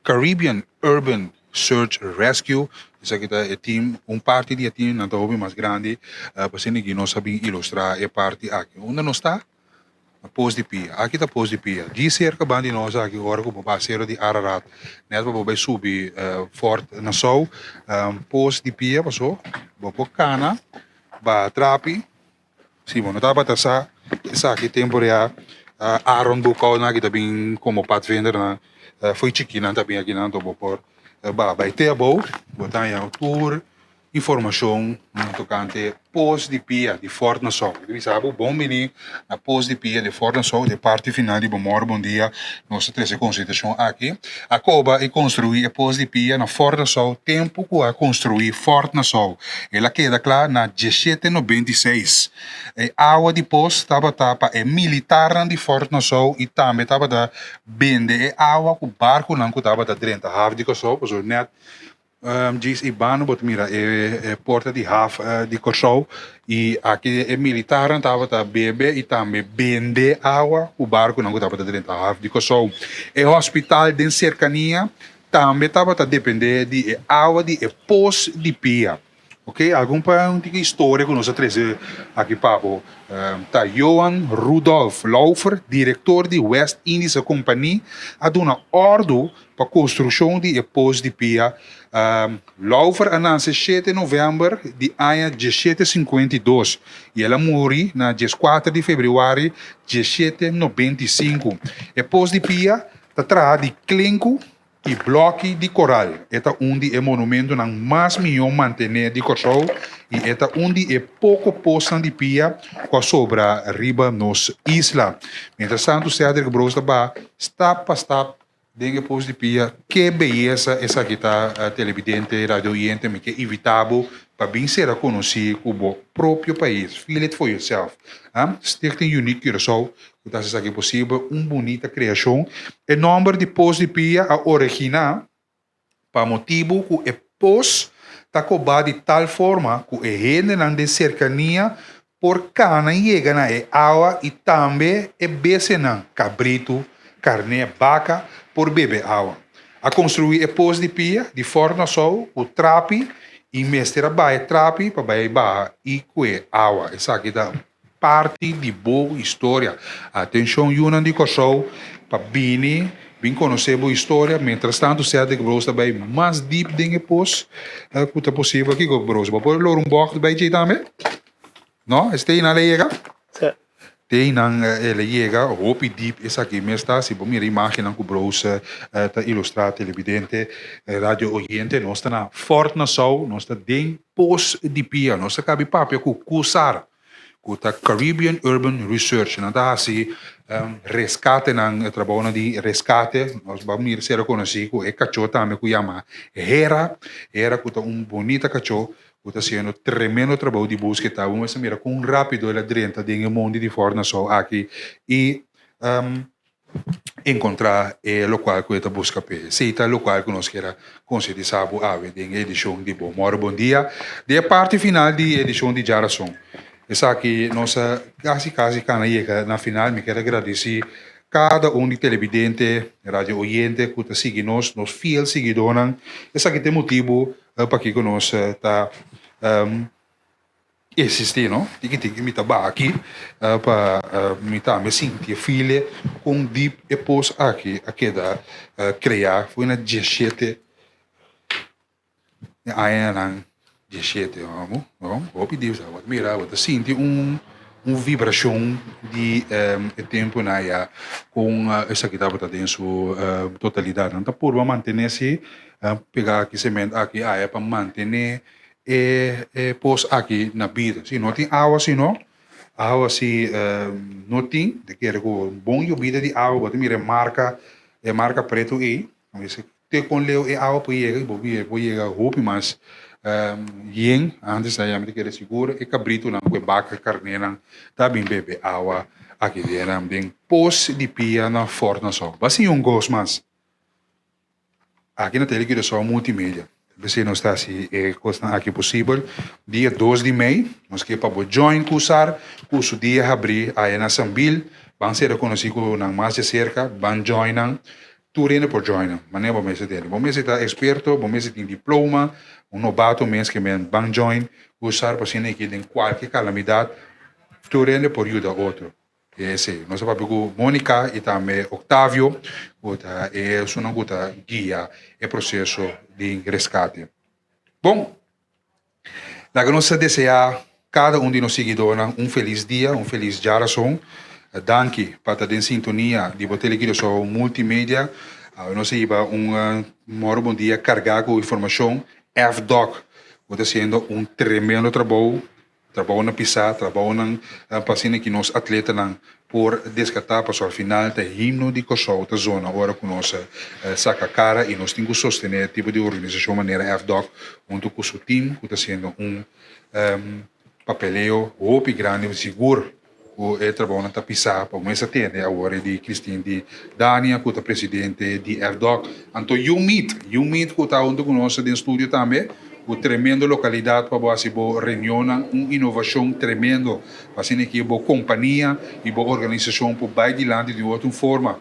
Caribbean Urban Search Rescue. Isso aqui é team, parte do team na mais grande, para que nós sabemos ilustrar a parte aqui. Onde nós está? Post de pia. Aqui tá post de pia. De cerca bandi nós aqui agora com o parceiro de Ararat. Net para vai subir Fort Nassau. Post de pia passou. Bopo cana. Ba trapi. Sim, não tá para essa aqui temporária. Aaron Bukau na aqui também como patvender na foi chiquina também aqui na Tobopor. Ba vai ter bom. Botar em tour. Informação no tocante post de pia de Fort Nassau. Você sabe, bom menino, na post de pia de Fort Nassau, de parte final de bom dia, nossa terceira consideração aqui. A Coba é construir a post de pia na Fort Nassau, tempo que a construir Fort Nassau. Ela queda clara na 1796. A água de post estava tapa é militar de Fort Nassau e também estava da bende água com barco não estava da drenta. Have de Nassau, pois net diz Ibano, bot mira, porta de Haf de Corsol e aqui é militar estava a beber e também vender água, o barco não estava dentro da Haf de Corsol. É hospital de cercania também estava a depender de água de poço de pia. Ok? Algum ponto história que nós trazer aqui papo. Tá Johan Rudolf Laufer, diretor de West Indies Company, a dar uma ordem para a construção de poço de pia. Laufer anunció 7 de novembro de ano 1752 e ela morreu na 14 de fevereiro de 1795. O poço de pia está atrás de Clenco e bloco de coral. Esta onde é monumento não mais melhor manter de Corsol e esta onde é pouco poço de pia com a sobra riba nos isla. Mientras tanto, Cedric Brosta ba step a step dentro poço de pia. Que beleza essa aqui tá televidente, radioiente, mas que é evitável para bem ser conhecido como o próprio país. Feel it for yourself. Stichting Unique Curaçao, que está aqui possível, uma bonita criação. O número de poço de pia a original para motivo que o poço está cobrado de tal forma que o gente não de cercania por cana chega na água e também é bese não cabrito, carne, vaca por beber água. A construir o poço de pia de Fort Nassau, o trapi e mestre vai trapi para vai e que água. Essa aqui dá parte de boa história. Atenção, Yunan de Corsol, para bem conhecer boa história. Mientras tanto, certo que você vai mais deep dentro do poço, que é possível aqui, você vai pôr um pouco de beijinho também? Não? Está aí na leiga? Tem na leiga, hope deep, essa aqui mesmo está, se você imagina que o Bruce está ilustrado, televidente, rádio oriente, nós está na Fort Nassau, nós está dentro poço de pia, nós está cabe papel com Kusar. Com a Caribbean Urban Research, não está assim, rescate, não trabalho de rescate, nós vamos ser conhecidos, é cachorro também que chama Hera que é bonita cachorro, que está sendo tremendo trabalho de busca, vamos mira com rápido ela dentro do mundo de Fort Nassau aqui e encontrar o local que está buscando. Se está o local que nós queremos conseguir saber a edição de Bom Dia, de parte final de edição de Jarason. Essa aqui, nossa, quase cana na final, me quero agradecer cada de televidente, rádio oriente, que está seguindo nós fiel seguidores. Essa aqui tem motivo para que nós está existir, não? Tem que me estar aqui para me estar me sentir filha com deep e pós aqui da criar foi na 17 ano 17 vamos vou pedir já vou mirar vou sentir vibração de tempo na ya com essa que estava dentro sua totalidade não tá por manter-se pegar aqui semente aqui é para manter pôs aqui na vida se não tem água se não tem de que com bom vida de água você mira marca preto aí se te com leu água para chegar roupa mas yen antes da me querer seguro e cabrito não com vaca carne não tá bem beber água aqui dentro bem pós de pia na Fort Nassau assim gosto mas aqui na tele que é só multimídia você não está se aqui possível dia 2 de maio nós que para join curso dia abrir aí na Sambil vão ser conhecidos na mais de cerca vão joinar turene por joinar maneira bom mês dele bom mês está experto bom mês tem diploma novato mês que vão join cursar para cima que tem qualquer calamidade turene por ajuda outro Sim, nós vamos com Mônica e também Octávio, que são uma guia e processo de resgate. Bom, nós desejamos cada um de nós seguidores um feliz dia, um feliz geração. Danke para estar em sintonia de botar aqui no multimédia. Nós vamos bom dia carregar com informação. FDOC está sendo um tremendo trabalho na PISA, trabalho na pasina que nós atletas por descartar para o final do himno de Kosovo, da zona, agora que nós saca cara e nós temos que sostener tipo de organização maneira FDOC, junto com o seu time, que está sendo papeleo hopi grande seguro o trabalho na PISA, para começar a ter agora de Christine de Dania, que é presidente de FDOC. Então, you meet que está junto com nós no estúdio também, o tremendo localidade para você reunião, uma inovação tremendo, assim que boa companhia e boa organização para vai diante de outra forma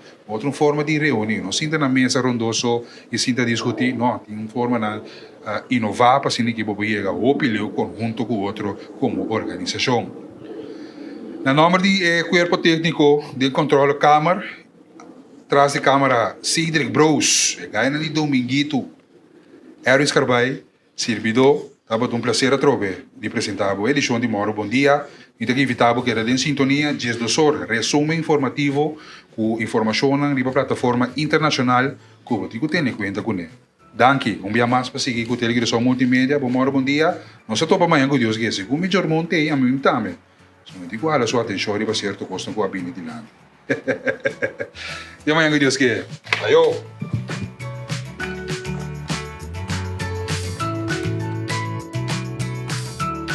de reunião. Não sinta na mesa rondoso e sinta discutir, não, tem uma forma de inovar para assim que boa chegar o opileu conjunto com outro como organização. Na nome do corpo técnico de controle câmara, atrás da câmara Cedric Bros, ganha de Dominguito, Eris Carbay, servidor, estava um prazer a trover de apresentar a edição de Moro Bom Dia. Então, aqui invitava que era em sintonia, dias do sol, resumo informativo com informação na plataforma internacional que você tem em conta com ele. Danke, dia mais para seguir com a televisão multimédia. Moro Bom Dia. Nós estamos amanhã com Deus que com o melhor monte a mim também. Sono igual a sua atenção e para certo custo com a bine de lá. Até amanhã com Deus que. Ayo.